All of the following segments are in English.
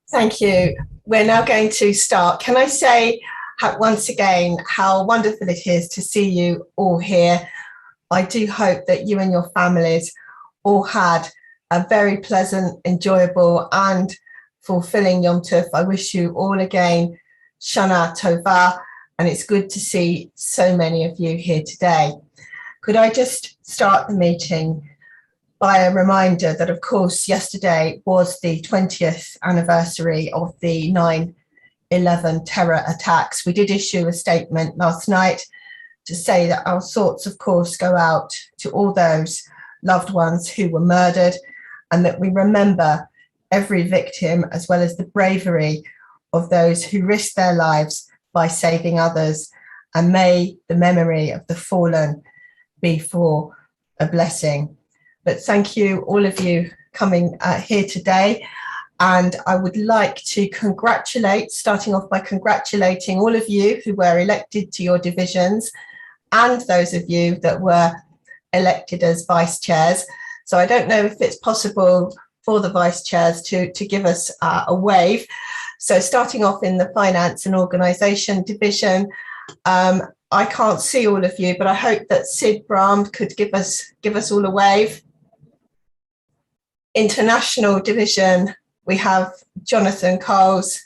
Thank you. We're now going to start. Can I say once again how wonderful it is to see you all here. I do hope that you and your families all had a very pleasant, enjoyable and fulfilling Yom Tov. I wish you all again Shana Tova, and it's good to see so many of you here today. Could I just start the meeting by a reminder that, of course, yesterday was the 20th anniversary of the 9/11 terror attacks. We did issue a statement last night to say that our thoughts, of course, go out to all those loved ones who were murdered, and that we remember every victim, as well as the bravery of those who risked their lives by saving others. And may the memory of the fallen be for a blessing. But thank you, all of you coming here today. And I would like to congratulate, starting off by congratulating all of you who were elected to your divisions and those of you that were elected as vice chairs. So I don't know if it's possible for the vice chairs to give us a wave. So starting off in the finance and organisation division, I can't see all of you, but I hope that Sid Brahm could give us all a wave. International division, we have Jonathan Coles.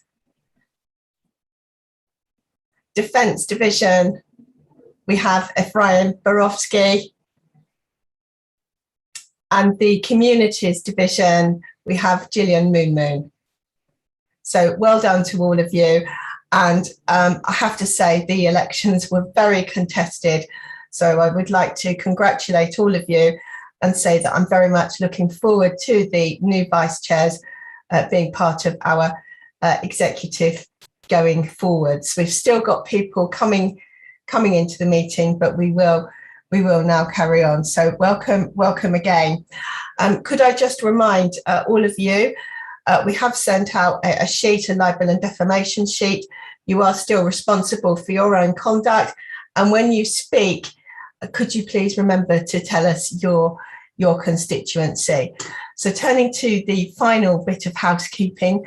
Defence division, we have Ephraim Borowski. And the communities division, we have Gillian Moon. So well done to all of you. And I have to say the elections were very contested. So I would like to congratulate all of you and say that I'm very much looking forward to the new vice chairs being part of our executive going forwards. We've still got people coming into the meeting, but we will now carry on. So welcome again. Could I just remind all of you, we have sent out a sheet, a libel and defamation sheet. You are still responsible for your own conduct. And when you speak, could you please remember to tell us your constituency? So turning to the final bit of housekeeping,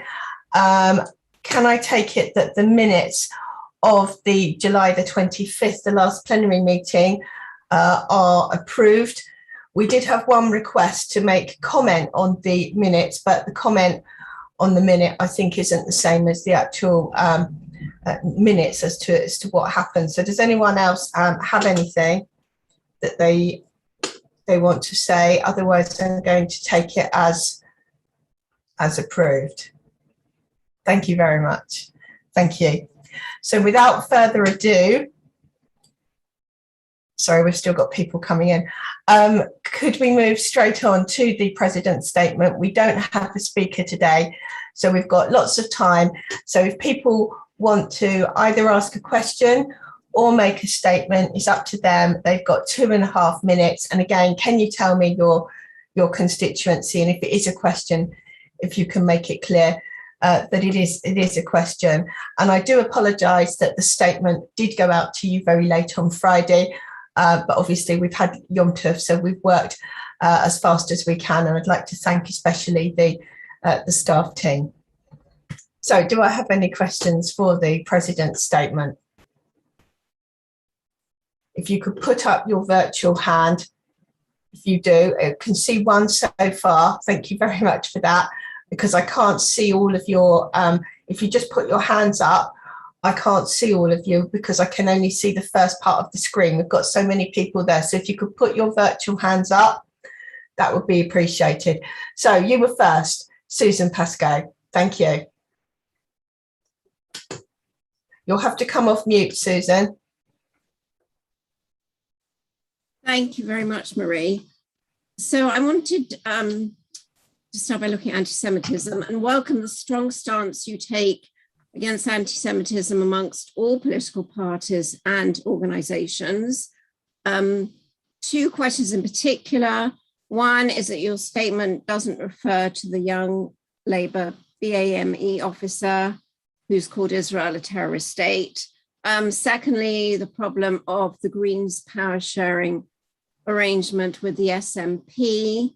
can I take it that the minutes of the July the 25th, the last plenary meeting, are approved? We did have one request to make comment on the minutes, but the comment on the minute I think isn't the same as the actual minutes as to what happened. So does anyone else have anything that they want to say? Otherwise I'm going to take it as approved. Thank you very much. Thank you. So without further ado, sorry, we've still got people coming in. Could we move straight on to the President's statement? We don't have the speaker today, so we've got lots of time. So if people want to either ask a question or make a statement, it's up to them. They've got 2.5 minutes. And again, can you tell me your constituency? And if it is a question, if you can make it clear that it is a question. And I do apologise that the statement did go out to you very late on Friday. But obviously we've had Yom Tov, so we've worked as fast as we can, and I'd like to thank especially the staff team. So do I have any questions for the President's statement? If you could put up your virtual hand, if you do, I can see one so far. Thank you very much for that, because I can't see all of your, if you just put your hands up, I can't see all of you because I can only see the first part of the screen. We've got so many people there. So if you could put your virtual hands up, that would be appreciated. So you were first, Susan Pascoe. Thank you. You'll have to come off mute, Susan. Thank you very much, Marie. So I wanted to start by looking at anti-Semitism and welcome the strong stance you take against anti-Semitism amongst all political parties and organisations. 2 questions in particular. One is that your statement doesn't refer to the young Labour BAME officer who's called Israel a terrorist state. Secondly, the problem of the Greens power sharing arrangement with the SNP,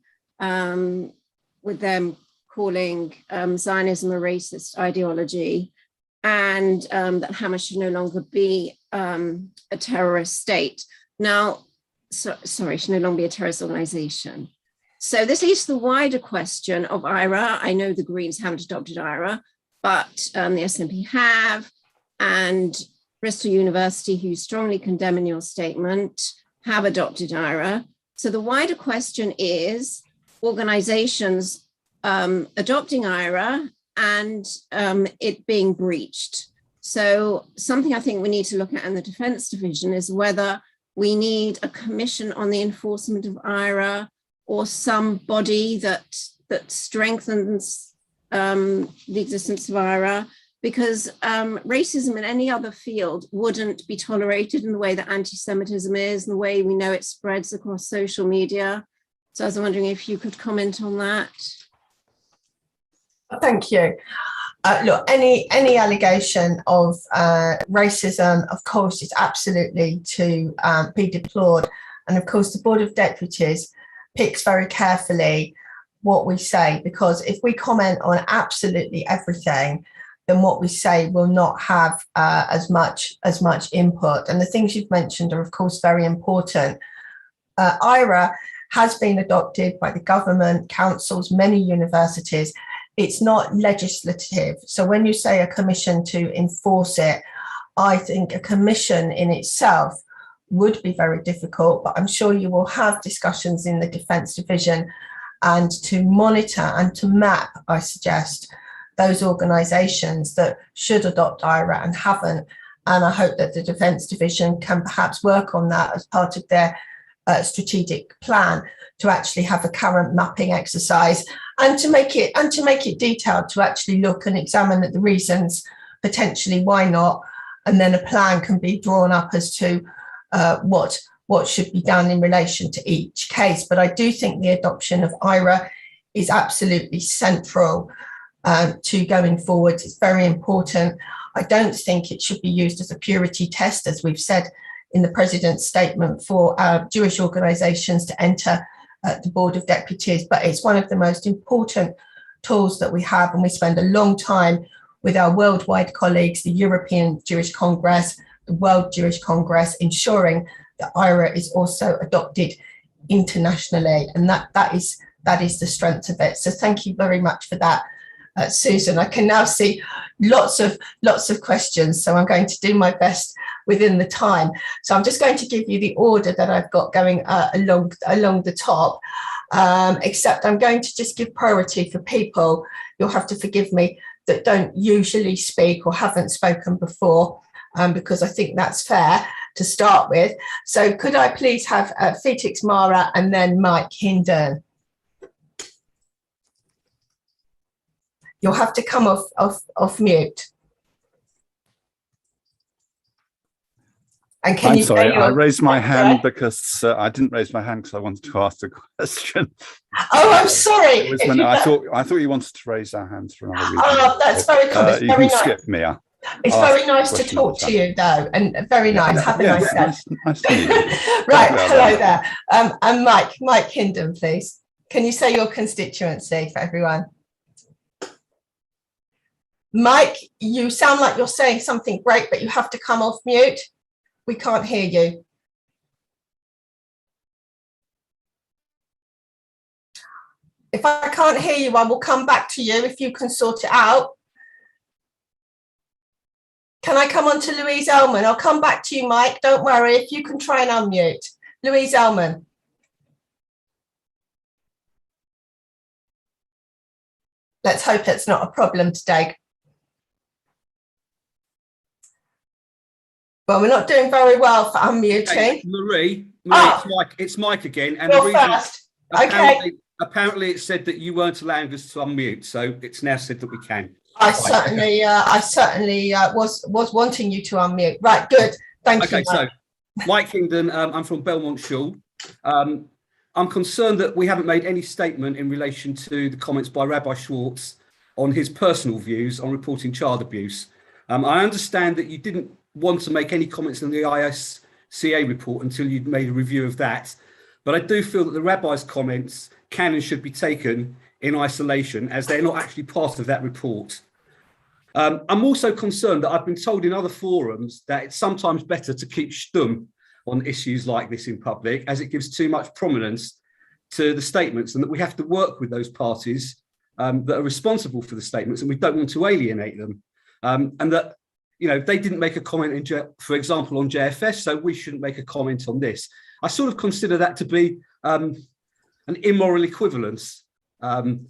with them calling Zionism a racist ideology, and that Hamas should no longer be a terrorist state. Now, should no longer be a terrorist organization. So this leads to the wider question of IRA. I know the Greens haven't adopted IRA, but the SNP have, and Bristol University, who strongly condemn in your statement, have adopted IRA. So the wider question is organizations adopting IRA and it being breached. So something I think we need to look at in the Defence Division is whether we need a commission on the enforcement of IRA or some body that strengthens the existence of IRA, because racism in any other field wouldn't be tolerated in the way that anti-Semitism is, and the way we know it spreads across social media. So I was wondering if you could comment on that. Thank you. Look, any allegation of racism, of course, is absolutely to be deplored. And of course, the Board of Deputies picks very carefully what we say, because if we comment on absolutely everything, then what we say will not have as much input. And the things you've mentioned are, of course, very important. IRA has been adopted by the government, councils, many universities. It's not legislative. So when you say a commission to enforce it, I think a commission in itself would be very difficult, but I'm sure you will have discussions in the Defence Division and to monitor and to map, I suggest, those organisations that should adopt IRA and haven't. And I hope that the Defence Division can perhaps work on that as part of their strategic plan, to actually have a current mapping exercise and to make it detailed, to actually look and examine at the reasons potentially why not, and then a plan can be drawn up as to what should be done in relation to each case. But I do think the adoption of IRA is absolutely central to going forward. It's very important. I don't think it should be used as a purity test, as we've said in the President's statement, for Jewish organisations to enter the Board of Deputies, but it's one of the most important tools that we have, and we spend a long time with our worldwide colleagues, the European Jewish Congress, the World Jewish Congress, ensuring that IRA is also adopted internationally, and that is the strength of it. So thank you very much for that, Susan. I can now see lots of questions, so I'm going to do my best within the time. So I'm just going to give you the order that I've got going along the top, except I'm going to just give priority for people, you'll have to forgive me, that don't usually speak or haven't spoken before, because I think that's fair to start with. So could I please have Felix Mara and then Mike Hindon? You'll have to come off mute. And can I'm you sorry, I raised my hand because I didn't raise my hand because I wanted to ask a question. Oh, I'm sorry. I thought you wanted to raise our hands for another reason. Oh, that's very kind. It's you very can nice. skip me. It's very nice to talk to you, though, and very nice. Have a nice day. Nice to meet you. Right, hello there. And Mike Hindon, please. Can you say your constituency for everyone? Mike, you sound like you're saying something great, but you have to come off mute. We can't hear you. If I can't hear you, I will come back to you if you can sort it out. Can I come on to Louise Ellman? I'll come back to you, Mike. Don't worry, if you can try and unmute. Louise Ellman. Let's hope it's not a problem today. Well, we're not doing very well for unmuting. Hey, Marie, it's Mike again. And you're the reason, first. Okay. Apparently it said that you weren't allowing us to unmute, so it's now said that we can. I certainly was wanting you to unmute. Right, good. Thank you. Okay, so Mike Kingdon, I'm from Belmont Shul. I'm concerned that we haven't made any statement in relation to the comments by Rabbi Schwartz on his personal views on reporting child abuse. I understand that you didn't want to make any comments on the ISCA report until you'd made a review of that. But I do feel that the rabbi's comments can and should be taken in isolation, as they're not actually part of that report. I'm also concerned that I've been told in other forums that it's sometimes better to keep stum on issues like this in public, as it gives too much prominence to the statements, and that we have to work with those parties that are responsible for the statements, and we don't want to alienate them. And that, you know, they didn't make a comment, for example, on JFS, so we shouldn't make a comment on this. I sort of consider that to be an immoral equivalence. And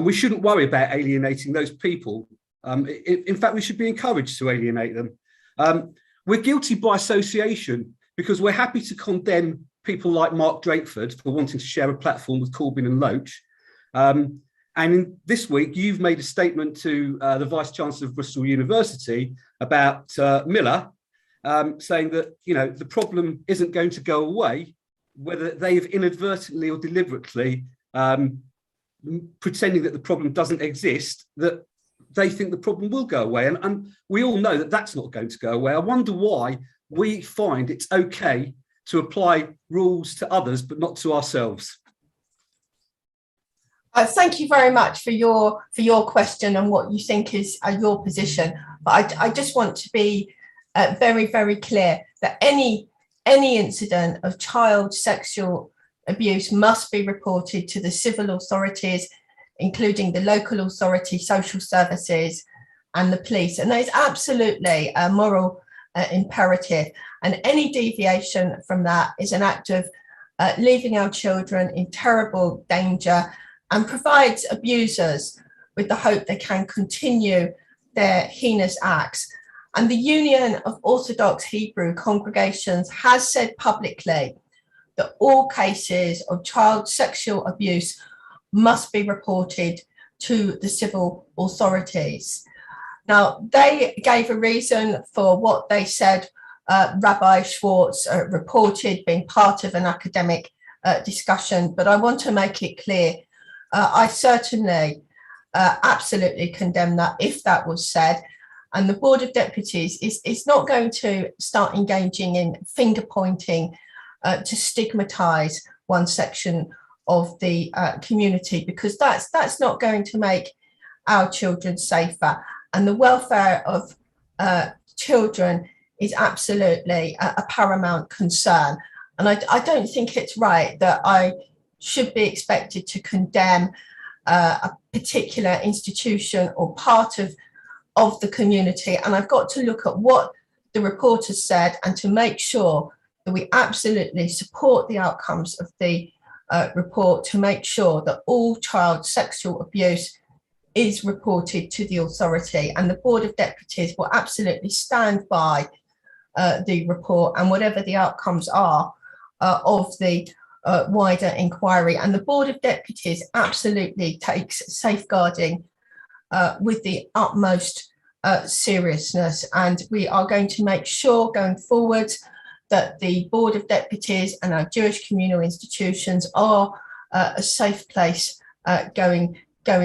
we shouldn't worry about alienating those people. In fact, we should be encouraged to alienate them. We're guilty by association because we're happy to condemn people like Mark Drakeford for wanting to share a platform with Corbyn and Loach. And this week, you've made a statement to the Vice-Chancellor of Bristol University about Miller, saying that, you know, the problem isn't going to go away, whether they have inadvertently or deliberately pretending that the problem doesn't exist, that they think the problem will go away. And we all know that that's not going to go away. I wonder why we find it's okay to apply rules to others, but not to ourselves. Thank you very much for your question and what you think is your position. But I just want to be very, very clear that any incident of child sexual abuse must be reported to the civil authorities, including the local authority, social services, and the police. And that is absolutely a moral imperative. And any deviation from that is an act of leaving our children in terrible danger, and provides abusers with the hope they can continue their heinous acts. And the Union of Orthodox Hebrew Congregations has said publicly that all cases of child sexual abuse must be reported to the civil authorities. Now, they gave a reason for what they said Rabbi Schwartz reported being part of an academic discussion, but I want to make it clear I certainly absolutely condemn that if that was said. And the Board of Deputies is not going to start engaging in finger pointing to stigmatise one section of the community, because that's not going to make our children safer. And the welfare of children is absolutely a paramount concern. And I don't think it's right that I should be expected to condemn a particular institution or part of the community. And I've got to look at what the report has said and to make sure that we absolutely support the outcomes of the report, to make sure that all child sexual abuse is reported to the authority. And the Board of Deputies will absolutely stand by the report and whatever the outcomes are of the wider inquiry. And the Board of Deputies absolutely takes safeguarding with the utmost seriousness. And we are going to make sure going forward that the Board of Deputies and our Jewish communal institutions are a safe place going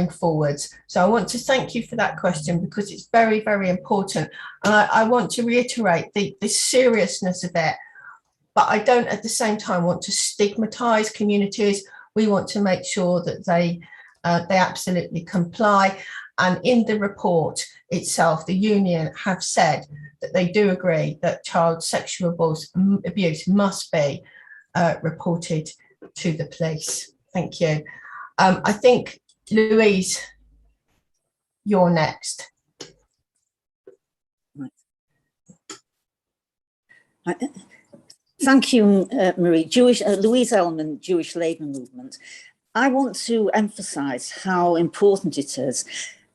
forwards. So I want to thank you for that question, because it's very, very important. And I want to reiterate the seriousness of it, but I don't at the same time want to stigmatise communities. We want to make sure that they absolutely comply. And in the report itself, the union have said that they do agree that child sexual abuse must be reported to the police. Thank you. I think, Louise, you're next. Right. Thank you, Marie. Louise Ellman, Jewish Labour Movement. I want to emphasise how important it is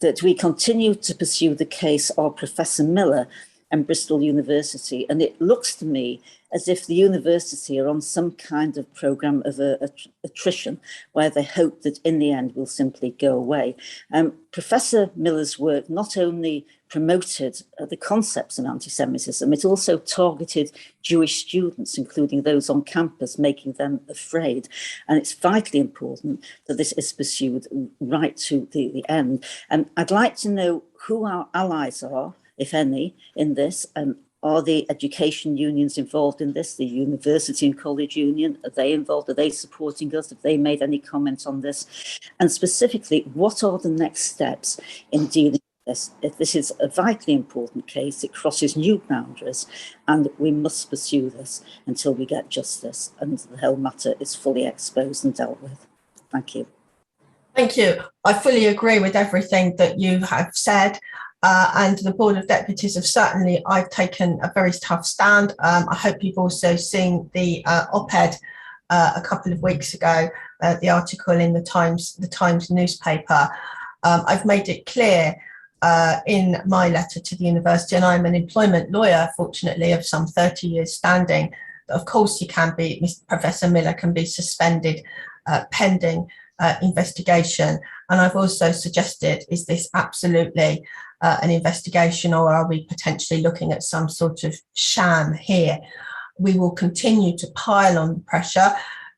that we continue to pursue the case of Professor Miller and Bristol University. And it looks to me as if the university are on some kind of programme of attrition, where they hope that in the end will simply go away. Professor Miller's work not only promoted the concepts of anti-Semitism, it also targeted Jewish students, including those on campus, making them afraid. And it's vitally important that this is pursued right to the end. And I'd like to know who our allies are, if any, in this, and Are the education unions involved in this? The university and college union, are they involved? Are they supporting us? Have they made any comments on this? And specifically, what are the next steps in dealing with this? If this is a vitally important case, it crosses new boundaries, and we must pursue this until we get justice and the whole matter is fully exposed and dealt with. Thank you. Thank you. I fully agree with everything that you have said. And the Board of Deputies have certainly, I've taken a very tough stand. I hope you've also seen the op-ed a couple of weeks ago, the article in the Times newspaper. I've made it clear in my letter to the university, and I'm an employment lawyer, fortunately, of some 30 years standing, that of course he can be, Professor Miller can be suspended pending investigation. And I've also suggested, is this absolutely an investigation, or are we potentially looking at some sort of sham here? We will continue to pile on the pressure,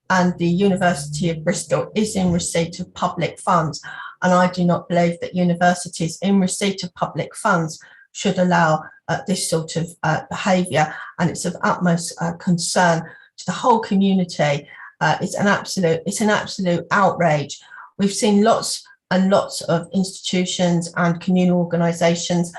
and the University of Bristol is in receipt of public funds, and I do not believe that universities in receipt of public funds should allow this sort of behaviour, and it's of utmost concern to the whole community. It's an absolute outrage. We've seen lots and lots of institutions and communal organisations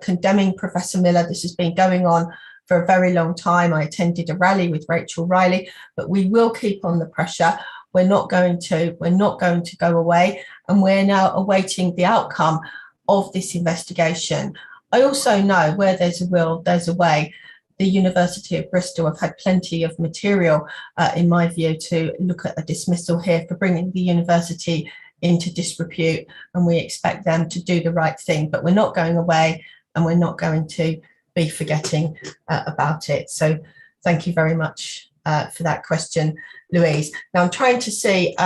condemning Professor Miller. This has been going on for a very long time. I attended a rally with Rachel Riley, but we will keep on the pressure. We're not going to go away, and we're now awaiting the outcome of this investigation. I also know where there's a will, there's a way. The University of Bristol have had plenty of material, in my view, to look at a dismissal here for bringing the university into disrepute, and we expect them to do the right thing, but we're not going away, and we're not going to be forgetting about it. So thank you very much for that question, Louise. Now I'm trying to see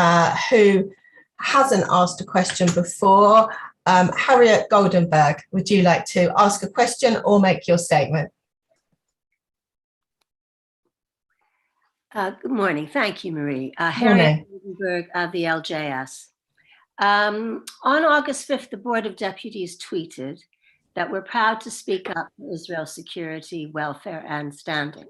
who hasn't asked a question before. Harriet Goldenberg, would you like to ask a question or make your statement? Good morning. Thank you, Marie. Harriet Goldenberg of the LJS. On August 5th, the Board of Deputies tweeted that we're proud to speak up for Israel's security, welfare, and standing.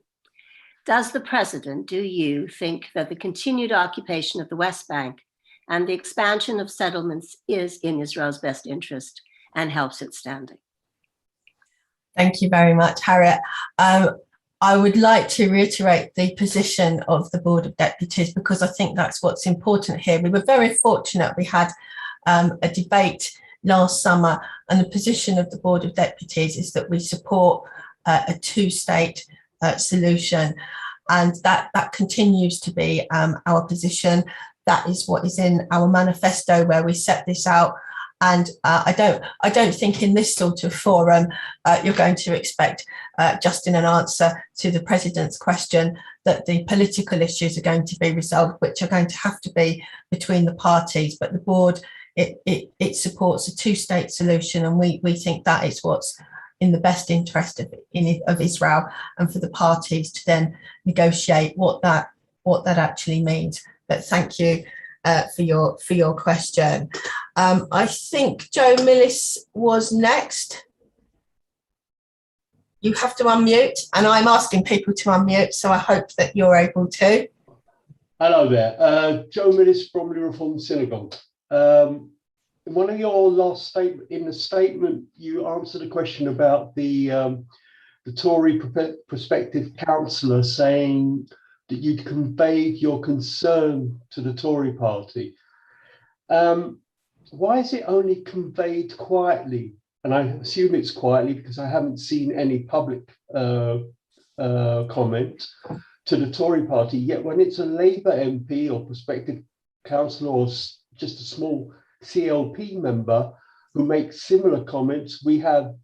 Does the President, do you think that the continued occupation of the West Bank and the expansion of settlements is in Israel's best interest and helps its standing? Thank you very much, Harriet. I would like to reiterate the position of the Board of Deputies, because I think that's what's important here. We were very fortunate. We had a debate last summer, and the position of the Board of Deputies is that we support a two-state solution, and that continues to be our position. That is what is in our manifesto, where we set this out. And I don't think in this sort of forum you're going to expect just in an answer to the President's question that the political issues are going to be resolved, which are going to have to be between the parties. But the board, it supports a two-state solution, and we think that is what's in the best interest of Israel, and for the parties to then negotiate what that actually means. But thank you for your question. I think Joe Millis was next. You have to unmute, and I'm asking people to unmute, so I hope that you're able to. Hello there, Joe Millis from the Reformed Synagogue. In one of your last statement, in the statement, you answered a question about the Tory prospective councillor saying that you'd conveyed your concern to the Tory party. Why is it only conveyed quietly? And I assume it's quietly because I haven't seen any public comment to the Tory party. Yet when it's a Labour MP or prospective councillor or just a small CLP member who makes similar comments, we have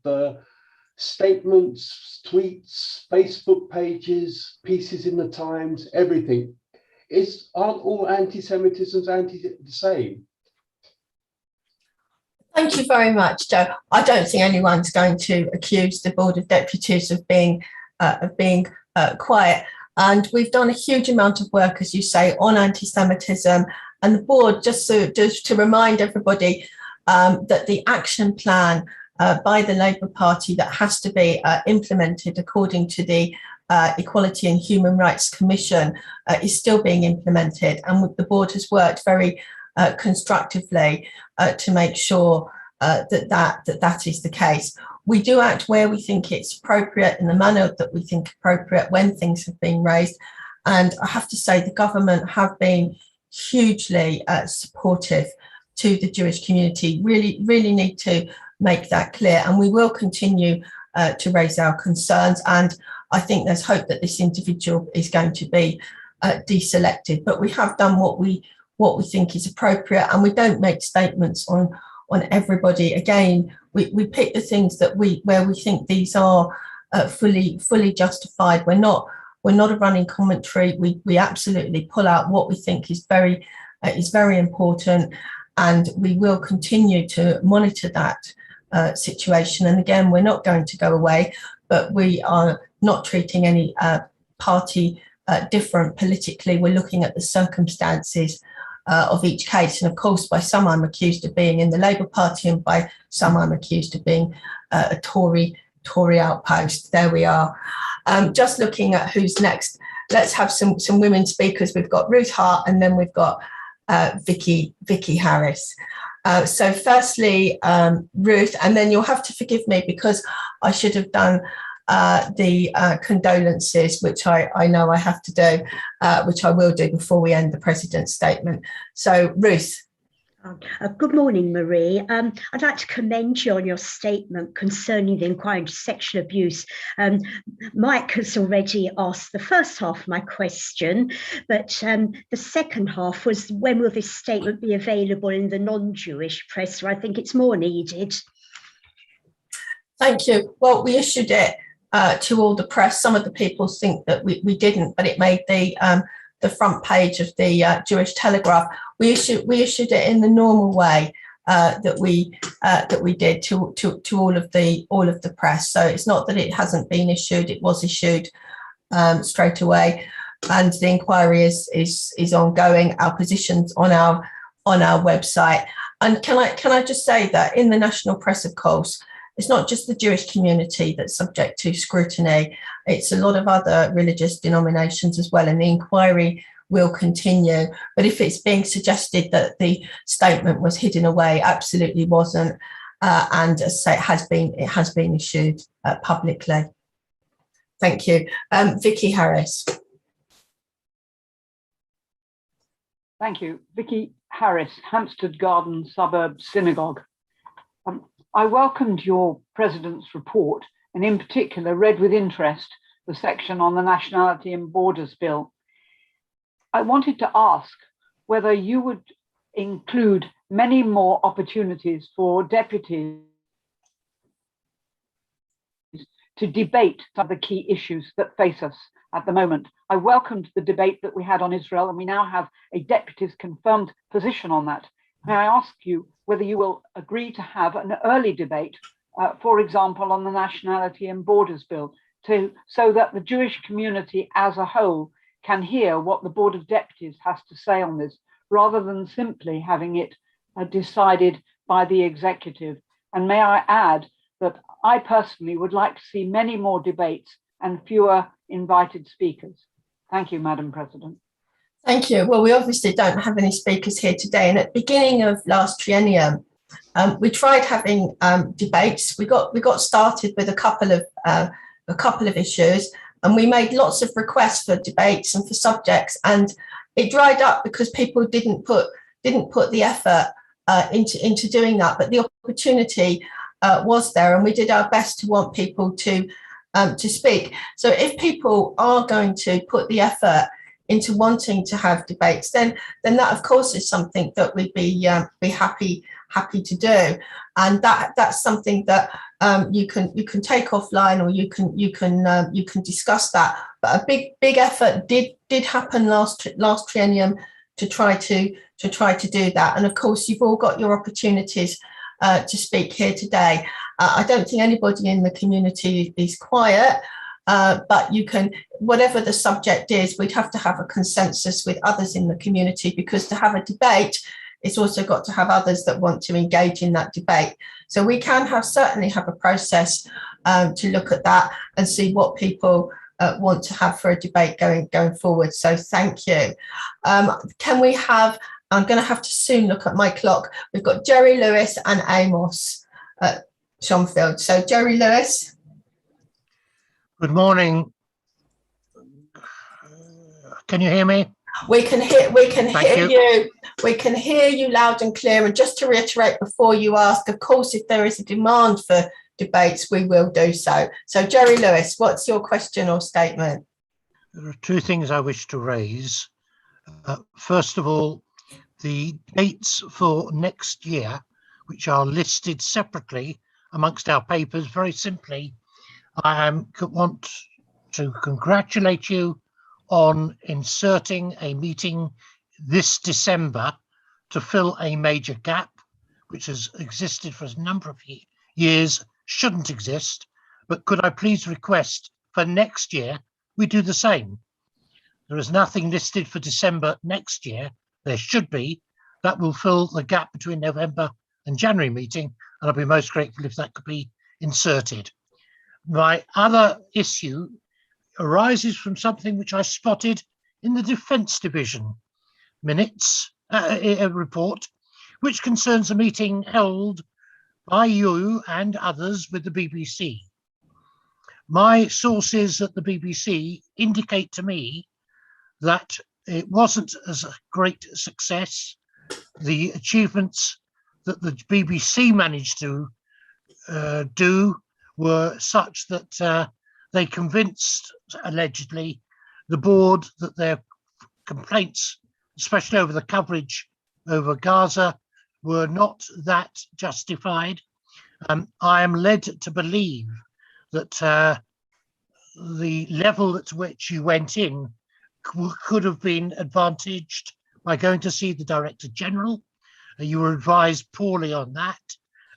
statements, tweets, Facebook pages, pieces in the Times, everything. Aren't all anti-Semitisms the same? Thank you very much, Joe. I don't think anyone's going to accuse the Board of Deputies of being quiet. And we've done a huge amount of work, as you say, on anti-Semitism. And the board, just to remind everybody, that the action plan by the Labour Party that has to be implemented according to the Equality and Human Rights Commission is still being implemented, and the board has worked very constructively to make sure that is the case. We do act where we think it's appropriate, in the manner that we think appropriate when things have been raised, and I have to say the government have been hugely supportive to the Jewish community. Really need to make that clear, and we will continue to raise our concerns, and I think there's hope that this individual is going to be deselected, but we have done what we think is appropriate, and we don't make statements on everybody. Again, we pick the things that where we think these are fully justified. We're not a running commentary. We absolutely pull out what we think is very important, and we will continue to monitor that situation. And again, we're not going to go away, but we are not treating any party different politically. We're looking at the circumstances of each case, and of course by some I'm accused of being in the Labour Party, and by some I'm accused of being a Tory outpost. There we are. Just looking at who's next, let's have some women speakers. We've got Ruth Hart, and then we've got Vicky Harris. So firstly, Ruth, and then you'll have to forgive me because I should have done the condolences, which I know I have to do, which I will do before we end the President's statement. So Ruth. Good morning, Marie. I'd like to commend you on your statement concerning the inquiry into sexual abuse. Mike has already asked the first half of my question, but the second half was, when will this statement be available in the non-Jewish press? So I think it's more needed. Thank you. Well, we issued it to all the press. Some of the people think that we didn't, but it made the front page of the Jewish Telegraph. We issued it in the normal way that we did to all of the press. So it's not that it hasn't been issued; it was issued straight away, and the inquiry is ongoing. Our positions on our website. And can I just say that in the national press, of course, it's not just the Jewish community that's subject to scrutiny. It's a lot of other religious denominations as well, and the inquiry will continue. But if it's being suggested that the statement was hidden away, absolutely wasn't. And as I say, it has been issued publicly. Thank you. Vicky Harris. Thank you. Vicky Harris, Hampstead Garden Suburb Synagogue. I welcomed your President's report, and in particular read with interest the section on the Nationality and Borders Bill. I wanted to ask whether you would include many more opportunities for deputies to debate some of the key issues that face us at the moment. I welcomed the debate that we had on Israel, and we now have a deputy's confirmed position on that. May I ask you whether you will agree to have an early debate, for example, on the Nationality and Borders Bill, so that the Jewish community as a whole can hear what the Board of Deputies has to say on this, rather than simply having it decided by the executive. And may I add that I personally would like to see many more debates and fewer invited speakers. Thank you, Madam President. Thank you. Well, we obviously don't have any speakers here today. And at the beginning of last triennium, we tried having debates. We got started with a couple of issues, and we made lots of requests for debates and for subjects, and it dried up because people didn't put the effort into doing that. But the opportunity was there, and we did our best to want people to speak. So if people are going to put the effort into wanting to have debates, then that of course is something that we'd be happy to do, and that's something that you can take offline, or you can discuss that. But a big effort did happen last triennium to try to do that, and of course you've all got your opportunities to speak here today. I don't think anybody in the community is quiet. But you can, whatever the subject is, we'd have to have a consensus with others in the community, because to have a debate, it's also got to have others that want to engage in that debate. So we can certainly have a process to look at that and see what people want to have for a debate going forward. So thank you. Can we have, I'm going to have to soon look at my clock. We've got Jerry Lewis and Amos Schonfield. So Jerry Lewis. Good morning. Can you hear me? We can hear you. We can hear you loud and clear. And just to reiterate before you ask, of course, if there is a demand for debates, we will do so. So Jerry Lewis, what's your question or statement? There are two things I wish to raise. First of all, the dates for next year, which are listed separately amongst our papers. Very simply, I want to congratulate you on inserting a meeting this December to fill a major gap, which has existed for a number of years, shouldn't exist. But could I please request for next year, we do the same? There is nothing listed for December next year. There should be. That will fill the gap between November and January meeting, and I'll be most grateful if that could be inserted. My other issue arises from something which I spotted in the Defence Division minutes report, which concerns a meeting held by you and others with the BBC. My sources at the BBC indicate to me that it wasn't as a great success. The achievements that the BBC managed to do were such that they convinced, allegedly, the board that their complaints, especially over the coverage over Gaza, were not that justified. I am led to believe that the level at which you went in could have been advantaged by going to see the Director General. You were advised poorly on that.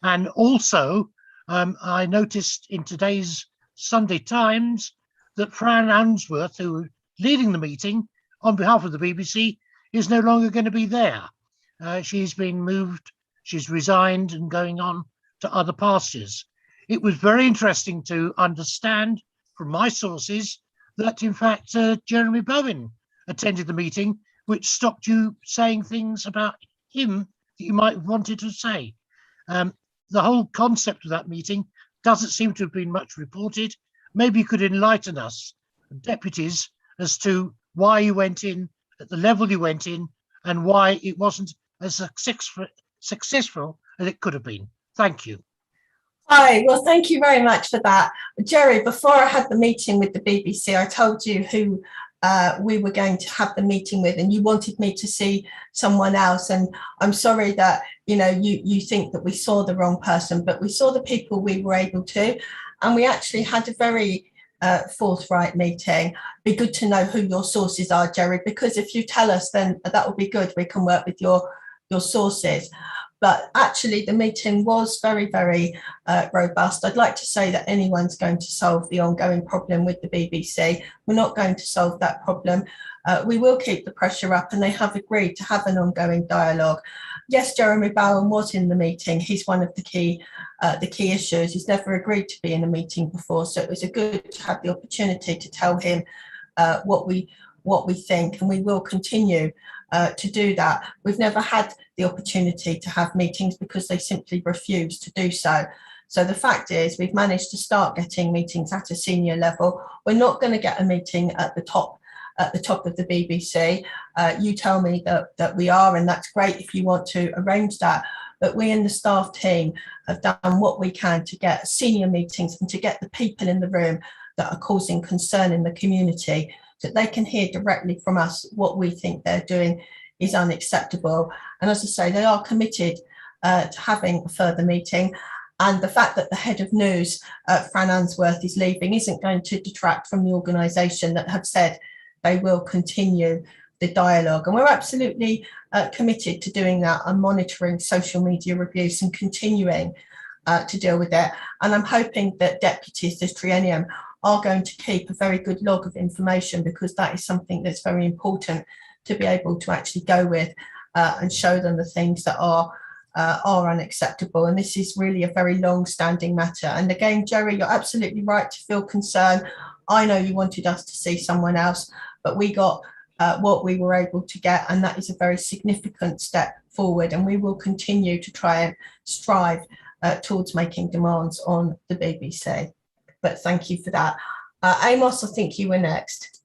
And also, I noticed in today's Sunday Times that Fran Unsworth, who was leading the meeting on behalf of the BBC, is no longer going to be there. She's been moved, she's resigned and going on to other pastures. It was very interesting to understand from my sources that, in fact, Jeremy Bowen attended the meeting, which stopped you saying things about him that you might have wanted to say. The whole concept of that meeting doesn't seem to have been much reported. Maybe you could enlighten us, deputies, as to why you went in at the level you went in and why it wasn't as successful as it could have been. Thank you. Hi, well, thank you very much for that. Jerry, before I had the meeting with the BBC, I told you who we were going to have the meeting with, and you wanted me to see someone else. And I'm sorry that, you know, you think that we saw the wrong person, but we saw the people we were able to, and we actually had a very forthright meeting. Be good to know who your sources are, Jerry, because if you tell us, then that will be good. We can work with your sources. But actually, the meeting was very, very robust. I'd like to say that anyone's going to solve the ongoing problem with the BBC. We're not going to solve that problem. We will keep the pressure up, and they have agreed to have an ongoing dialogue. Yes, Jeremy Bowen was in the meeting. He's one of the key issues. He's never agreed to be in a meeting before, so it was good to have the opportunity to tell him what we think, and we will continue to do that. We've never had the opportunity to have meetings because they simply refuse to do so. So the fact is, we've managed to start getting meetings at a senior level. We're not going to get a meeting at the top of the BBC. You tell me that we are, and that's great if you want to arrange that. But we in the staff team have done what we can to get senior meetings and to get the people in the room that are causing concern in the community, so that they can hear directly from us what we think they're doing is unacceptable. And as I say, they are committed to having a further meeting. And the fact that the head of news, Fran Unsworth, is leaving isn't going to detract from the organisation that have said they will continue the dialogue. And we're absolutely committed to doing that and monitoring social media abuse and continuing to deal with it. And I'm hoping that deputies this triennium are going to keep a very good log of information, because that is something that's very important to be able to actually go with and show them the things that are unacceptable. And this is really a very long-standing matter. And again, Jerry, you're absolutely right to feel concerned. I know you wanted us to see someone else, but we got what we were able to get, and that is a very significant step forward. And we will continue to try and strive towards making demands on the BBC. But thank you for that. Amos, I think you were next.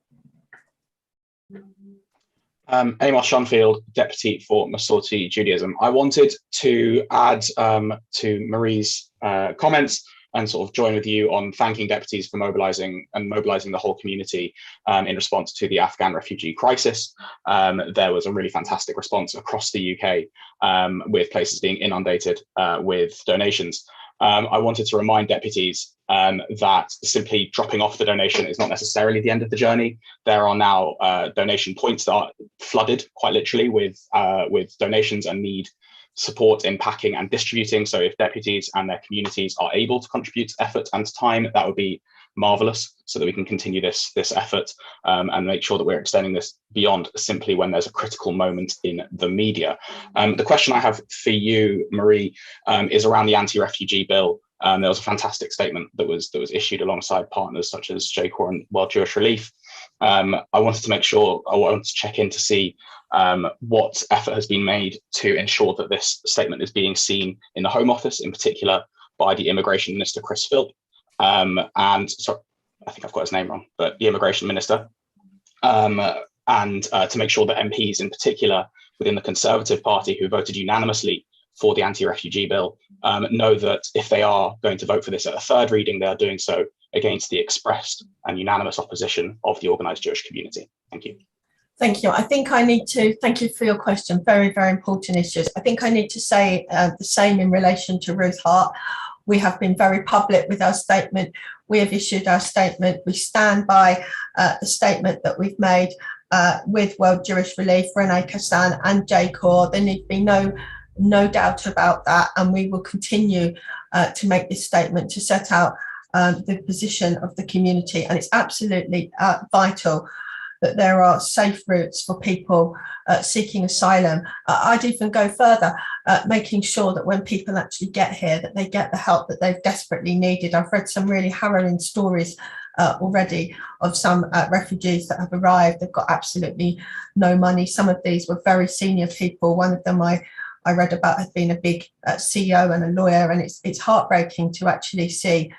Amos Schonfield, Deputy for Masorti Judaism. I wanted to add to Marie's comments and sort of join with you on thanking deputies for mobilizing the whole community in response to the Afghan refugee crisis. There was a really fantastic response across the UK with places being inundated with donations. I wanted to remind deputies that simply dropping off the donation is not necessarily the end of the journey. There are now donation points that are flooded quite literally with donations and need support in packing and distributing. So if deputies and their communities are able to contribute effort and time, that would be marvelous, so that we can continue this effort and make sure that we're extending this beyond simply when there's a critical moment in the media. The question I have for you, Marie, is around the Anti-Refugee Bill. There was a fantastic statement that was issued alongside partners such as JCOR and World Jewish Relief. I wanted to check in to see what effort has been made to ensure that this statement is being seen in the Home Office, in particular by the Immigration Minister, Chris Philp, and sorry, I think I've got his name wrong, but the Immigration Minister, and to make sure that MPs in particular within the Conservative Party who voted unanimously for the Anti-Refugee Bill know that if they are going to vote for this at a third reading, they are doing so against the expressed and unanimous opposition of the organised Jewish community. Thank you. Thank you. I think I need to thank you for your question. Very, very important issues. I think I need to say the same in relation to Ruth Hart. We have been very public with our statement. We have issued our statement. We stand by the statement that we've made with World Jewish Relief, Renee Kassan and JCOR. There need to be no doubt about that. And we will continue to make this statement to set out the position of the community. And it's absolutely vital that there are safe routes for people seeking asylum. I'd even go further, making sure that when people actually get here, that they get the help that they've desperately needed. I've read some really harrowing stories already of some refugees that have arrived. They've got absolutely no money. Some of these were very senior people. One of them I read about had been a big CEO and a lawyer, and it's heartbreaking to actually see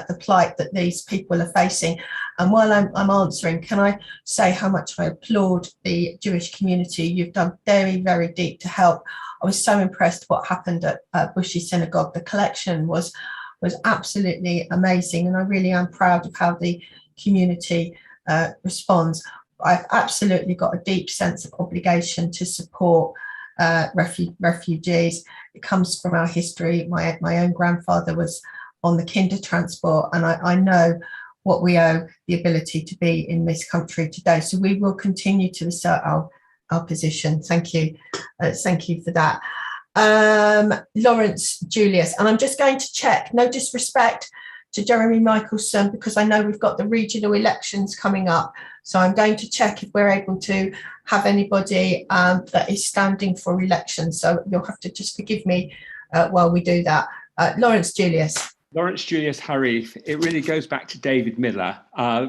the plight that these people are facing. And while I'm answering, can I say how much I applaud the Jewish community? You've done very, very deep to help. I was so impressed what happened at Bushy Synagogue. The collection was absolutely amazing, and I really am proud of how the community responds. I've absolutely got a deep sense of obligation to support refugees. It comes from our history. My own grandfather was on the kinder transport, and I know what we owe the ability to be in this country today. So we will continue to assert our position. Thank you. Thank you for that. Lawrence Julius, and I'm just going to check, no disrespect to Jeremy Michelson, because I know we've got the regional elections coming up. So I'm going to check if we're able to have anybody that is standing for election. So you'll have to just forgive me while we do that. Lawrence Julius. Lawrence Julius Harry, it really goes back to David Miller.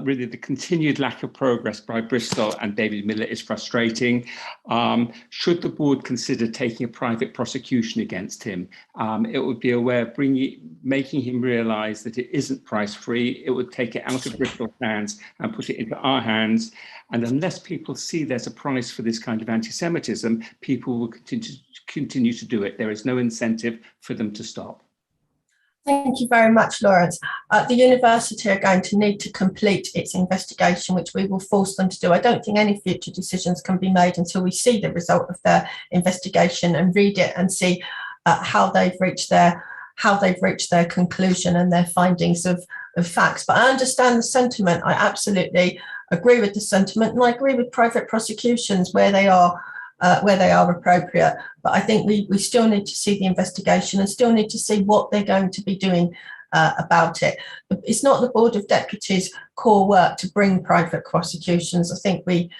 Really, the continued lack of progress by Bristol and David Miller is frustrating. Should the board consider taking a private prosecution against him? It would be a way of making him realise that it isn't price-free. It would take it out of Bristol's hands and put it into our hands. And unless people see there's a price for this kind of anti-Semitism, people will continue to do it. There is no incentive for them to stop. Thank you very much, Lawrence. The university are going to need to complete its investigation, which we will force them to do. I don't think any future decisions can be made until we see the result of their investigation and read it and see how they've reached their conclusion and their findings of facts. But I understand the sentiment. I absolutely agree with the sentiment, and I agree with private prosecutions where they are appropriate. But I think we still need to see the investigation and still need to see what they're going to be doing about it. It's not the Board of Deputies' core work to bring private prosecutions. I think we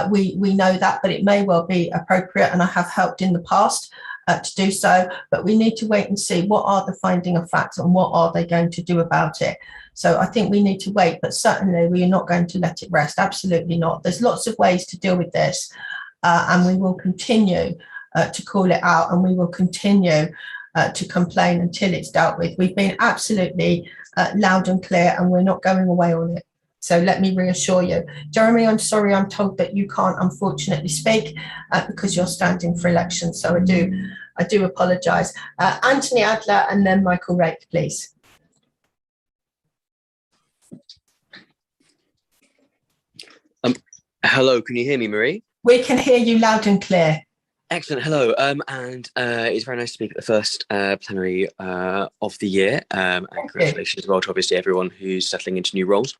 We know that, but it may well be appropriate, and I have helped in the past to do so, but we need to wait and see what are the finding of facts and what are they going to do about it. So I think we need to wait, but certainly we are not going to let it rest. Absolutely not. There's lots of ways to deal with this, and we will continue to call it out, and we will continue to complain until it's dealt with. We've been absolutely loud and clear, and we're not going away on it. So let me reassure you. Jeremy, I'm sorry, I'm told that you can't unfortunately speak because you're standing for election. So I do apologise. Anthony Adler and then Michael Rake, please. Hello, can you hear me, Marie? We can hear you loud and clear. Excellent. Hello. It's very nice to speak at the first plenary of the year. And congratulations as well to obviously everyone who's settling into new roles.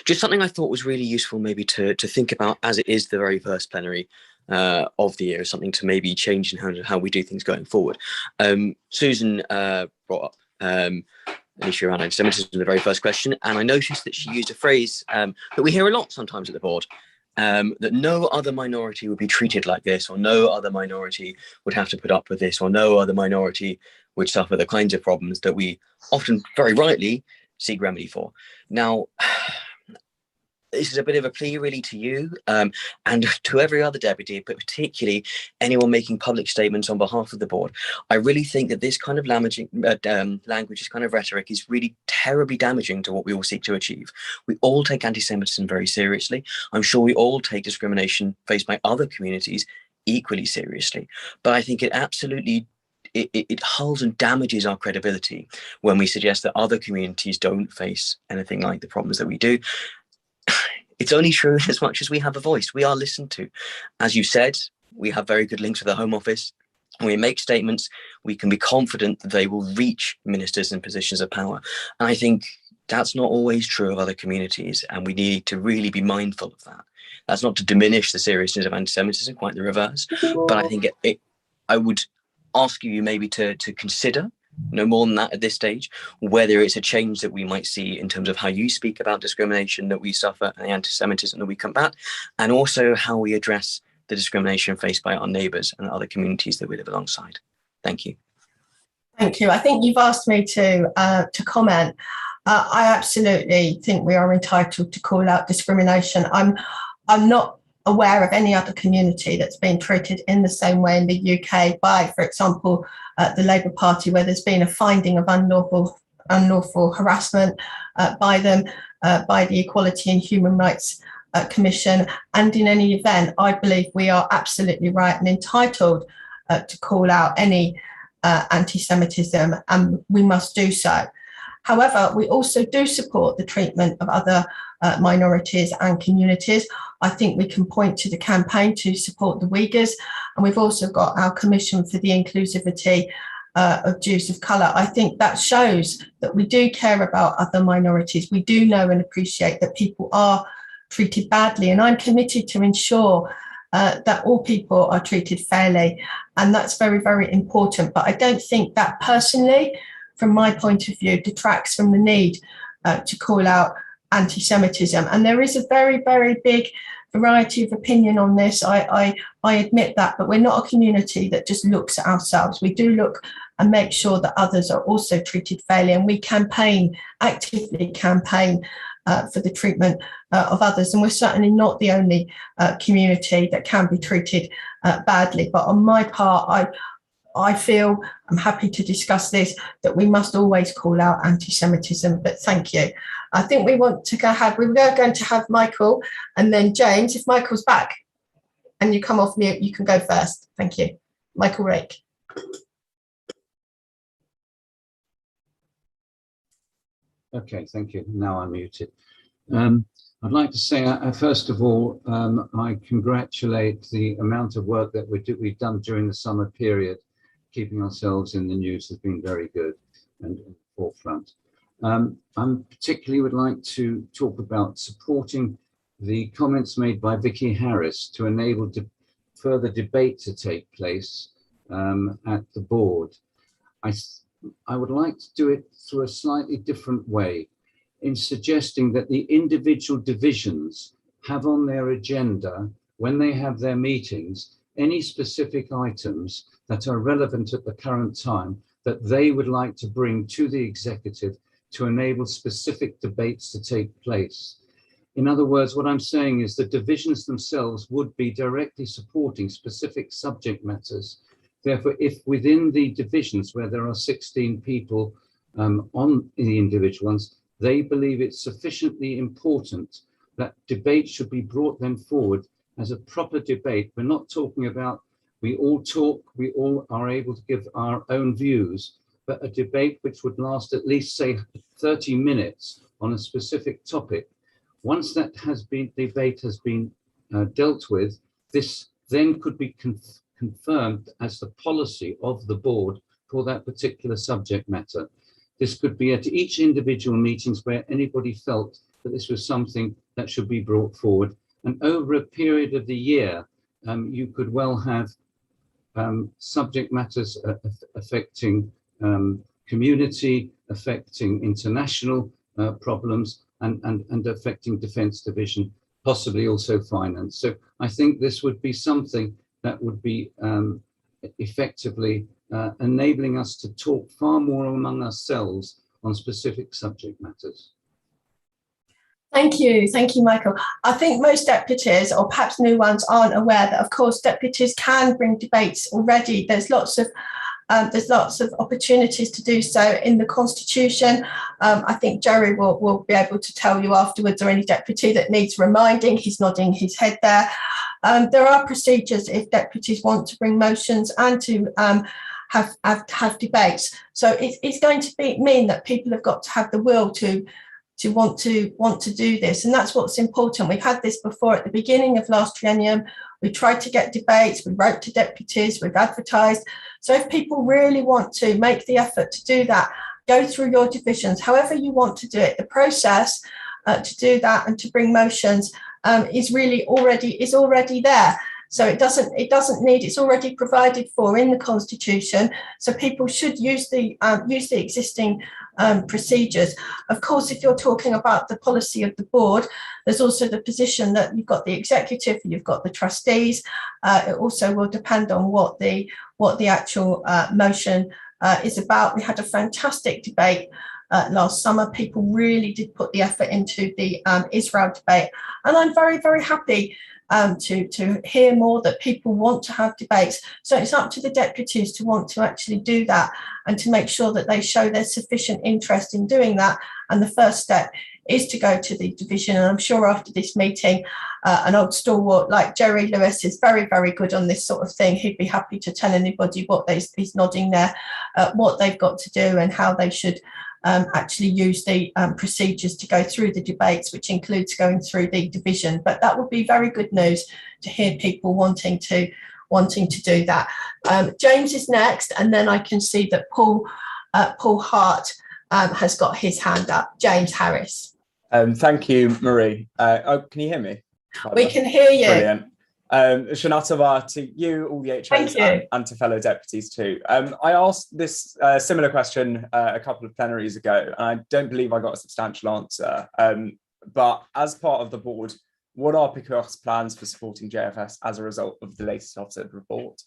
Just something I thought was really useful maybe to think about, as it is the very first plenary of the year, something to maybe change in how we do things going forward. Susan brought up an issue around anti-Semitism in the very first question, and I noticed that she used a phrase that we hear a lot sometimes at the board, that no other minority would be treated like this, or no other minority would have to put up with this, or no other minority would suffer the kinds of problems that we often, very rightly, seek remedy for. Now, this is a bit of a plea really to you and to every other deputy, but particularly anyone making public statements on behalf of the board. I really think that this kind of language, this kind of rhetoric is really terribly damaging to what we all seek to achieve. We all take anti-Semitism very seriously. I'm sure we all take discrimination faced by other communities equally seriously. But I think it absolutely it hulls and damages our credibility when we suggest that other communities don't face anything like the problems that we do. It's only true as much as we have a voice. We are listened to. As you said, we have very good links with the Home Office. When we make statements, we can be confident that they will reach ministers in positions of power. And I think that's not always true of other communities, and we need to really be mindful of that. That's not to diminish the seriousness of anti-Semitism, quite the reverse. But I think I would ask you maybe to consider, no more than that at this stage, whether it's a change that we might see in terms of how you speak about discrimination that we suffer and the anti-Semitism that we combat, and also how we address the discrimination faced by our neighbours and other communities that we live alongside. Thank you. Thank you. I think you've asked me to comment. I absolutely think we are entitled to call out discrimination. I'm not aware of any other community that's been treated in the same way in the UK by, for example, the Labour Party, where there's been a finding of unlawful harassment by them, by the Equality and Human Rights Commission. And in any event, I believe we are absolutely right and entitled to call out any anti-Semitism, and we must do so. However, we also do support the treatment of other minorities and communities. I think we can point to the campaign to support the Uyghurs, and we've also got our Commission for the Inclusivity of Jews of Colour. I think that shows that we do care about other minorities. We do know and appreciate that people are treated badly, and I'm committed to ensure that all people are treated fairly, and that's very, very important. But I don't think that personally, from my point of view, detracts from the need to call out anti-Semitism. And there is a very, very big variety of opinion on this. I admit that, but we're not a community that just looks at ourselves. We do look and make sure that others are also treated fairly, and we actively campaign for the treatment of others. And we're certainly not the only community that can be treated badly. But on my part, I feel, I'm happy to discuss this, that we must always call out anti-Semitism, but thank you. I think we're going to have Michael and then James. If Michael's back and you come off mute, you can go first. Thank you. Michael Rake. Okay, thank you. Now I'm muted. I'd like to say, first of all, I congratulate the amount of work that we've done during the summer period. Keeping ourselves in the news has been very good and forefront. I particularly would like to talk about supporting the comments made by Vicky Harris to enable further debate to take place at the board. I would like to do it through a slightly different way, in suggesting that the individual divisions have on their agenda, when they have their meetings, any specific items that are relevant at the current time that they would like to bring to the executive to enable specific debates to take place. In other words, what I'm saying is the divisions themselves would be directly supporting specific subject matters. Therefore, if within the divisions where there are 16 people on the individual ones, they believe it's sufficiently important that debate should be brought then forward as a proper debate. We're not talking about we all talk, we all are able to give our own views, but a debate which would last at least, say, 30 minutes on a specific topic. Once that debate has been dealt with, this then could be confirmed as the policy of the board for that particular subject matter. This could be at each individual meetings where anybody felt that this was something that should be brought forward. And over a period of the year, you could well have subject matters affecting community, affecting international problems, and affecting Defence Division, possibly also finance. So I think this would be something that would be effectively enabling us to talk far more among ourselves on specific subject matters. Thank you, Michael. I think most deputies, or perhaps new ones, aren't aware that, of course, deputies can bring debates already. There's lots of opportunities to do so in the Constitution. I think Jerry will be able to tell you afterwards, or any deputy that needs reminding. He's nodding his head there. There are procedures if deputies want to bring motions and to have debates. So it's going to mean that people have got to have the will to want to do this, and that's what's important. We've had this before at the beginning of last triennium. We tried to get debates, we wrote to deputies, we've advertised. So if people really want to make the effort to do that, go through your divisions, however you want to do it. The process to do that and to bring motions is already there. So it doesn't need, it's already provided for in the Constitution. So people should use the existing procedures. Of course, if you're talking about the policy of the board, there's also the position that you've got the executive, you've got the trustees. It also will depend on what the actual motion is about. We had a fantastic debate last summer. People really did put the effort into the Israel debate, and I'm very, very happy to hear more that people want to have debates. So it's up to the deputies to want to actually do that and to make sure that they show their sufficient interest in doing that. And the first step is to go to the division. And I'm sure after this meeting, an old stalwart like Jerry Lewis is very, very good on this sort of thing. He'd be happy to tell anybody he's nodding there, what they've got to do and how they should actually use the procedures to go through the debates, which includes going through the division. But that would be very good news to hear people wanting to do that. James is next, and then I can see that Paul Hart has got his hand up. James Harris. Thank you, Marie. Can you hear me? We can hear you. Brilliant. Shana Tova, to you, all the HOs, and to fellow deputies too. I asked this similar question a couple of plenaries ago, and I don't believe I got a substantial answer. But as part of the board, what are PICOR's plans for supporting JFS as a result of the latest Ofsted report?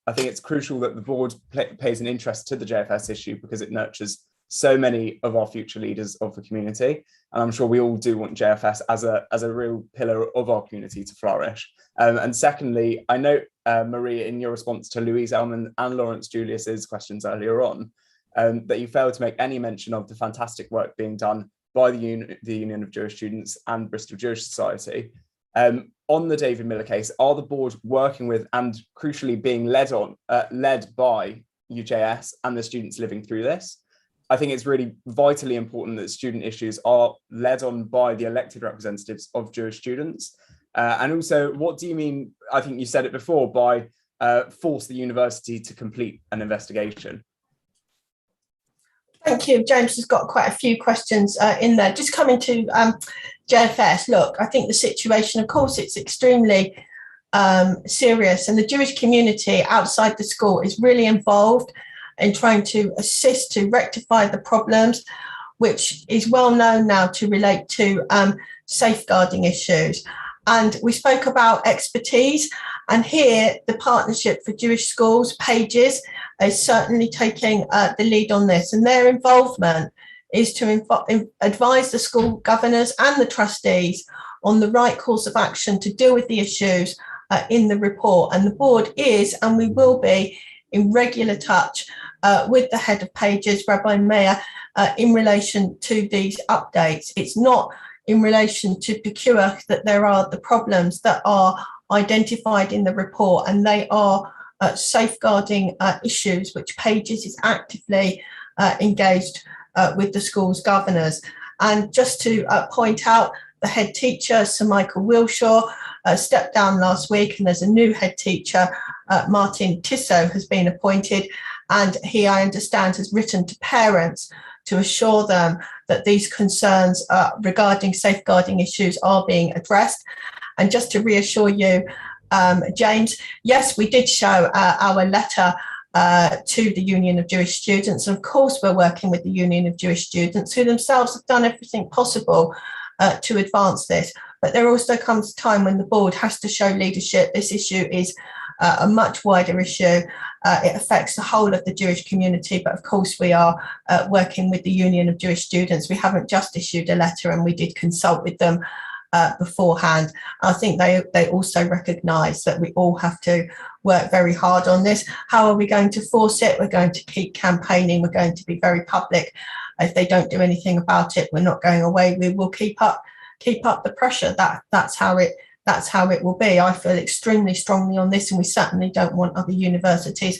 I think it's crucial that the board pays an interest to the JFS issue because it nurtures so many of our future leaders of the community. And I'm sure we all do want JFS as a real pillar of our community to flourish. And secondly, I note, Marie, in your response to Louise Elman and Lawrence Julius's questions earlier on, that you failed to make any mention of the fantastic work being done by the Union of Jewish Students and Bristol Jewish Society. On the David Miller case, are the board working with and crucially being led by UJS and the students living through this? I think it's really vitally important that student issues are led on by the elected representatives of Jewish students. And also, what do you mean, I think you said it before, by force the university to complete an investigation? Thank you. James has got quite a few questions in there. Just coming to JFS, look, I think the situation, of course, it's extremely serious, and the Jewish community outside the school is really involved in trying to assist to rectify the problems, which is well known now to relate to safeguarding issues. And we spoke about expertise, and here the Partnership for Jewish Schools, Pages, is certainly taking the lead on this, and their involvement is to advise the school governors and the trustees on the right course of action to deal with the issues in the report. And the board is, and we will be, in regular touch with the head of Pages, Rabbi Meir, in relation to these updates. It's not in relation to procure that there are the problems that are identified in the report, and they are safeguarding issues which Pages is actively engaged with the school's governors. And just to point out, the head teacher, Sir Michael Wilshaw, stepped down last week, and there's a new head teacher, Martin Tissot, has been appointed, and he, I understand, has written to parents to assure them that these concerns regarding safeguarding issues are being addressed. And just to reassure you, James, yes, we did show our letter to the Union of Jewish Students. And of course, we're working with the Union of Jewish Students, who themselves have done everything possible to advance this. But there also comes a time when the board has to show leadership. This issue is a much wider issue. It affects the whole of the Jewish community, but of course we are working with the Union of Jewish Students. We haven't just issued a letter, and we did consult with them beforehand. I think they also recognise that we all have to work very hard on this. How are we going to force it? We're going to keep campaigning. We're going to be very public. If they don't do anything about it, we're not going away. We will keep up the pressure. That's how it will be. I feel extremely strongly on this, and we certainly don't want other universities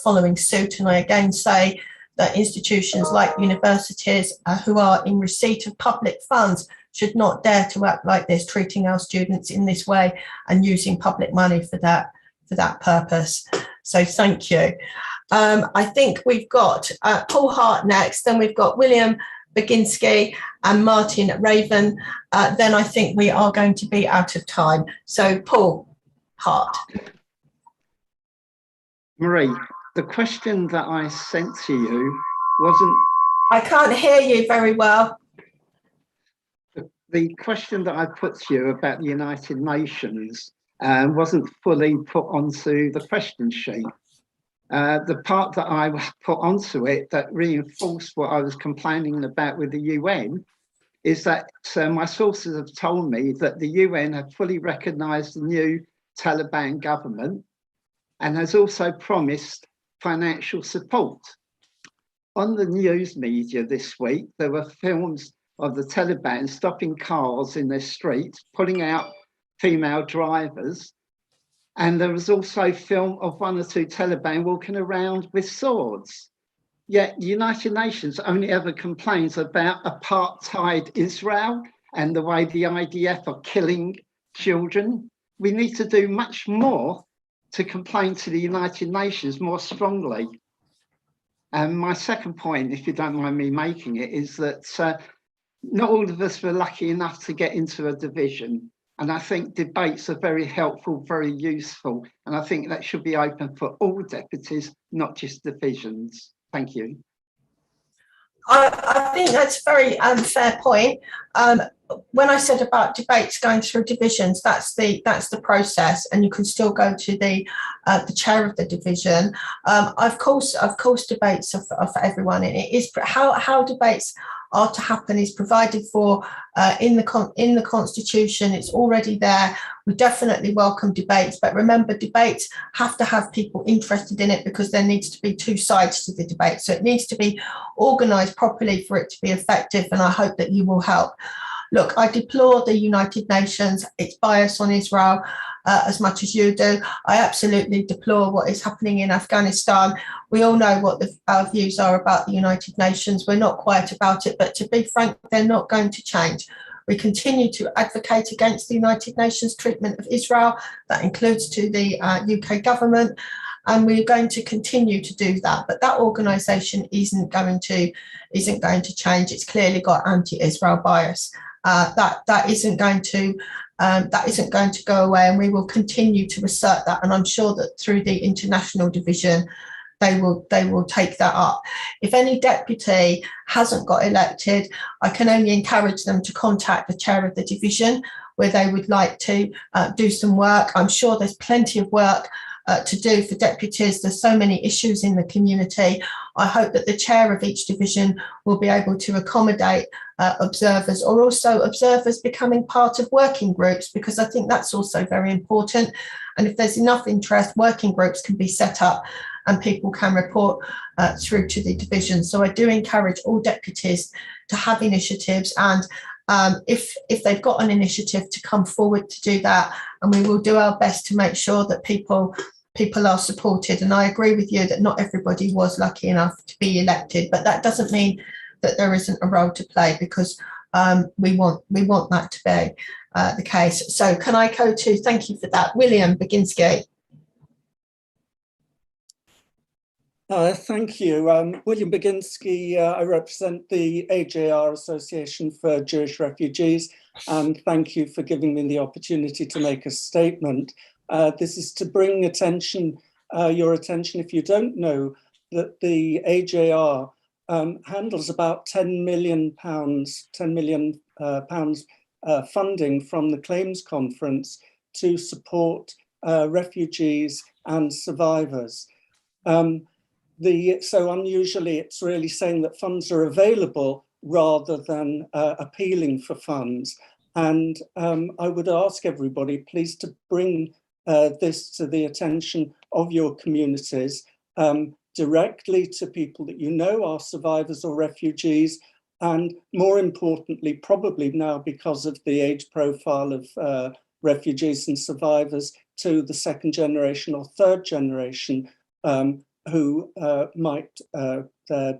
following suit. And I again say that institutions like universities who are in receipt of public funds should not dare to act like this, treating our students in this way and using public money for that purpose. So thank you. I think we've got Paul Hart next, then we've got William Baginski and Martin Raven. Then I think we are going to be out of time. So Paul Hart. Marie, the question that I sent to you wasn't... I can't hear you very well. The question that I put to you about the United Nations wasn't fully put onto the question sheet. The part that I put onto it that reinforced what I was complaining about with the UN is that my sources have told me that the UN have fully recognised the new Taliban government and has also promised financial support. On the news media this week, there were films of the Taliban stopping cars in their streets, pulling out female drivers. And there was also film of 1 or 2 Taliban walking around with swords. Yet the United Nations only ever complains about apartheid Israel and the way the IDF are killing children. We need to do much more to complain to the United Nations more strongly. And my second point, if you don't mind me making it, is that not all of us were lucky enough to get into a division. And I think debates are very helpful, very useful. And I think that should be open for all deputies, not just divisions. Thank you. I think that's a very fair point. When I said about debates going through divisions, that's the process, and you can still go to the chair of the division. Of course, debates are for everyone, and it is how debates are to happen is provided for in the Constitution. It's already there. We definitely welcome debates, but remember, debates have to have people interested in it because there needs to be 2 sides to the debate. So it needs to be organised properly for it to be effective, and I hope that you will help. Look, I deplore the United Nations, its bias on Israel as much as you do. I absolutely deplore what is happening in Afghanistan. We all know what our views are about the United Nations. We're not quiet about it, but to be frank, they're not going to change. We continue to advocate against the United Nations treatment of Israel. That includes to the UK government, and we're going to continue to do that. But that organisation isn't going to change. It's clearly got anti-Israel bias. That isn't going to go away, and we will continue to assert that. And I'm sure that through the international division, they will take that up. If any deputy hasn't got elected, I can only encourage them to contact the chair of the division where they would like to do some work. I'm sure there's plenty of work to do for deputies. There's so many issues in the community. I hope that the chair of each division will be able to accommodate observers, or also observers becoming part of working groups, because I think that's also very important. And if there's enough interest, working groups can be set up and people can report through to the division. So I do encourage all deputies to have initiatives, and if they've got an initiative, to come forward to do that, and we will do our best to make sure that people are supported. And I agree with you that not everybody was lucky enough to be elected, but that doesn't mean that there isn't a role to play, because we want that to be the case. So can I go to, thank you for that, William Baginski. Thank you. William Baginski, I represent the AJR Association for Jewish Refugees, and thank you for giving me the opportunity to make a statement. This is to bring your attention, if you don't know, that the AJR handles about £10 million funding from the Claims Conference to support refugees and survivors. So unusually, it's really saying that funds are available rather than appealing for funds. And I would ask everybody, please, to bring this to the attention of your communities, directly to people that you know are survivors or refugees, and more importantly, probably now because of the age profile of refugees and survivors, to the second generation or third generation who might, their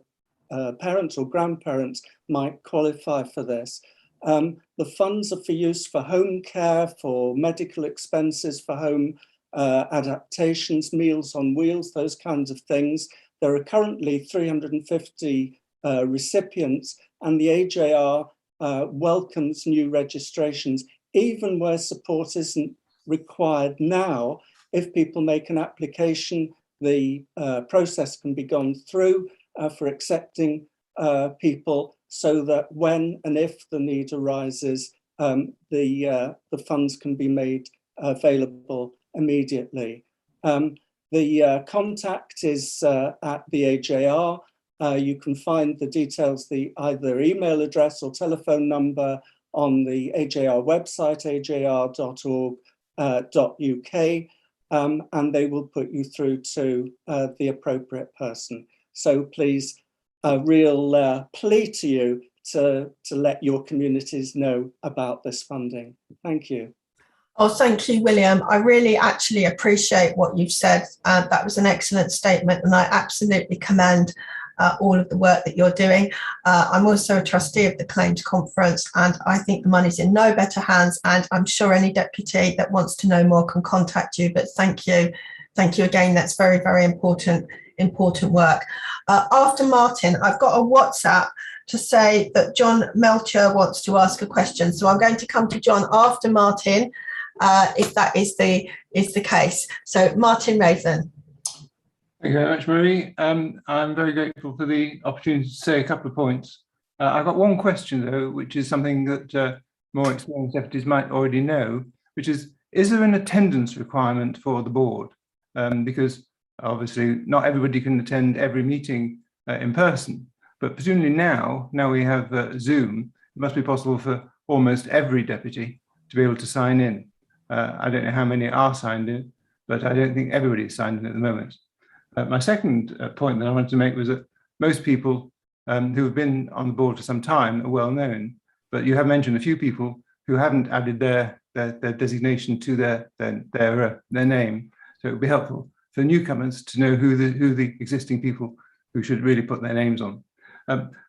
parents or grandparents might qualify for this. The funds are for use for home care, for medical expenses, for home adaptations, Meals on Wheels, those kinds of things. There are currently 350 recipients, and the AJR welcomes new registrations, even where support isn't required now. If people make an application, the process can be gone through for accepting people, so that when and if the need arises, the funds can be made available immediately. The contact is at the AJR. You can find the details, either email address or telephone number, on the AJR website, ajr.org.uk, and they will put you through to the appropriate person. So please, a real plea to you to let your communities know about this funding. Thank you. Oh, thank you, William. I really actually appreciate what you've said. That was an excellent statement, and I absolutely commend all of the work that you're doing. I'm also a trustee of the Claims Conference, and I think the money's in no better hands, and I'm sure any deputy that wants to know more can contact you. But thank you again. That's very, very important work. After Martin, I've got a WhatsApp to say that John Melcher wants to ask a question, so I'm going to come to John after Martin, if that is the case. So Martin Raven. Thank you very much, Marie. I'm very grateful for the opportunity to say a couple of points. I've got one question, though, which is something that more experienced deputies might already know, which is there an attendance requirement for the board? Because obviously not everybody can attend every meeting in person, but presumably now we have Zoom, it must be possible for almost every deputy to be able to sign in. I don't know how many are signed in, but I don't think everybody is signed in at the moment. My second point that I wanted to make was that most people who have been on the board for some time are well known, but you have mentioned a few people who haven't added their designation to their name. So it would be helpful for newcomers to know who the existing people who should really put their names on.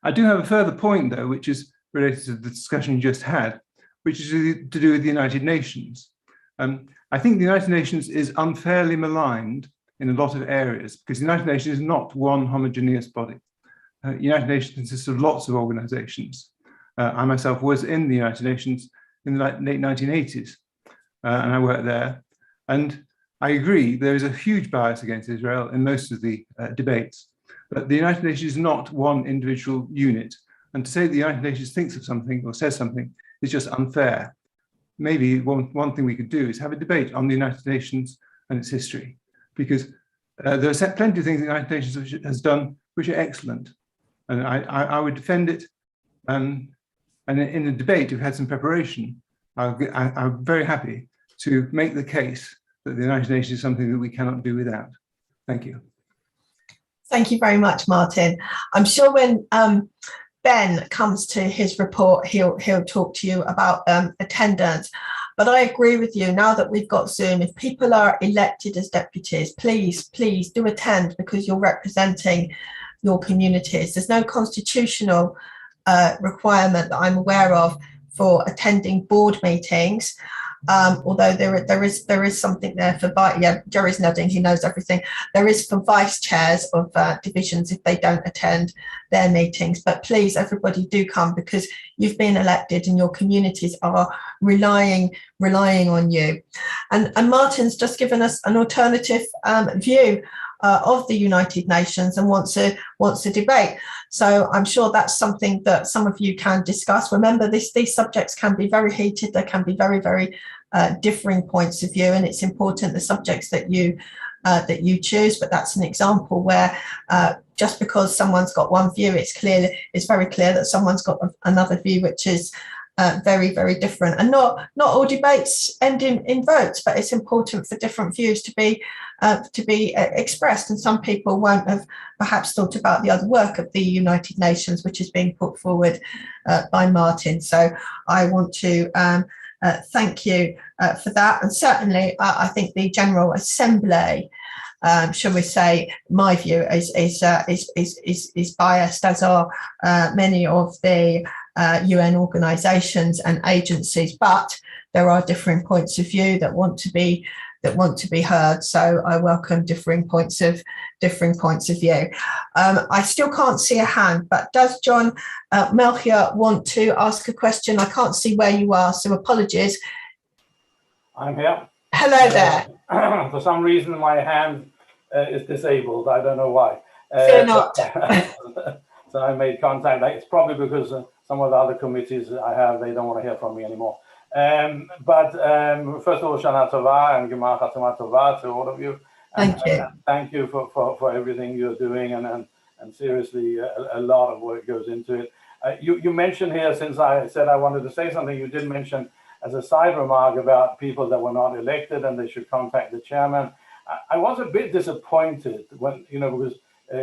I do have a further point, though, which is related to the discussion you just had, which is to do with the United Nations. I think the United Nations is unfairly maligned in a lot of areas, because the United Nations is not one homogeneous body. The United Nations consists of lots of organizations. I myself was in the United Nations in the late 1980s, and I worked there. And I agree, there is a huge bias against Israel in most of the debates, but the United Nations is not one individual unit. And to say that the United Nations thinks of something or says something is just unfair. Maybe one thing we could do is have a debate on the United Nations and its history, because there are plenty of things the United Nations has done which are excellent. And I would defend it. And in the debate, we've had some preparation. I'm very happy to make the case that the United Nations is something that we cannot do without. Thank you. Thank you very much, Martin. I'm sure when Ben comes to his report, he'll talk to you about attendance. But I agree with you, now that we've got Zoom, if people are elected as deputies, please do attend, because you're representing your communities. There's no constitutional requirement that I'm aware of for attending board meetings. Although there is something there for Jerry's nodding, he knows everything. There is for vice chairs of divisions if they don't attend their meetings. But please, everybody, do come, because you've been elected and your communities are relying on you. And Martin's just given us an alternative view of the United Nations and wants a debate. So I'm sure that's something that some of you can discuss. Remember, these subjects can be very heated. There can be very, very differing points of view, and it's important the subjects that you choose. But that's an example where just because someone's got one view, it's very clear that someone's got another view which is very, very different. And not all debates end in votes, but it's important for different views to be expressed. And some people won't have perhaps thought about the other work of the United Nations, which is being put forward by Martin. So I want to thank you for that. And certainly, I think the General Assembly, shall we say, my view is biased, as are many of the UN organisations and agencies. But there are differing points of view that want to be heard. So I welcome differing points of view. I still can't see a hand, but does John Melchior want to ask a question? I can't see where you are, so apologies. I'm here. Hello there. For some reason, my hand is disabled. I don't know why. Fear not. So I made contact. It's probably because some of the other committees I have, they don't want to hear from me anymore. But first of all, Shana Tova and Gemar Chatuma Tova to all of you. Thank you. Thank you for everything you're doing, and seriously, a lot of work goes into it. You mentioned here, since I said I wanted to say something, you did mention as a side remark about people that were not elected and they should contact the chairman. I was a bit disappointed when, because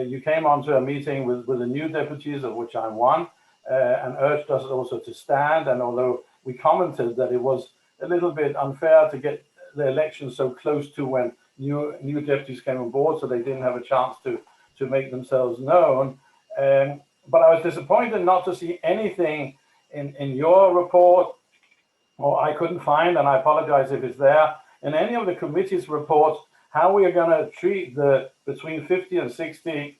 you came onto a meeting with the new deputies, of which I'm one, and urged us also to stand. And although we commented that it was a little bit unfair to get the election so close to when new deputies came on board, so they didn't have a chance to make themselves known. But I was disappointed not to see anything in your report, or I couldn't find, and I apologize if it's there, in any of the committee's reports, how we are going to treat the between 50 and 60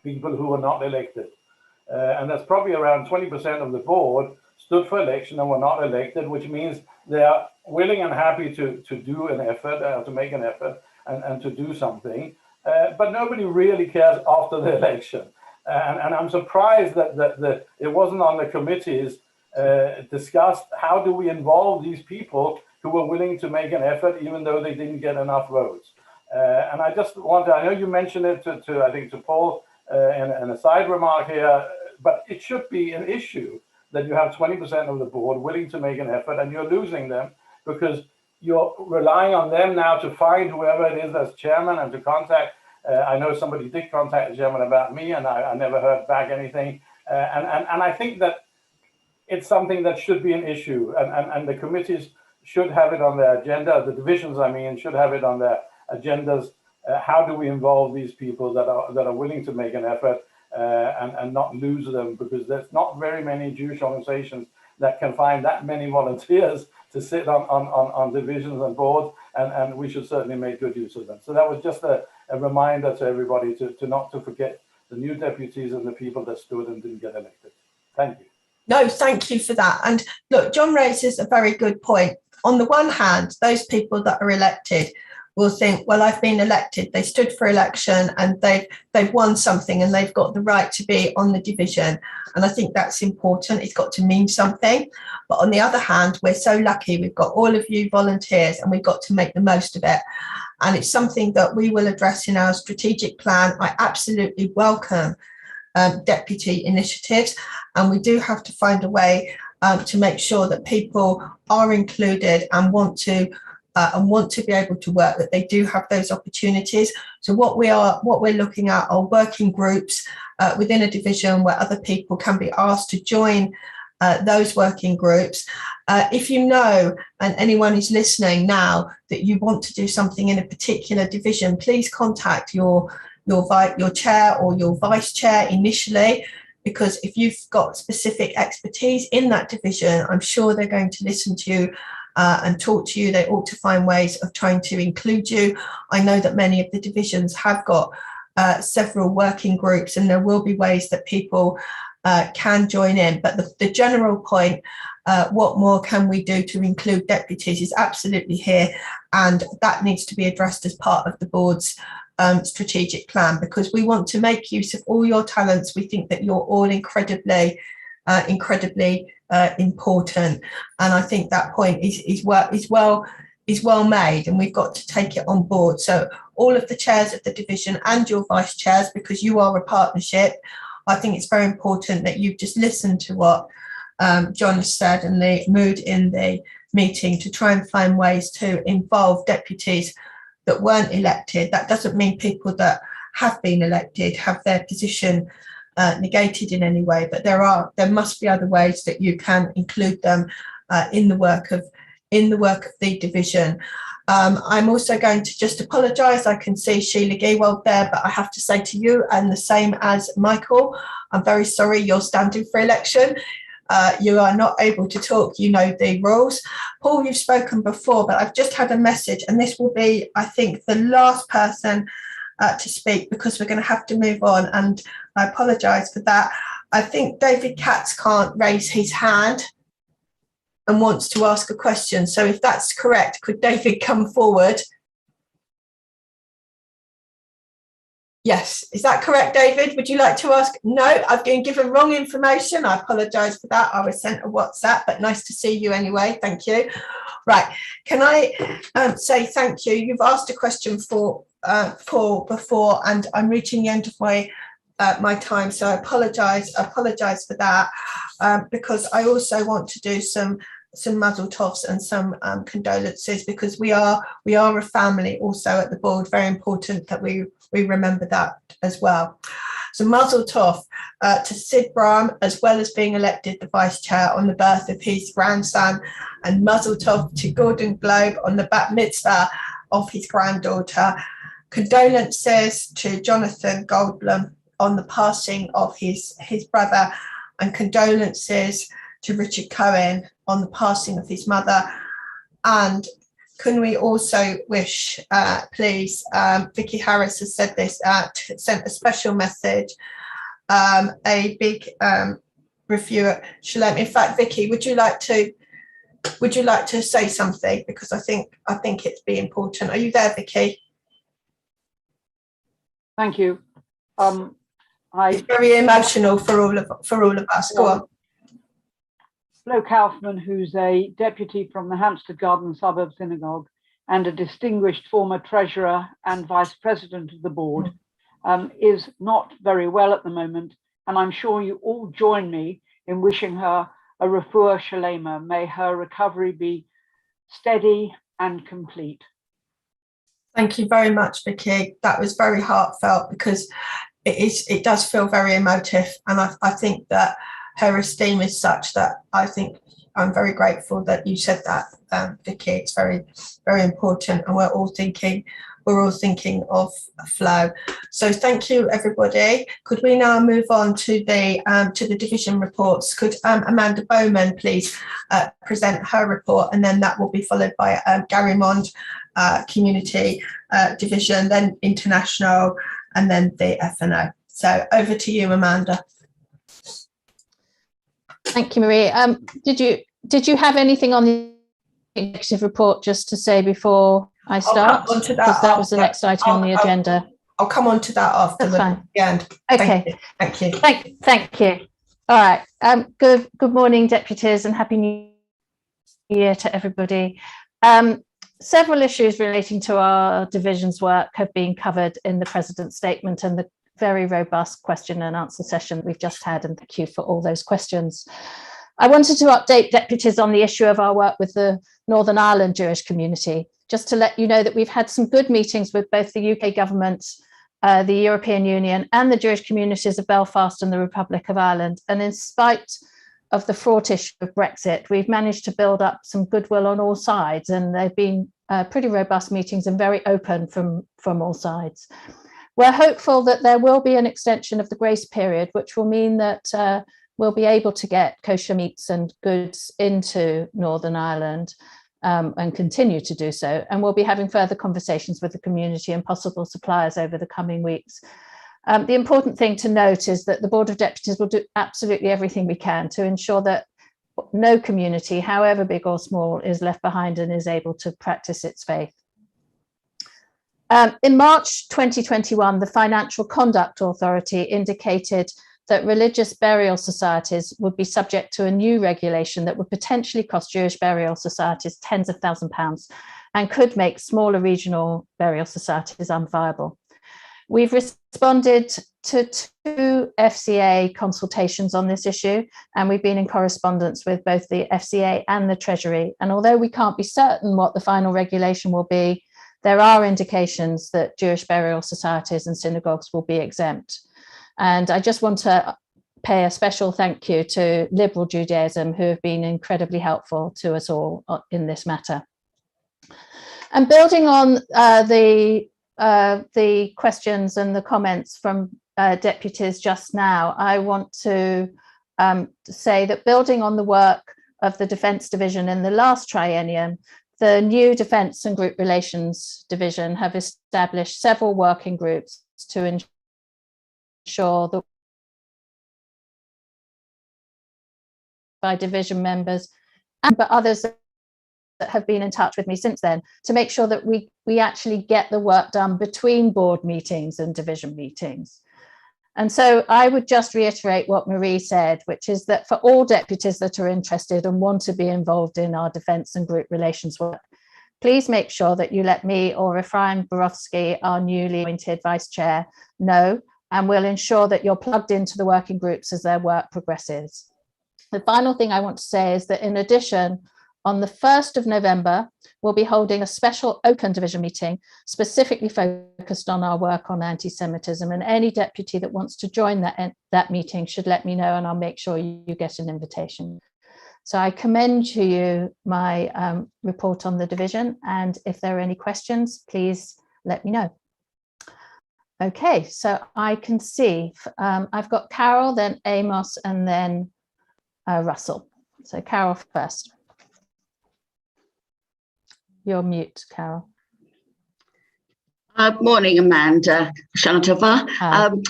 people who were not elected. And that's probably around 20% of the board stood for election and were not elected, which means they are willing and happy to do an effort, to make an effort and to do something. But nobody really cares after the election. And I'm surprised that it wasn't on the committees discussed how do we involve these people who were willing to make an effort even though they didn't get enough votes. And I just want to, I know you mentioned it to Paul in a side remark here, but it should be an issue that you have 20% of the board willing to make an effort and you're losing them because you're relying on them now to find whoever it is as chairman and to contact. I know somebody did contact the chairman about me and I never heard back anything. And I think that it's something that should be an issue and the committees should have it on their agenda. The divisions, I mean, should have it on their agendas. How do we involve these people that are willing to make an effort and not lose them? Because there's not very many Jewish organizations that can find that many volunteers to sit on divisions and boards, and we should certainly make good use of them. So that was just a reminder to everybody to not to forget the new deputies and the people that stood and didn't get elected. Thank you. No, thank you for that. And look, John raises a very good point. On the one hand, those people that are elected will think, well, I've been elected, they stood for election and they've won something and they've got the right to be on the division. And I think that's important. It's got to mean something. But on the other hand, we're so lucky. We've got all of you volunteers and we've got to make the most of it. And it's something that we will address in our strategic plan. I absolutely welcome deputy initiatives, and we do have to find a way to make sure that people are included and want to be able to work, that they do have those opportunities. So what we're looking at are working groups within a division where other people can be asked to join those working groups. If you know, and anyone who's listening now, that you want to do something in a particular division, please contact your chair or your vice chair initially, because if you've got specific expertise in that division, I'm sure they're going to listen to you and talk to you. They ought to find ways of trying to include you. I know that many of the divisions have got several working groups, and there will be ways that people can join in. But the general point, what more can we do to include deputies, is absolutely here, and that needs to be addressed as part of the board's strategic plan, because we want to make use of all your talents. We think that you're all incredibly important, and I think that point is well made, and we've got to take it on board. So all of the chairs of the division and your vice chairs, because you are a partnership, I think it's very important that you just listen to what John has said and the mood in the meeting to try and find ways to involve deputies that weren't elected. That doesn't mean people that have been elected have their position negated in any way, but there must be other ways that you can include them in the work of the division. I'm also going to just apologise. I can see Sheila Gewald there, but I have to say to you, and the same as Michael, I'm very sorry you're standing for election. You are not able to talk, you know the rules. Paul, you've spoken before, but I've just had a message, and this will be, I think, the last person to speak, because we're going to have to move on, and I apologise for that. I think David Katz can't raise his hand and wants to ask a question. So if that's correct, could David come forward? Yes, is that correct, David? Would you like to ask? No, I've been given wrong information. I apologise for that. I was sent a WhatsApp, but nice to see you anyway. Thank you. Right, can I say thank you? You've asked a question for before, and I'm reaching the end of my time, so I apologise for that, because I also want to do some mazel tovs and some condolences, because we are a family also at the board. Very important that we remember that as well. So mazel tov to Sid Brahm, as well as being elected the vice chair on the birth of his grandson, and mazel tov to Gordon Globe on the bat mitzvah of his granddaughter. Condolences to Jonathan Goldblum on the passing of his brother, and condolences to Richard Cohen on the passing of his mother. And can we also wish, please, Vicky Harris has said this, sent a special message, a big reviewer, Shalom. In fact, Vicky, would you like to say something? Because I think it'd be important. Are you there, Vicky? Thank you. It's very emotional for all of us. Go on. Flo Kaufman, who's a deputy from the Hampstead Garden Suburb Synagogue and a distinguished former treasurer and vice president of the board, is not very well at the moment, and I'm sure you all join me in wishing her a refuah shalema. May her recovery be steady and complete. Thank you very much, Vicky. That was very heartfelt, because it does feel very emotive, and I think that her esteem is such that I think I'm very grateful that you said that, Vicky. It's very, very important, and we're all thinking of Flo. So thank you, everybody. Could we now move on to the division reports? Could Amanda Bowman please present her report, and then that will be followed by Gary Mond, Community Division, then International, and then the FNO. So over to you, Amanda. Thank you, Marie. Did you have anything on the executive report just to say before I start? Because that was the next item on the agenda. I'll come on to that after the end. Okay. Thank you. Thank you. All right. Good morning, deputies, and happy New Year to everybody. Several issues relating to our division's work have been covered in the President's statement and the very robust question and answer session we've just had, and thank you for all those questions. I wanted to update deputies on the issue of our work with the Northern Ireland Jewish community, just to let you know that we've had some good meetings with both the UK government, the European Union and the Jewish communities of Belfast and the Republic of Ireland. And in spite of the fraught issue of Brexit, we've managed to build up some goodwill on all sides, and they've been pretty robust meetings and very open from all sides. We're hopeful that there will be an extension of the grace period, which will mean that we'll be able to get kosher meats and goods into Northern Ireland and continue to do so. And we'll be having further conversations with the community and possible suppliers over the coming weeks. The important thing to note is that the Board of Deputies will do absolutely everything we can to ensure that no community, however big or small, is left behind and is able to practice its faith. In March 2021, the Financial Conduct Authority indicated that religious burial societies would be subject to a new regulation that would potentially cost Jewish burial societies tens of thousands of pounds and could make smaller regional burial societies unviable. We've responded to 2 FCA consultations on this issue, and we've been in correspondence with both the FCA and the Treasury. And although we can't be certain what the final regulation will be, there are indications that Jewish burial societies and synagogues will be exempt. And I just want to pay a special thank you to Liberal Judaism, who have been incredibly helpful to us all in this matter. And building on the questions and the comments from deputies just now, I want to say that building on the work of the Defence Division in the last triennium, the new Defence and Group Relations Division have established several working groups to ensure that by division members, but others that have been in touch with me since then, to make sure that we actually get the work done between board meetings and division meetings. And so I would just reiterate what Marie said, which is that for all deputies that are interested and want to be involved in our defence and group relations work, please make sure that you let me or Ephraim Borowski, our newly appointed vice chair, know, and we'll ensure that you're plugged into the working groups as their work progresses. The final thing I want to say is that in addition, on the 1st of November, we'll be holding a special open division meeting specifically focused on our work on anti-Semitism, and any deputy that wants to join that meeting should let me know, and I'll make sure you get an invitation. So I commend to you my report on the division, and if there are any questions, please let me know. Okay, so I can see I've got Carol, then Amos, and then Russell. So Carol first. You're mute, Carol. Morning, Amanda. Shana Tova.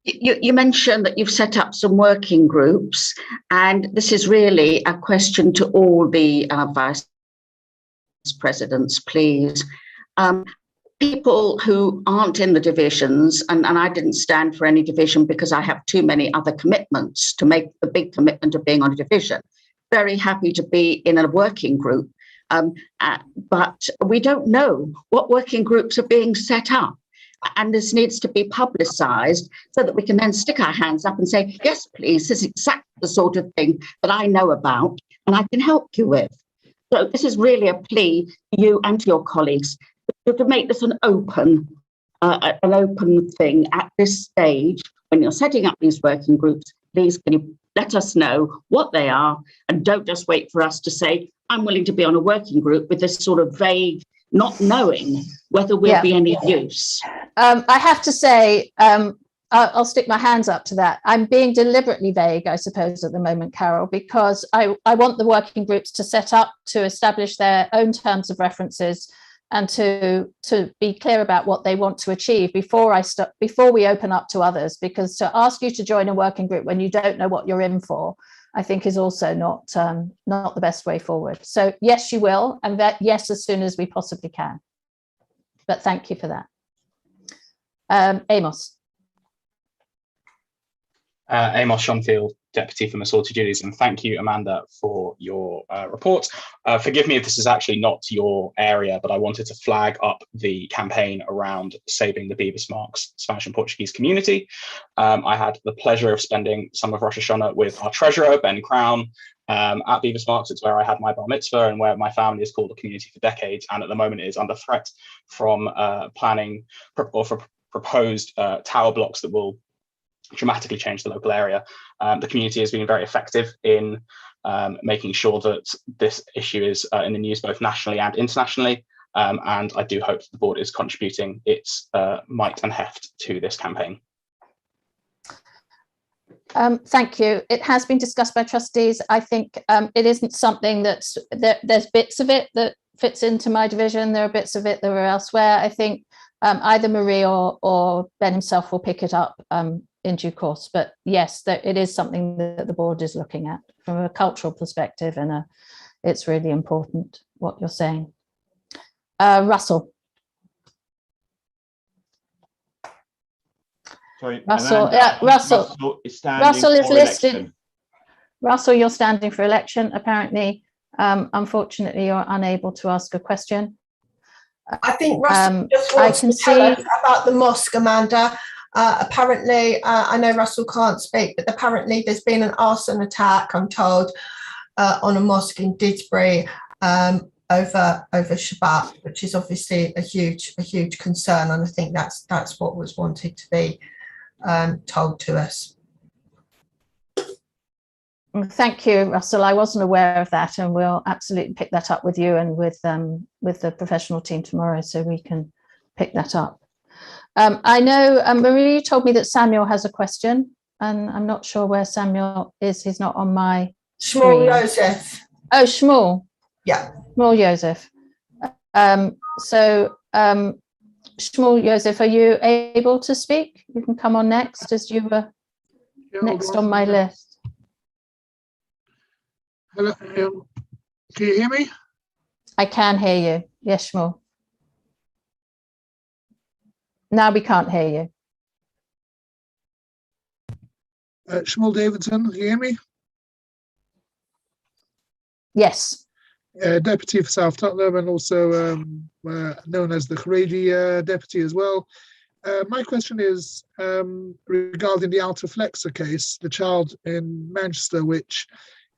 You mentioned that you've set up some working groups, and this is really a question to all the vice presidents, please. People who aren't in the divisions, and I didn't stand for any division because I have too many other commitments to make the big commitment of being on a division. Very happy to be in a working group. But we don't know what working groups are being set up, and this needs to be publicised so that we can then stick our hands up and say, yes, please, this is exactly the sort of thing that I know about and I can help you with. So this is really a plea to you and to your colleagues to make this an open thing at this stage. When you're setting up these working groups, please can you let us know what they are, and don't just wait for us to say, I'm willing to be on a working group with this sort of vague, not knowing whether we'll be any use. I have to say, I'll stick my hands up to that. I'm being deliberately vague, I suppose, at the moment, Carol, because I want the working groups to set up, to establish their own terms of references, and to be clear about what they want to achieve before we open up to others. Because to ask you to join a working group when you don't know what you're in for, I think is also not the best way forward. So yes, you will, and that yes, as soon as we possibly can. but thank you for that. Amos. Amos Schonfield, Deputy for Masorti Judaism. Thank you, Amanda, for your report. Forgive me if this is actually not your area, but I wanted to flag up the campaign around saving the Bevis Marks Spanish and Portuguese community. I had the pleasure of spending some of Rosh Hashanah with our treasurer, Ben Crown, at Bevis Marks. It's where I had my bar mitzvah and where my family has called a community for decades, and at the moment it is under threat from planning or for proposed tower blocks that will dramatically change the local area. The community has been very effective in making sure that this issue is in the news both nationally and internationally, and I do hope that the board is contributing its might and heft to this campaign. Thank you. It has been discussed by trustees. I think it isn't something there's bits of it that fits into my division. There are bits of it that are elsewhere. I think either Marie or Ben himself will pick it up in due course. But yes, it is something that the board is looking at from a cultural perspective, and it's really important what you're saying. Russell. Sorry, Russell, Amanda, Russell is standing Russell is for listed. election. Russell, you're standing for election. Apparently, unfortunately, you're unable to ask a question. I think Russell just wants to tell us about the mosque, Amanda. Apparently, I know Russell can't speak, but apparently there's been an arson attack, I'm told, on a mosque in Didsbury over Shabbat, which is obviously a huge concern, and I think that's what was wanted to be told to us. Thank you, Russell. I wasn't aware of that, and we'll absolutely pick that up with you and with the professional team tomorrow, so we can pick that up. I know Marie told me that Samuel has a question, and I'm not sure where Samuel is. He's not on my Shmuel Joseph. Oh, Shmuel. Yeah. Shmuel Joseph. Shmuel Joseph, are you able to speak? You can come on next, as you were next on my list. Hello, can you hear me? I can hear you. Yes, Shmuel. Now we can't hear you. Shmuel Davidson, can you hear me? Yes. Deputy for South Tottenham, and also known as the Kharedi deputy as well. My question is regarding the Alta Flexa case, the child in Manchester, which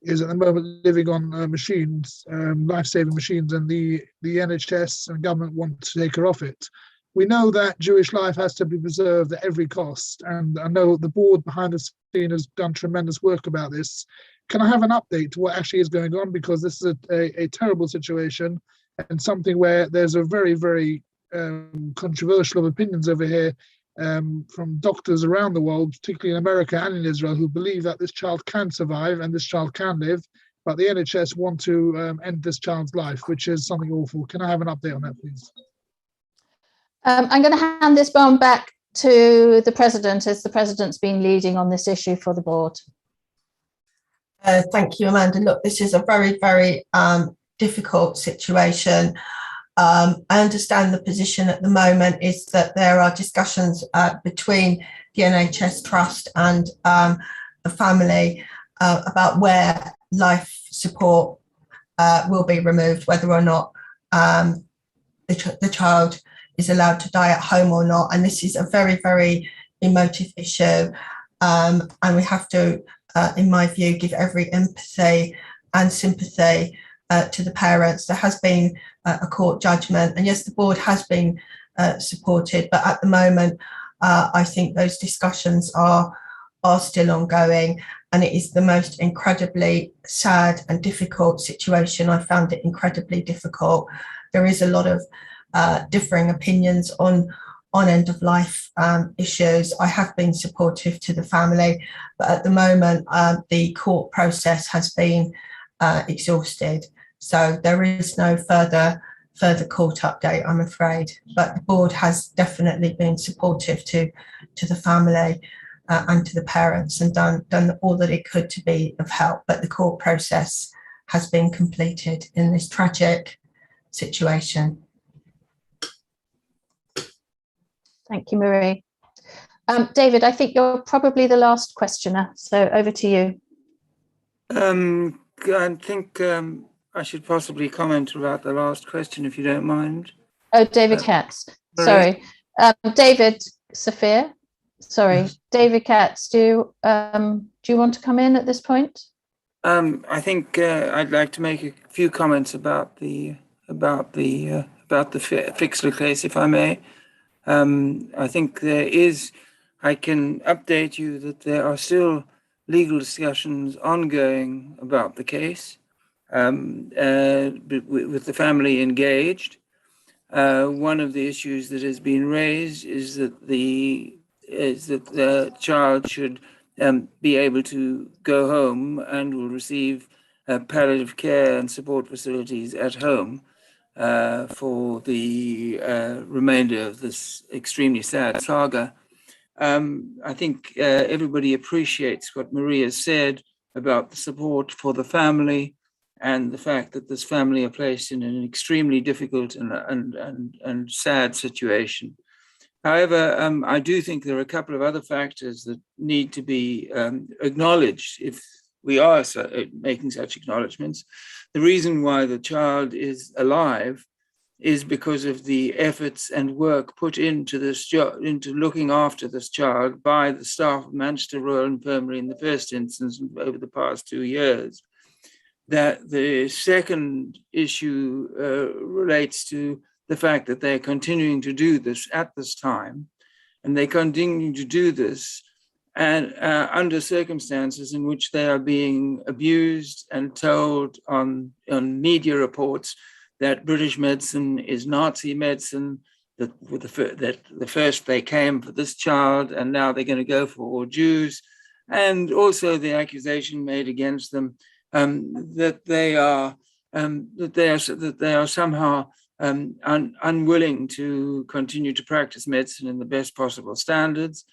is at the moment living on machines, life-saving machines, and the NHS and government want to take her off it. We know that Jewish life has to be preserved at every cost, and I know the board behind the scene has done tremendous work about this. Can I have an update to what actually is going on? Because this is a terrible situation, and something where there's a very, very controversial opinions over here from doctors around the world, particularly in America and in Israel, who believe that this child can survive and this child can live, but the NHS want to end this child's life, which is something awful. Can I have an update on that, please? I'm going to hand this baton back to the President, as the President's been leading on this issue for the board. Thank you, Amanda. Look, this is a very, very difficult situation. I understand the position at the moment is that there are discussions between the NHS Trust and the family about where life support will be removed, whether or not the child is allowed to die at home or not. And this is a very, very emotive issue. And we have to, in my view, give every empathy and sympathy to the parents. There has been a court judgment, and yes, the board has been supported, but at the moment, I think those discussions are still ongoing, and it is the most incredibly sad and difficult situation. I found it incredibly difficult. There is a lot of differing opinions on end of life issues. I have been supportive to the family, but at the moment, the court process has been exhausted. So there is no further court update, I'm afraid. But the board has definitely been supportive to the family and to the parents, and done all that it could to be of help. But the court process has been completed in this tragic situation. Thank you, Marie. David, I think you're probably the last questioner, so over to you. I think I should possibly comment about the last question, if you don't mind. Oh, David Katz. Sorry. David, Sophia. Sorry, yes. David Katz, do you want to come in at this point? I think I'd like to make a few comments about the Fixler case, if I may. I think I can update you that there are still legal discussions ongoing about the case, with the family engaged. One of the issues that has been raised is that the child should be able to go home and will receive palliative care and support facilities at home for the remainder of this extremely sad saga. I think everybody appreciates what Maria said about the support for the family and the fact that this family are placed in an extremely difficult and sad situation. However, I do think there are a couple of other factors that need to be acknowledged if we are making such acknowledgements. The reason why the child is alive is because of the efforts and work put into into looking after this child by the staff of Manchester Royal Infirmary in the first instance over the past 2 years. That the second issue relates to the fact that they're continuing to do this at this time, and they continue to do this and under circumstances in which they are being abused and told on media reports that British medicine is Nazi medicine, that the first they came for this child and now they're going to go for all Jews, and also the accusation made against them that they are somehow unwilling to continue to practice medicine in the best possible standards.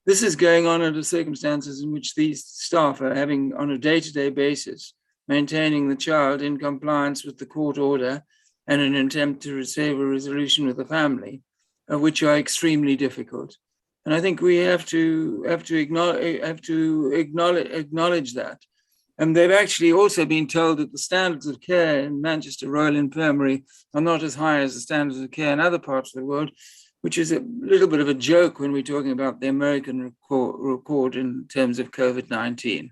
This is going on under circumstances in which these staff are having, on a day-to-day basis, maintaining the child in compliance with the court order and an attempt to receive a resolution with the family, which are extremely difficult. And I think we have to acknowledge that. And they've actually also been told that the standards of care in Manchester Royal Infirmary are not as high as the standards of care in other parts of the world, which is a little bit of a joke when we're talking about the American record in terms of COVID-19.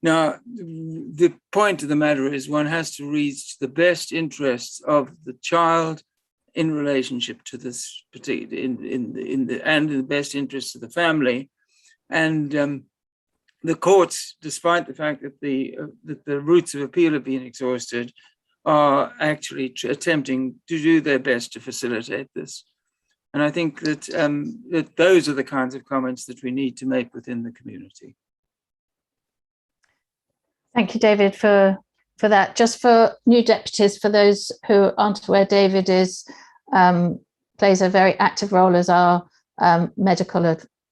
Now, the point of the matter is one has to reach the best interests of the child in relationship to this particular, in the best interests of the family. And the courts, despite the fact that the routes of appeal have been exhausted, are actually attempting to do their best to facilitate this. And I think that, that those are the kinds of comments that we need to make within the community. Thank you, David, for that. Just for new deputies, for those who aren't aware, David plays a very active role as our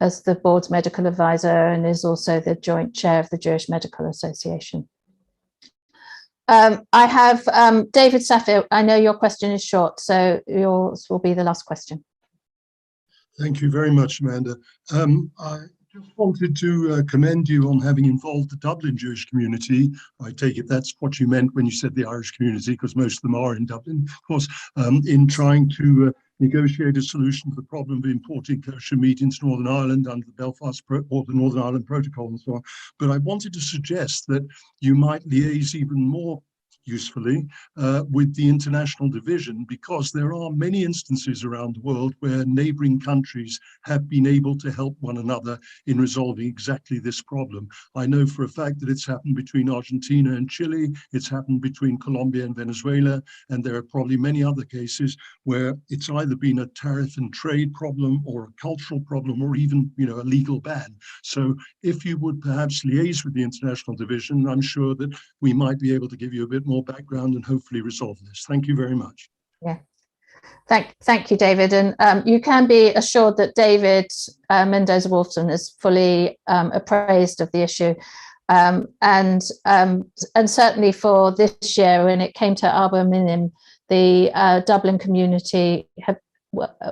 as the board's medical advisor, and is also the joint chair of the Jewish Medical Association. I have David Safir. I know your question is short, so yours will be the last question. Thank you very much, Amanda. I just wanted to commend you on having involved the Dublin Jewish community. I take it that's what you meant when you said the Irish community, because most of them are in Dublin, of course, in trying to negotiate a solution to the problem of importing kosher meat into Northern Ireland under the Belfast or the Northern Ireland Protocol and so on. But I wanted to suggest that you might liaise even more usefully with the international division, because there are many instances around the world where neighboring countries have been able to help one another in resolving exactly this problem. I know for a fact that it's happened between Argentina and Chile, it's happened between Colombia and Venezuela, and there are probably many other cases where it's either been a tariff and trade problem or a cultural problem or even, you know, a legal ban. So if you would perhaps liaise with the international division, I'm sure that we might be able to give you a bit more background and hopefully resolve this. Thank you very much. Yeah, thank you, David. And you can be assured that David Mendoza-Wolfson is fully appraised of the issue. And certainly for this year, when it came to Arbor Minim, the Dublin community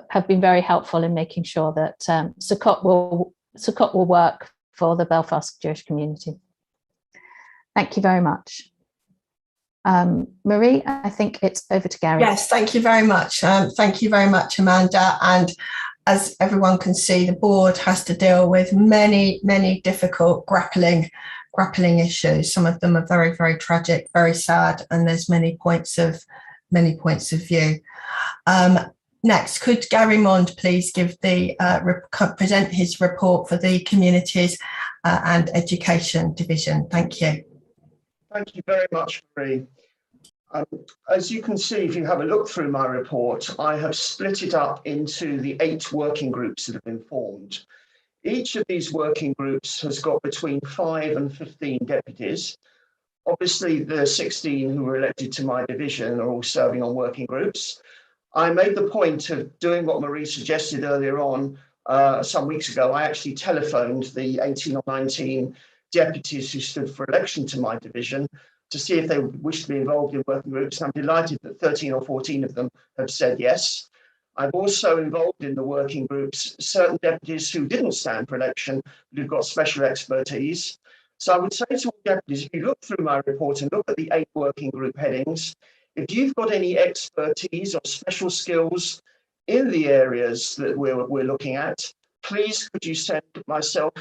have been very helpful in making sure that Sukkot will work for the Belfast Jewish community. Thank you very much. Marie, I think it's over to Gary. Yes, thank you very much. Thank you very much, Amanda. And as everyone can see, the board has to deal with many, many difficult grappling issues. Some of them are very, very tragic, very sad, and there's many points of view. Next, could Gary Mond please give present his report for the Communities and Education Division? Thank you. Thank you very much, Marie. As you can see, if you have a look through my report, I have split it up into the 8 working groups that have been formed. Each of these working groups has got between 5 and 15 deputies. Obviously, the 16 who were elected to my division are all serving on working groups. I made the point of doing what Marie suggested earlier on some weeks ago. I actually telephoned the 18 or 19 deputies who stood for election to my division to see if they wish to be involved in working groups. I'm delighted that 13 or 14 of them have said yes. I've also involved in the working groups certain deputies who didn't stand for election, but who've got special expertise. So I would say to all deputies, if you look through my report and look at the 8 working group headings, if you've got any expertise or special skills in the areas that we're looking at, please could you send myself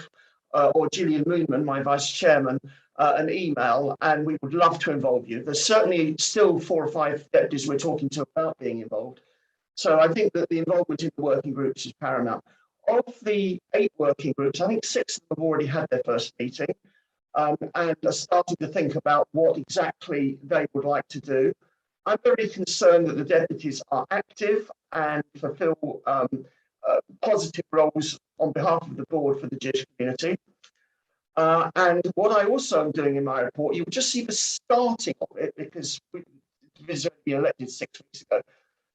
or Gillian Moonman, my vice chairman, an email, and we would love to involve you. There's certainly still 4 or 5 deputies we're talking to about being involved. So I think that the involvement in the working groups is paramount. Of the 8 working groups, I think 6 of them have already had their first meeting and are starting to think about what exactly they would like to do. I'm very concerned that the deputies are active and fulfill positive roles on behalf of the board for the Jewish community. And what I also am doing in my report, you'll just see the starting of it because we was only elected 6 weeks ago.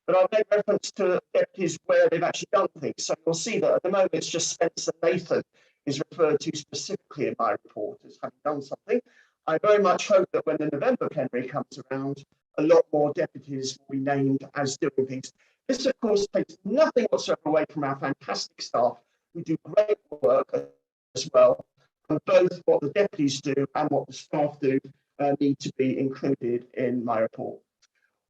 But I've made reference to deputies where they've actually done things. So you'll see that at the moment it's just Spencer Nathan is referred to specifically in my report as having done something. I very much hope that when the November plenary comes around, a lot more deputies will be named as doing things. This, of course, takes nothing whatsoever away from our fantastic staff who do great work as well. And both what the deputies do and what the staff do need to be included in my report.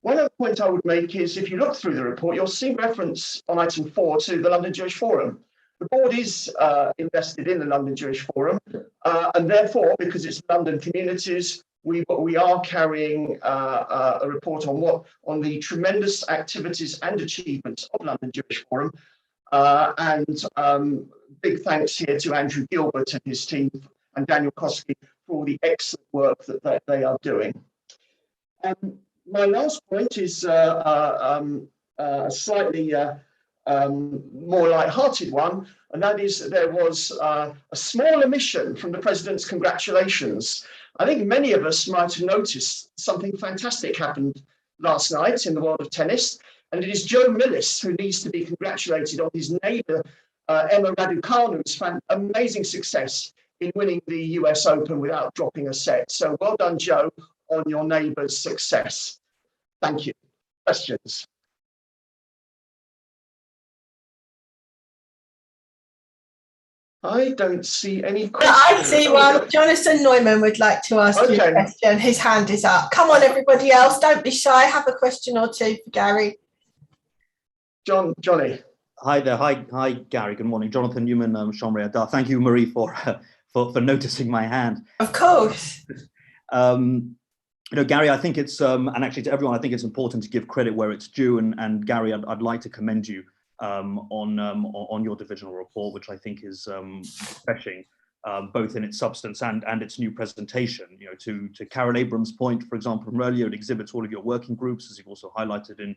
One other point I would make is if you look through the report, you'll see reference on item 4 to the London Jewish Forum. The board is invested in the London Jewish Forum, and therefore, because it's London communities, we are carrying a report on the tremendous activities and achievements of London Jewish Forum. Big thanks here to Andrew Gilbert and his team and Daniel Koski for all the excellent work that they are doing. My last point is slightly more light-hearted one, and that is that there was a small omission from the President's congratulations. I think many of us might have noticed something fantastic happened last night in the world of tennis, and it is Joe Millis who needs to be congratulated on his neighbour, Emma Raducanu's amazing success in winning the US Open without dropping a set. So well done, Joe, on your neighbour's success. Thank you. Questions? I don't see any questions. I see one. Jonathan Neumann would like to ask you a question. His hand is up. Come on, everybody else. Don't be shy. Have a question or two for Gary. Johnny. Hi there. Hi, Gary. Good morning. Jonathan Newman, Shomri Adar. Thank you, Marie, for noticing my hand. Of course. Gary, I think it's, and actually to everyone, I think it's important to give credit where it's due. And Gary, I'd like to commend you on your divisional report, which I think is refreshing, both in its substance and its new presentation. To Carol Abrams' point, for example, from earlier, it exhibits all of your working groups, as you've also highlighted in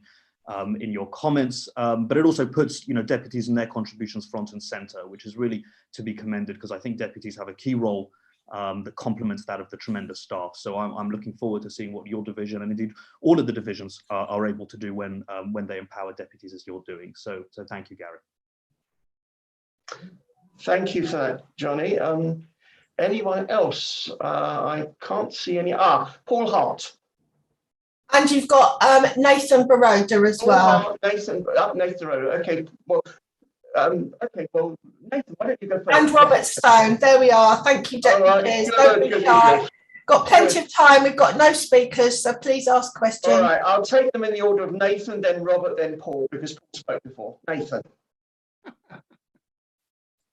your comments, but it also puts deputies and their contributions front and center, which is really to be commended, because I think deputies have a key role that complements that of the tremendous staff. So I'm looking forward to seeing what your division and indeed all of the divisions are able to do when they empower deputies as you're doing. So thank you, Gary. Thank you for that, Johnny. Anyone else? I can't see any. Paul Hart. And you've got Nathan Baroda as well. Nathan Baroda. Okay. Well, okay. Well, Nathan, why don't you go first? And Robert Stone. There we are. Thank you, Deputies. Don't be shy. Got plenty of time. We've got no speakers, so please ask questions. All right. I'll take them in the order of Nathan, then Robert, then Paul, because Paul spoke before. Nathan.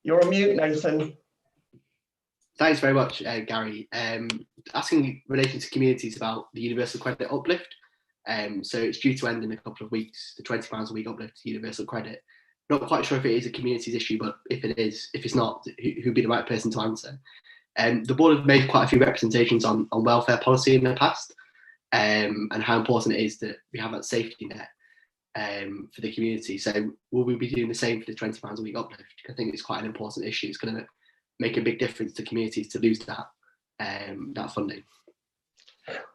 You're on mute, Nathan. Thanks very much, Gary. Asking in relation to communities about the universal credit uplift. So it's due to end in a couple of weeks, the £20 a week uplift to universal credit. Not quite sure if it is a communities issue, but if it is, if it's not, who'd be the right person to answer? The board have made quite a few representations on welfare policy in the past, and how important it is that we have that safety net for the community. So will we be doing the same for the £20 a week uplift? I think it's quite an important issue. It's going to make a big difference to communities to lose that that funding.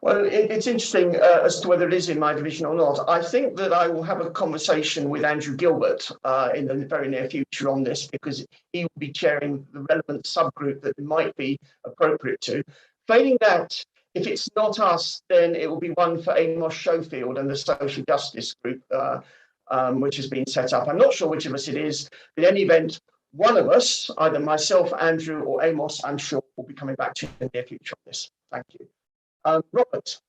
Well, it's interesting as to whether it is in my division or not. I think that I will have a conversation with Andrew Gilbert in the very near future on this, because he will be chairing the relevant subgroup that it might be appropriate to. Failing that, if it's not us, then it will be one for Amos Schofield and the social justice group, which has been set up. I'm not sure which of us it is, but in any event, one of us, either myself, Andrew, or Amos, I'm sure, will be coming back to you in the near future on this. Thank you. Robert.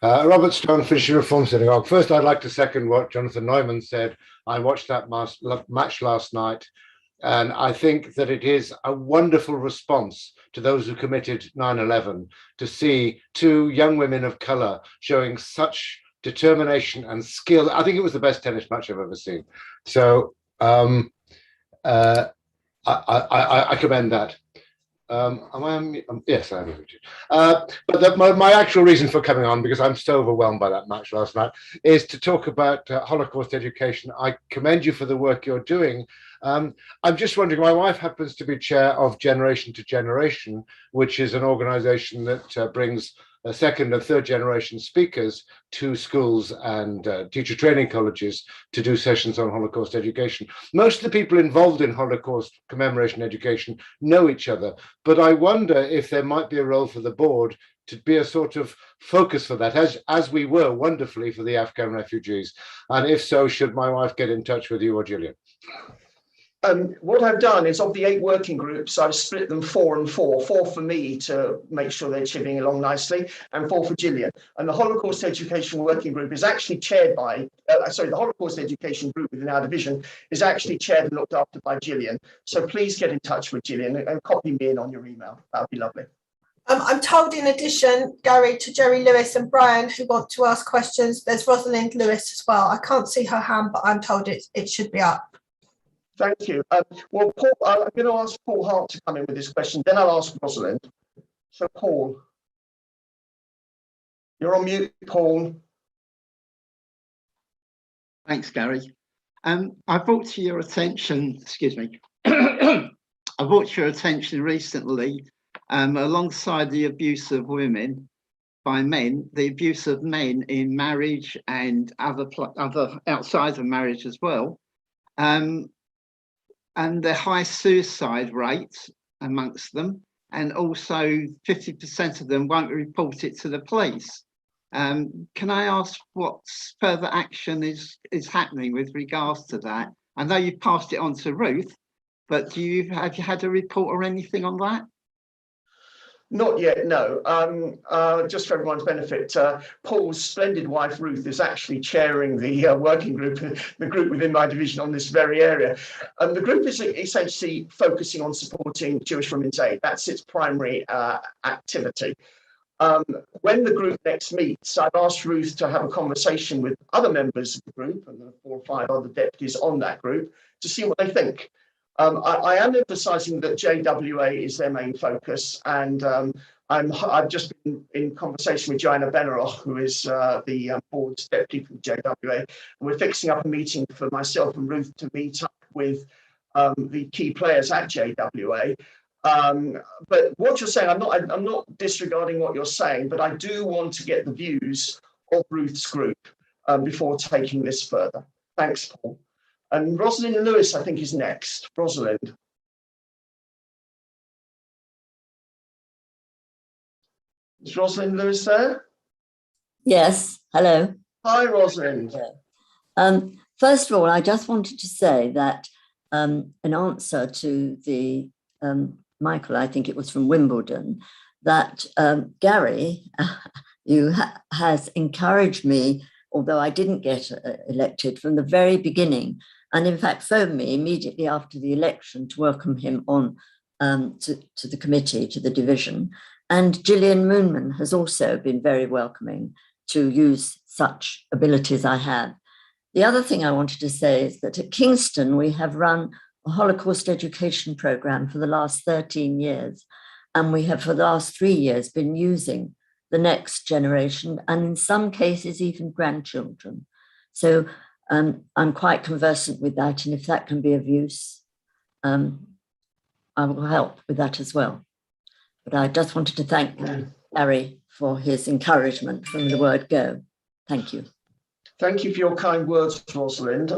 Robert Stone, Fisher Reform Synagogue. First, I'd like to second what Jonathan Neumann said. I watched that match last night, and I think that it is a wonderful response to those who committed 9/11 to see two young women of colour showing such determination and skill. I think it was the best tennis match I've ever seen. So I commend that. Yes, I am. But my actual reason for coming on, because I'm so overwhelmed by that match last night, is to talk about Holocaust education. I commend you for the work you're doing. I'm just wondering, my wife happens to be chair of Generation to Generation, which is an organization that brings second and third generation speakers to schools and teacher training colleges to do sessions on Holocaust education. Most of the people involved in Holocaust commemoration education know each other, but I wonder if there might be a role for the board to be a sort of focus for that, as we were wonderfully for the Afghan refugees. And if so, should my wife get in touch with you or Gillian? What I've done is, of the 8 working groups, I've split them 4 and 4. 4 for me to make sure they're chipping along nicely, and 4 for Gillian. And the Holocaust Education Working Group is actually chaired by, the Holocaust Education Group within our division is actually chaired and looked after by Gillian. So please get in touch with Gillian and copy me in on your email. That would be lovely. I'm told, in addition, Gary, to Jerry Lewis and Brian, who want to ask questions, there's Rosalind Lewis as well. I can't see her hand, but I'm told it should be up. Thank you. Well, Paul, I'm going to ask Paul Hart to come in with this question, then I'll ask Rosalind. So, Paul, you're on mute, Paul. Thanks, Gary. I brought to your attention, excuse me, I brought to your attention recently, alongside the abuse of women by men, the abuse of men in marriage and other outside of marriage as well. And the high suicide rate amongst them, and also 50% of them won't report it to the police. Can I ask what further action is happening with regards to that? I know you passed it on to Ruth, but have you had a report or anything on that? Not yet, no. Just for everyone's benefit, Paul's splendid wife, Ruth, is actually chairing the working group, the group within my division on this very area. The group is essentially focusing on supporting Jewish Women's Aid. That's its primary activity. When the group next meets, I've asked Ruth to have a conversation with other members of the group and the 4 or 5 other deputies on that group to see what they think. I am emphasising that JWA is their main focus, and I've just been in conversation with Joanna Benaroch, who is the board's deputy for JWA, and we're fixing up a meeting for myself and Ruth to meet up with the key players at JWA. But what you're saying, I'm not disregarding what you're saying, but I do want to get the views of Ruth's group before taking this further. Thanks, Paul. And Rosalind Lewis, I think, is next. Rosalind. Is Rosalind Lewis there? Yes, hello. Hi, Rosalind. First of all, I just wanted to say that an answer to the Michael, I think it was from Wimbledon, that Gary, has encouraged me, although I didn't get elected, from the very beginning, and in fact phoned me immediately after the election to welcome him on to the committee, to the division. And Gillian Moonman has also been very welcoming to use such abilities I have. The other thing I wanted to say is that at Kingston, we have run a Holocaust education program for the last 13 years. And we have for the last 3 years been using the next generation, and in some cases, even grandchildren. So I'm quite conversant with that. And if that can be of use, I will help with that as well. But I just wanted to thank Gary for his encouragement from the word go. Thank you. Thank you for your kind words, Rosalind.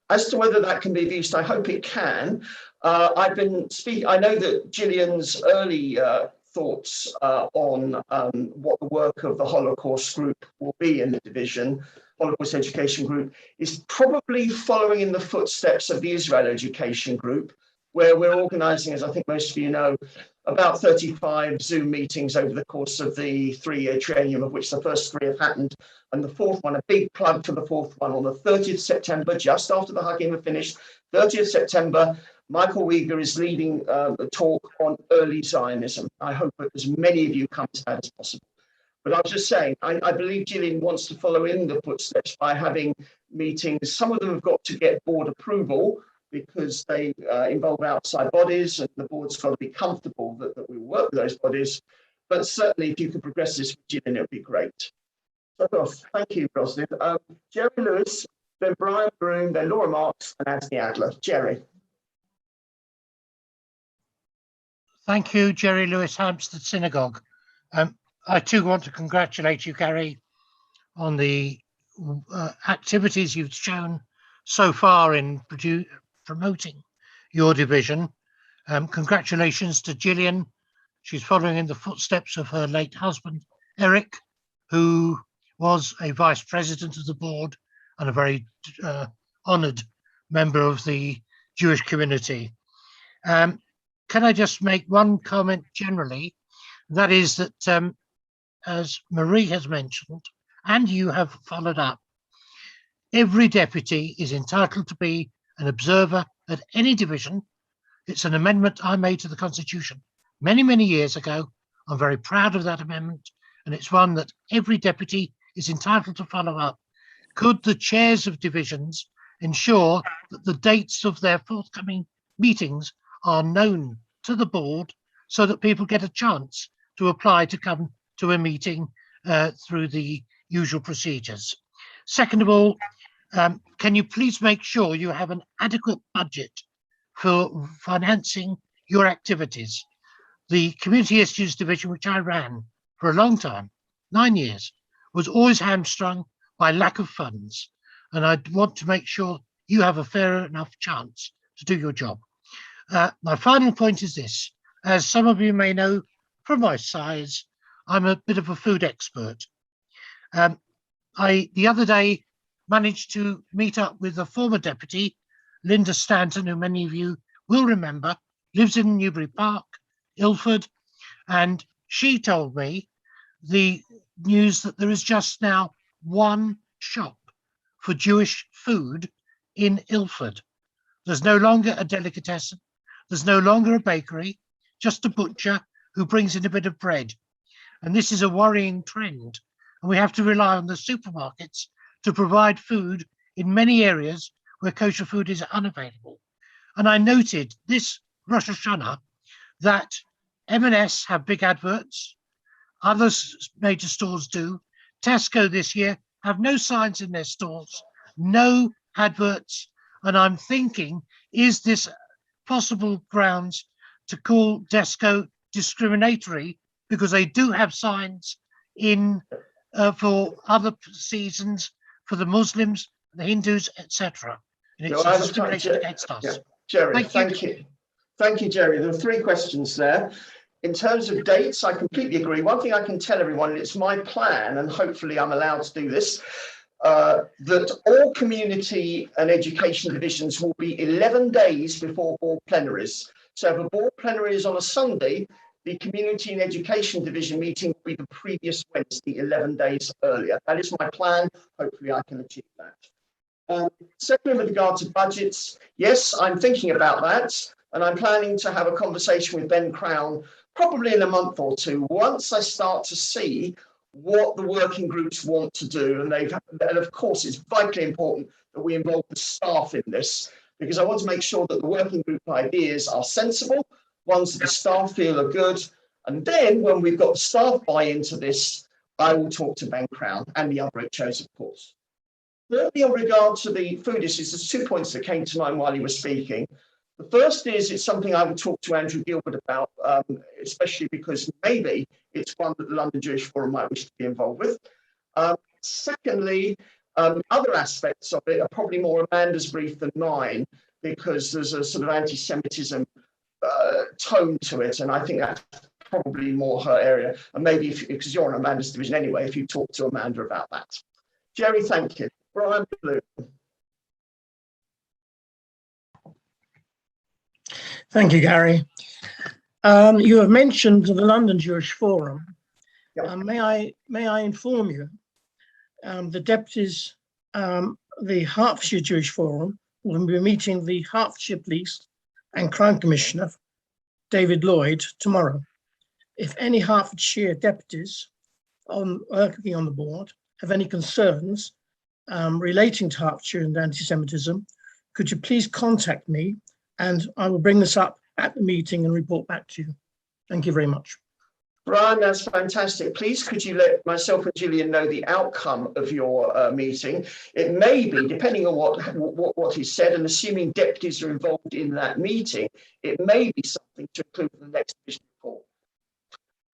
As to whether that can be of use, I hope it can. I've been speaking, I know that Gillian's early thoughts on what the work of the Holocaust group will be in the division, Holocaust Education Group, is probably following in the footsteps of the Israel Education Group, where we're organising, as I think most of you know, about 35 Zoom meetings over the course of the 3-year triennium, of which the first 3 have happened. And the fourth one, a big plug for the fourth one, on the 30th September, just after the Hagim are finished, 30th September, Michael Uyghur is leading a talk on early Zionism. I hope that as many of you come to that as possible. But I was just saying, I believe Gillian wants to follow in the footsteps by having meetings. Some of them have got to get board approval because they involve outside bodies, and the board's got to be comfortable that we work with those bodies. But certainly, if you could progress this with Gillian, it would be great. So, thank you, Rosalind. Jerry Lewis, then Brian Broom, then Laura Marks, and Anthony Adler. Jerry. Thank you, Jerry Lewis, Hampstead Synagogue. I too want to congratulate you, Gary, on the activities you've shown so far in promoting your division. Congratulations to Gillian. She's following in the footsteps of her late husband, Eric, who was a vice president of the board and a very honoured member of the Jewish community. Can I just make one comment generally? That is that, as Marie has mentioned, and you have followed up, every deputy is entitled to be an observer at any division. It's an amendment I made to the Constitution many, many years ago. I'm very proud of that amendment, and it's one that every deputy is entitled to follow up. Could the chairs of divisions ensure that the dates of their forthcoming meetings are known to the board so that people get a chance to apply to come to a meeting through the usual procedures? Second of all, can you please make sure you have an adequate budget for financing your activities? The Community Issues Division, which I ran for a long time, 9 years, was always hamstrung by lack of funds. And I want to make sure you have a fair enough chance to do your job. My final point is this. As some of you may know from my size, I'm a bit of a food expert. I, the other day, managed to meet up with a former deputy, Linda Stanton, who many of you will remember, lives in Newbury Park, Ilford, and she told me the news that there is just now one shop for Jewish food in Ilford. There's no longer a delicatessen, there's no longer a bakery, just a butcher who brings in a bit of bread. And this is a worrying trend. And we have to rely on the supermarkets to provide food in many areas where kosher food is unavailable. And I noted this Rosh Hashanah that M&S have big adverts, other major stores do. Tesco this year have no signs in their stores, no adverts. And I'm thinking, is this possible grounds to call Tesco discriminatory because they do have signs in for other seasons, for the Muslims, the Hindus, etc. And it's a discrimination against us. Yeah. Jerry, thank you. Thank you, Jerry. There are 3 questions there. In terms of dates, I completely agree. One thing I can tell everyone, and it's my plan, and hopefully I'm allowed to do this, that all community and education divisions will be 11 days before board plenaries. So if a board plenary is on a Sunday, the community and education division meeting will be the previous Wednesday, 11 days earlier. That is my plan. Hopefully I can achieve that. Secondly, with regard to budgets, yes, I'm thinking about that, and I'm planning to have a conversation with Ben Crown probably in a month or two, once I start to see what the working groups want to do. And of course, it's vitally important that we involve the staff in this, because I want to make sure that the working group ideas are sensible, ones that the staff feel are good. And then when we've got the staff buy into this, I will talk to Ben Crown and the other HOs, of course. Thirdly, in regard to the food issues, there's 2 points that came to mind while he was speaking. The first is it's something I would talk to Andrew Gilbert about, especially because maybe it's one that the London Jewish Forum might wish to be involved with. Secondly, other aspects of it are probably more Amanda's brief than mine, because there's a sort of anti-Semitism tone to it, and I think that's probably more her area. And maybe, because you're on Amanda's division anyway, if you talk to Amanda about that. Jerry, thank you. Brian Blue. Thank you, Gary. You have mentioned the London Jewish Forum. May I inform you, the deputies, the Hertfordshire Jewish Forum will be meeting the Hertfordshire Police and Crime Commissioner, David Lloyd, tomorrow. If any Hertfordshire deputies working on the board have any concerns relating to Hertfordshire and anti-Semitism, could you please contact me, and I will bring this up at the meeting and report back to you. Thank you very much. Brian, that's fantastic. Please, could you let myself and Gillian know the outcome of your meeting? It may be, depending on what is said, and assuming deputies are involved in that meeting, it may be something to include in the next division report.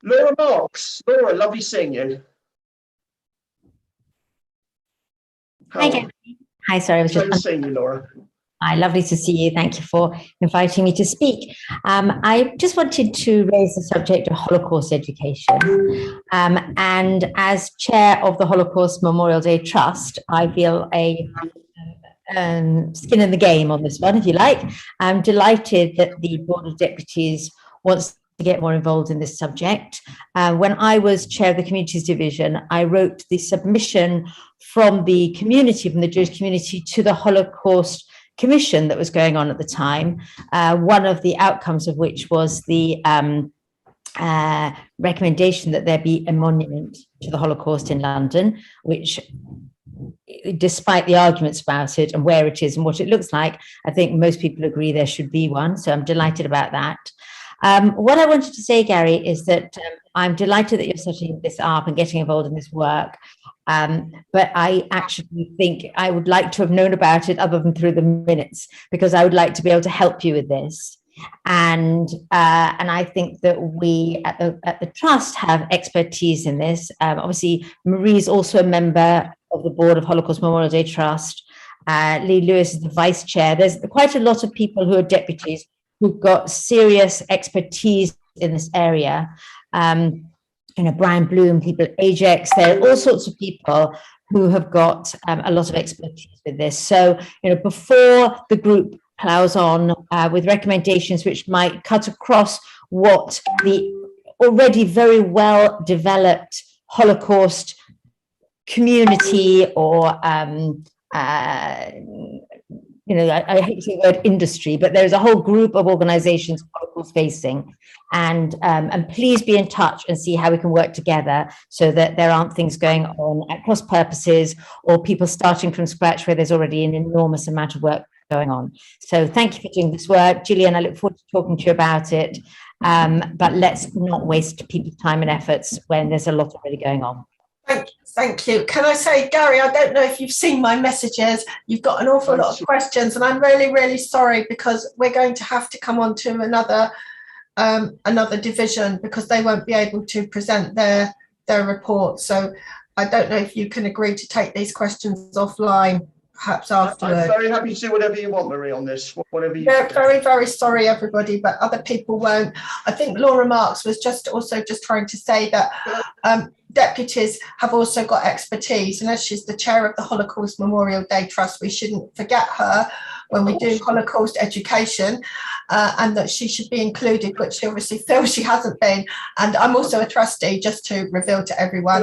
Laura Marks. Laura, lovely seeing you. Hi, Gary. Hi, sorry, I was just seeing you, Laura. Hi, lovely to see you. Thank you for inviting me to speak. I just wanted to raise the subject of Holocaust education. And as chair of the Holocaust Memorial Day Trust, I feel a skin in the game on this one, if you like. I'm delighted that the Board of Deputies wants to get more involved in this subject. When I was chair of the Communities Division, I wrote the submission from the community, from the Jewish community, to the Holocaust Commission that was going on at the time, one of the outcomes of which was the recommendation that there be a monument to the Holocaust in London, which, despite the arguments about it and where it is and what it looks like, I think most people agree there should be one. So I'm delighted about that. What I wanted to say, Gary, is that I'm delighted that you're setting this up and getting involved in this work. But I actually think I would like to have known about it other than through the minutes, because I would like to be able to help you with this. And I think that we at the Trust have expertise in this. Obviously, Marie is also a member of the board of Holocaust Memorial Day Trust. Lee Lewis is the vice chair. There's quite a lot of people who are deputies who've got serious expertise in this area. Brian Bloom, people at Ajax, there are all sorts of people who have got a lot of expertise with this. So, before the group plows on with recommendations which might cut across what the already very well developed Holocaust community or I hate to say the word industry, but there's a whole group of organizations Holocaust facing, and please be in touch and see how we can work together so that there aren't things going on at cross purposes or people starting from scratch where there's already an enormous amount of work going on. So thank you for doing this work. Gillian, I look forward to talking to you about it, but let's not waste people's time and efforts when there's a lot already going on. Thank you. Can I say, Gary, I don't know if you've seen my messages. You've got an awful lot of questions, and I'm really, really sorry, because we're going to have to come on to another division because they won't be able to present their report. So I don't know if you can agree to take these questions offline. perhaps I'm afterwards. very happy to do whatever you want, Marie, on this. Whatever you. Yeah, very, very sorry, everybody, but other people won't. I think Laura Marks was just trying to say that deputies have also got expertise, and as she's the chair of the Holocaust Memorial Day Trust, we shouldn't forget her when we do Holocaust education, and that she should be included, but she obviously feels she hasn't been. And I'm also a trustee, just to reveal to everyone.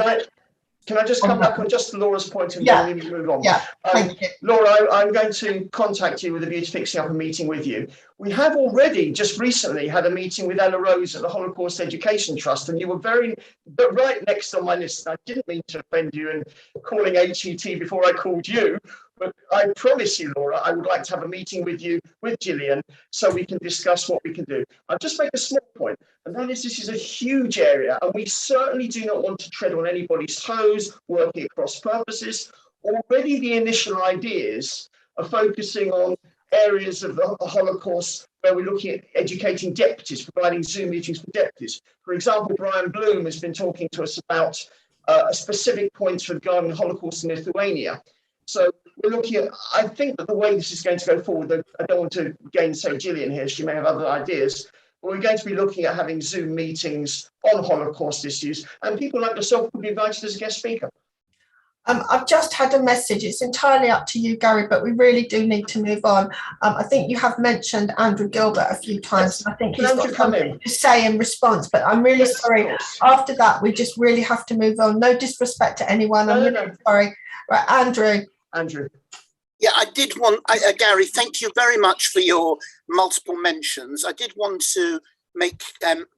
Can I just come back on just Laura's point and yeah. then we move on? Yeah, thank you. Laura, I'm going to contact you with a view to fixing up a meeting with you. We have already just recently had a meeting with Ella Rose at the Holocaust Education Trust, and you were right next on my list. I didn't mean to offend you in calling HET before I called you, but I promise you, Laura, I would like to have a meeting with you, with Gillian, so we can discuss what we can do. I'll just make a small point, and that is this is a huge area, and we certainly do not want to tread on anybody's toes, working across purposes. Already the initial ideas are focusing on areas of the Holocaust where we're looking at educating deputies, providing Zoom meetings for deputies. For example, Brian Bloom has been talking to us about specific points regarding the Holocaust in Lithuania. So we're looking at, I think that the way this is going to go forward, I don't want to gainsay Gillian here, she may have other ideas, but we're going to be looking at having Zoom meetings on Holocaust issues, and people like yourself will be invited as a guest speaker. I've just had a message. It's entirely up to you, Gary, but we really do need to move on. I think you have mentioned Andrew Gilbert a few times. Yes. I think he's got something to say in response, but I'm really sorry. After that, we just really have to move on. No disrespect to anyone. I'm really sorry. Right, Andrew. Yeah, I did want, Gary, thank you very much for your multiple mentions. I did want to make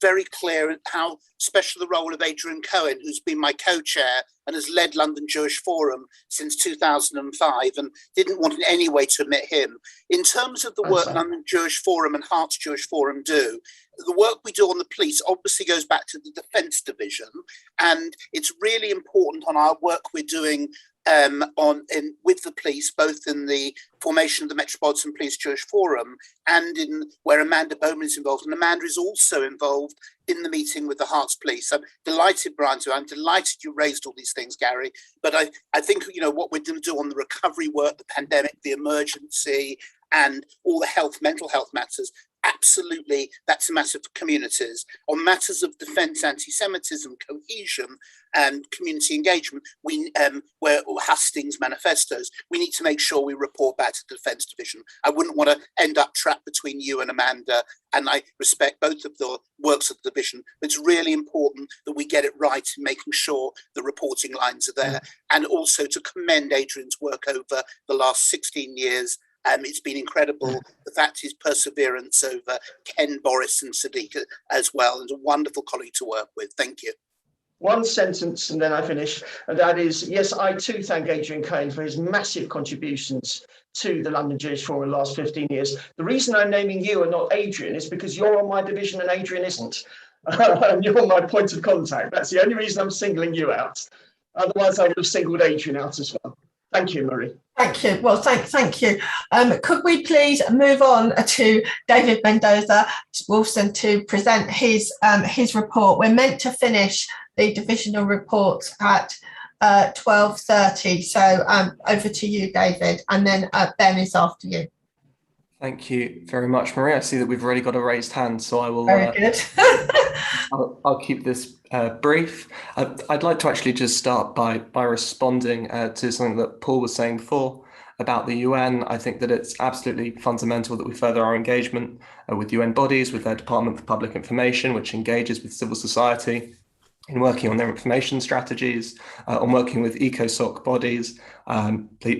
very clear how special the role of Adrian Cohen, who's been my co-chair and has led London Jewish Forum since 2005, and didn't want in any way to omit him. In terms of the work London Jewish Forum and Hearts Jewish Forum do, the work we do on the police obviously goes back to the Defence Division, and it's really important on our work we're doing with the police, both in the formation of the Metropolitan Police Jewish Forum and in where Amanda Bowman is involved. And Amanda is also involved in the meeting with the Hearts Police. I'm delighted, Brian, I'm delighted you raised all these things, Gary. But I think, you know, what we're going to do on the recovery work, the pandemic, the emergency, and all the mental health matters, absolutely, that's a matter for communities. On matters of defence, anti-Semitism, cohesion, and community engagement, where Hastings manifestos, we need to make sure we report back to the Defence Division. I wouldn't want to end up trapped between you and Amanda, and I respect both of the works of the division, but it's really important that we get it right in making sure the reporting lines are there, and also to commend Adrian's work over the last 16 years. It's been incredible, the fact his perseverance over Ken, Boris and Sadiq as well, and a wonderful colleague to work with. Thank you. One sentence and then I finish, and that is, yes, I too thank Adrian Cohen for his massive contributions to the London Jewish Forum in the last 15 years. The reason I'm naming you and not Adrian is because you're on my division and Adrian isn't. And you're my point of contact. That's the only reason I'm singling you out. Otherwise, I would have singled Adrian out as well. Thank you, Marie. Thank you. Well, thank you. Could we please move on to David Mendoza Wilson to present his report? We're meant to finish the divisional reports at 12:30. So over to you, David, and then Ben is after you. Thank you very much, Marie. I see that we've already got a raised hand, so I will. Very good. I'll keep this brief. I'd like to actually just start by responding to something that Paul was saying before about the UN. I think that it's absolutely fundamental that we further our engagement with UN bodies, with their Department for Public Information, which engages with civil society in working on their information strategies, on working with ECOSOC bodies,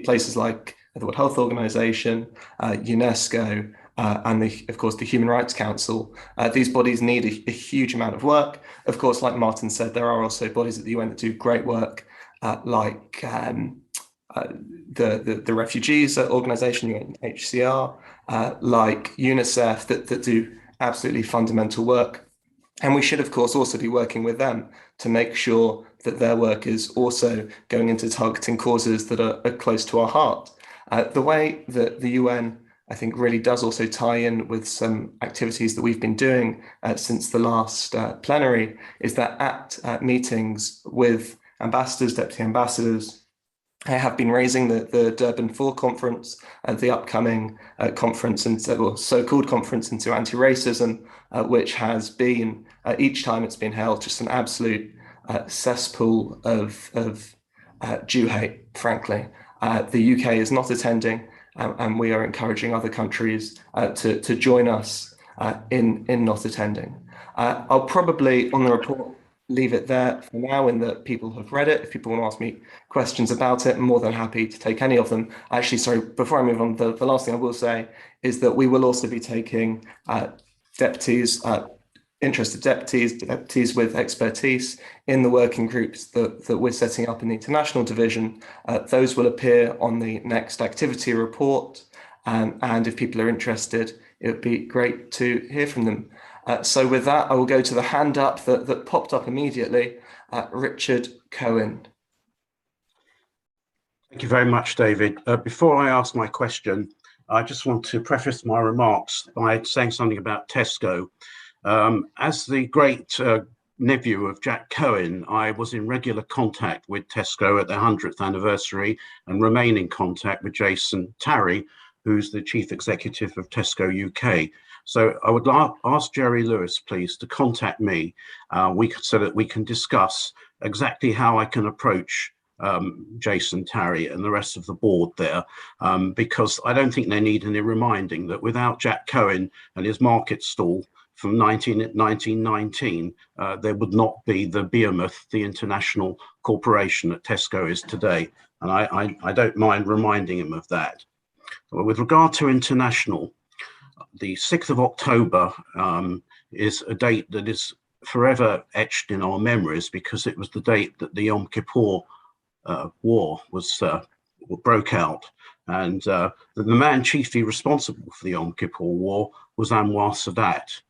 places like the World Health Organization, UNESCO, and of course the Human Rights Council. These bodies need a huge amount of work. Of course, like Martin said, there are also bodies at the UN that do great work, like the Refugees Organization, UNHCR, like UNICEF, that do absolutely fundamental work. And we should, of course, also be working with them to make sure that their work is also going into targeting causes that are close to our heart. The way that the UN, I think, really does also tie in with some activities that we've been doing since the last plenary is that at meetings with ambassadors, deputy ambassadors, have been raising the Durban 4 conference and the upcoming conference, or so-called conference into anti-racism, which has been, each time it's been held, just an absolute cesspool of Jew hate, frankly. The UK is not attending, and we are encouraging other countries to join us in not attending. I'll probably, on the report, leave it there for now, in that people have read it. If people want to ask me questions about it, I'm more than happy to take any of them. Actually, sorry, before I move on, the last thing I will say is that we will also be taking deputies, interested deputies with expertise in the working groups that we're setting up in the international division. Those will appear on the next activity report. And if people are interested, it would be great to hear from them. So with that, I will go to the hand up that popped up immediately. Richard Cohen. Thank you very much, David. Before I ask my question, I just want to preface my remarks by saying something about Tesco. As the great nephew of Jack Cohen, I was in regular contact with Tesco at their 100th anniversary and remain in contact with Jason Tarry, who's the chief executive of Tesco UK. So I would ask Jerry Lewis, please, to contact me so that we can discuss exactly how I can approach Jason Tarry and the rest of the board there, because I don't think they need any reminding that without Jack Cohen and his market stall from 1919, there would not be the behemoth, the international corporation that Tesco is today. And I don't mind reminding him of that. With regard to international, the 6th of October is a date that is forever etched in our memories, because it was the date that the Yom Kippur War broke out. And the man chiefly responsible for the Yom Kippur War was Anwar Sadat.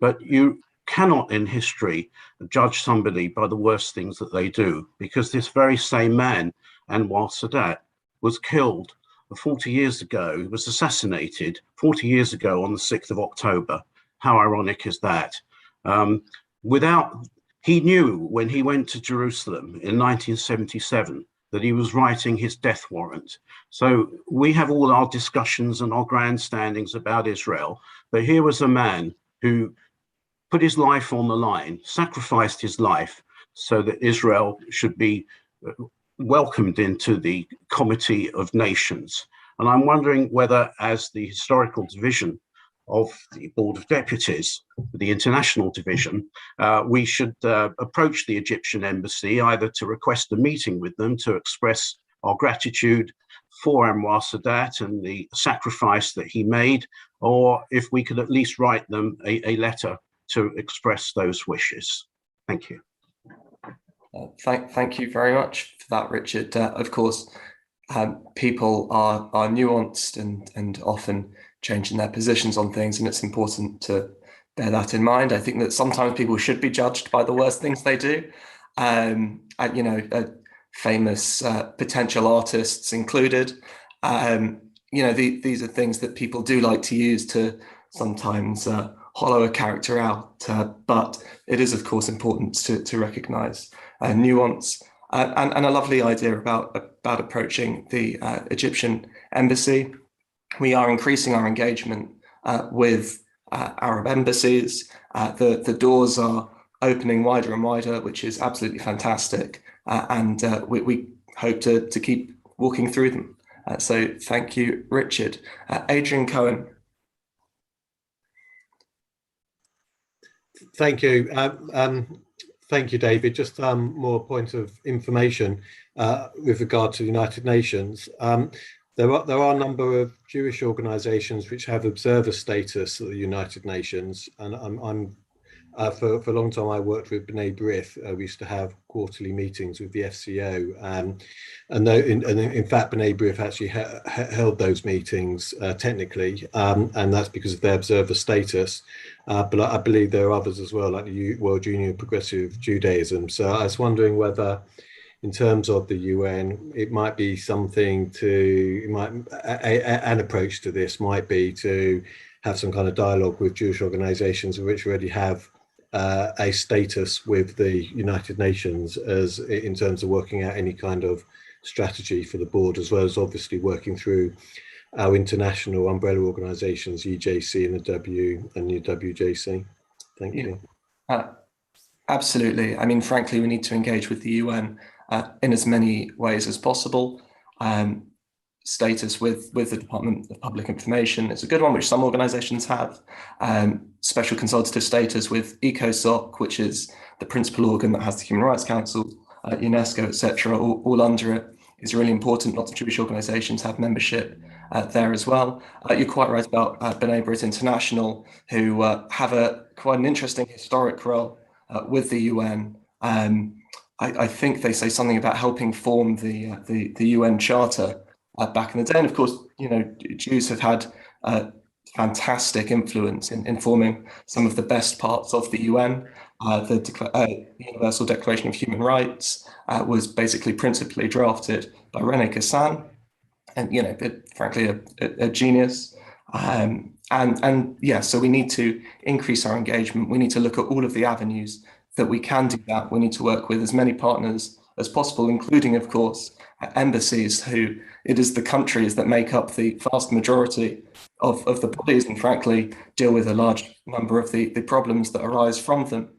But you cannot in history judge somebody by the worst things that they do, because this very same man, Anwar Sadat, was killed 40 years ago. He was assassinated 40 years ago on the 6th of October. How ironic is that? He knew when he went to Jerusalem in 1977 that he was writing his death warrant. So we have all our discussions and our grandstandings about Israel, but here was a man who put his life on the line, sacrificed his life so that Israel should be welcomed into the Committee of Nations. And I'm wondering whether, as the historical division of the Board of Deputies, the international division, we should approach the Egyptian embassy either to request a meeting with them to express our gratitude for Anwar Sadat and the sacrifice that he made, or if we could at least write them a letter to express those wishes. Thank you. Thank you very much for that, Richard. Of course, people are nuanced and often changing their positions on things, and it's important to bear that in mind. I think that sometimes people should be judged by the worst things they do. Famous potential artists included. These are things that people do like to use to sometimes hollow a character out, but it is of course important to recognise nuance and a lovely idea about approaching the Egyptian embassy. We are increasing our engagement with Arab embassies. The doors are opening wider and wider, which is absolutely fantastic, and we hope to keep walking through them. So thank you, Richard. Adrian Cohen. Thank you. Thank you, David. Just more point of information with regard to the United Nations. There are a number of Jewish organisations which have observer status at the United Nations, and for a long time I worked with B'nai B'rith. We used to have quarterly meetings with the FCO, and in fact B'nai B'rith actually held those meetings technically, and that's because of their observer status. But I believe there are others as well, like the World Union of Progressive Judaism. So I was wondering whether, in terms of the UN, it might be something an approach to this might be to have some kind of dialogue with Jewish organisations which already have a status with the United Nations, as in terms of working out any kind of strategy for the board, as well as obviously working through our international umbrella organisations, EJC and the W and the WJC. Thank you. Absolutely. I mean, frankly, we need to engage with the UN in as many ways as possible. Status with the Department of Public Information is a good one, which some organisations have. Special consultative status with ECOSOC, which is the principal organ that has the Human Rights Council, UNESCO, etc., all under it, is really important. Lots of Jewish organisations have membership there as well. You're quite right about B'nai B'rith International, who have quite an interesting historic role with the UN. I think they say something about helping form the UN Charter back in the day. And of course, you know, Jews have had fantastic influence in forming some of the best parts of the UN. The Universal Declaration of Human Rights was basically principally drafted by René Cassin, and you know, frankly, a genius. And yeah, so we need to increase our engagement. We need to look at all of the avenues that we can do that. We need to work with as many partners as possible, including, of course, embassies, who it is the countries that make up the vast majority of the bodies, and frankly, deal with a large number of the problems that arise from them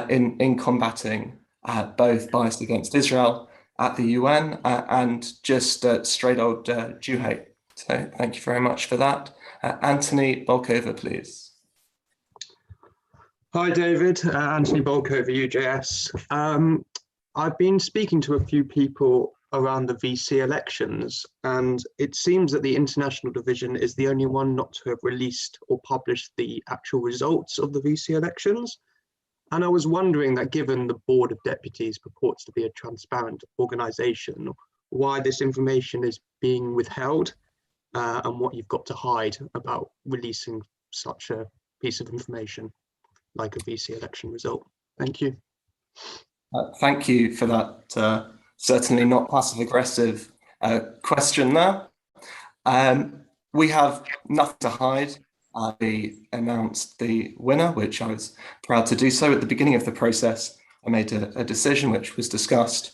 in combating both bias against Israel at the UN and just straight old Jew hate. So thank you very much for that. Anthony Bolkova, please. Hi, David. Anthony Bolkova, UJS. I've been speaking to a few people around the VC elections, and it seems that the international division is the only one not to have released or published the actual results of the VC elections. And I was wondering that, given the Board of Deputies purports to be a transparent organisation, why this information is being withheld and what you've got to hide about releasing such a piece of information like a VC election result. Thank you. Thank you for that certainly not passive-aggressive question there. We have nothing to hide. We announced the winner, which I was proud to do so. At the beginning of the process, I made a decision which was discussed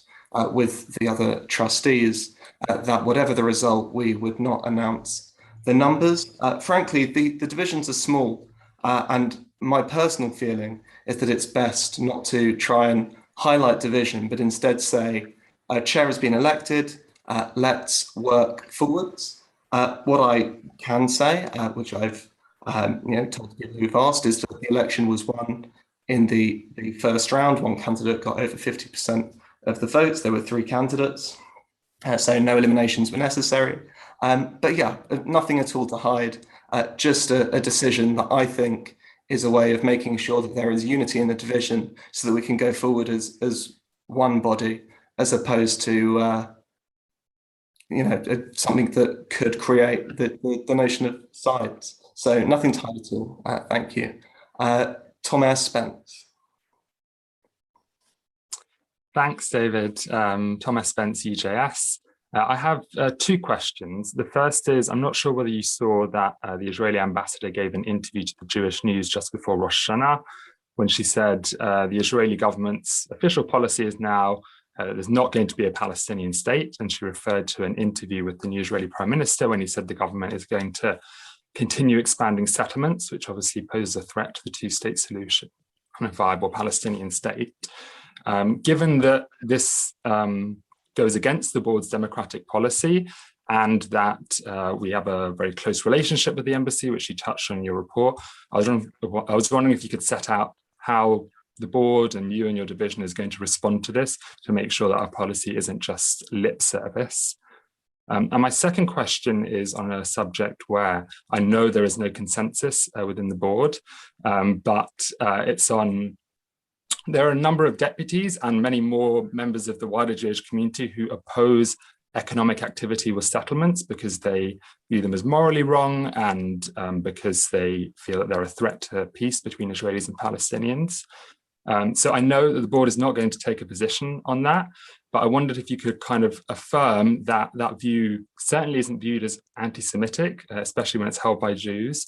with the other trustees that whatever the result, we would not announce the numbers. Frankly, the divisions are small, and my personal feeling is that it's best not to try and highlight division, but instead say, chair has been elected, let's work forwards. What I can say, which I've told people who've asked, is that the election was won in the first round. One candidate got over 50% of the votes. There were 3 candidates, so no eliminations were necessary. But yeah, nothing at all to hide, just a decision that I think is a way of making sure that there is unity in the division so that we can go forward as one body, as opposed to something that could create the notion of sides. So nothing to hide at all. Thank you. Thomas Spence. Thanks, David. Thomas Spence, UJS. I have 2 questions. The first is, I'm not sure whether you saw that the Israeli ambassador gave an interview to the Jewish News just before Rosh Hashanah, when she said the Israeli government's official policy is now there's not going to be a Palestinian state. And she referred to an interview with the new Israeli Prime Minister when he said the government is going to continue expanding settlements, which obviously poses a threat to the 2-state solution and a viable Palestinian state. Given that this goes against the board's democratic policy, and that we have a very close relationship with the embassy, which you touched on in your report, I was wondering if you could set out how the board and you and your division is going to respond to this to make sure that our policy isn't just lip service. And my second question is on a subject where I know there is no consensus within the board, but it's on. There are a number of deputies and many more members of the wider Jewish community who oppose economic activity with settlements because they view them as morally wrong and because they feel that they're a threat to peace between Israelis and Palestinians. So I know that the board is not going to take a position on that, but I wondered if you could kind of affirm that that view certainly isn't viewed as anti-Semitic, especially when it's held by Jews,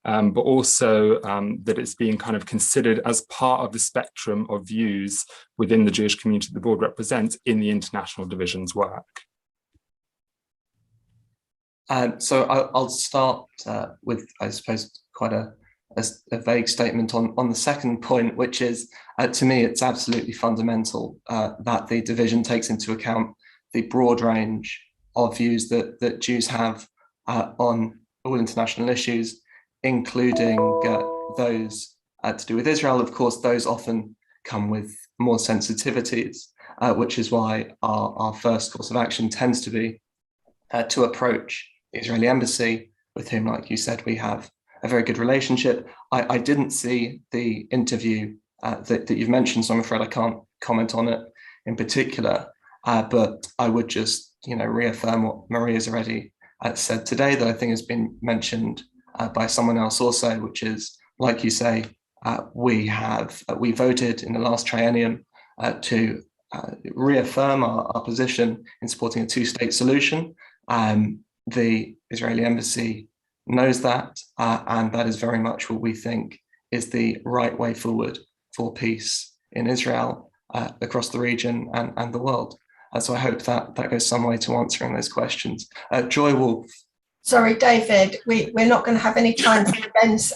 but also that it's being kind of considered as part of the spectrum of views within the Jewish community the board represents in the international division's work. So I'll start with, I suppose, quite a vague statement on the second point, which is, to me, it's absolutely fundamental that the division takes into account the broad range of views that Jews have on all international issues, including those to do with Israel. Of course, those often come with more sensitivities, which is why our first course of action tends to be to approach the Israeli embassy, with whom, like you said, we have a very good relationship. I didn't see the interview that you've mentioned, so I'm afraid I can't comment on it in particular, but I would just reaffirm what Marie has already said today, that I think has been mentioned by someone else also, which is, like you say, we voted in the last triennium to reaffirm our position in supporting a two-state solution. The Israeli embassy knows that, and that is very much what we think is the right way forward for peace in Israel, across the region and the world. So I hope that goes some way to answering those questions. Joy Wolf. Sorry, David, we're not going to have any time for Ben's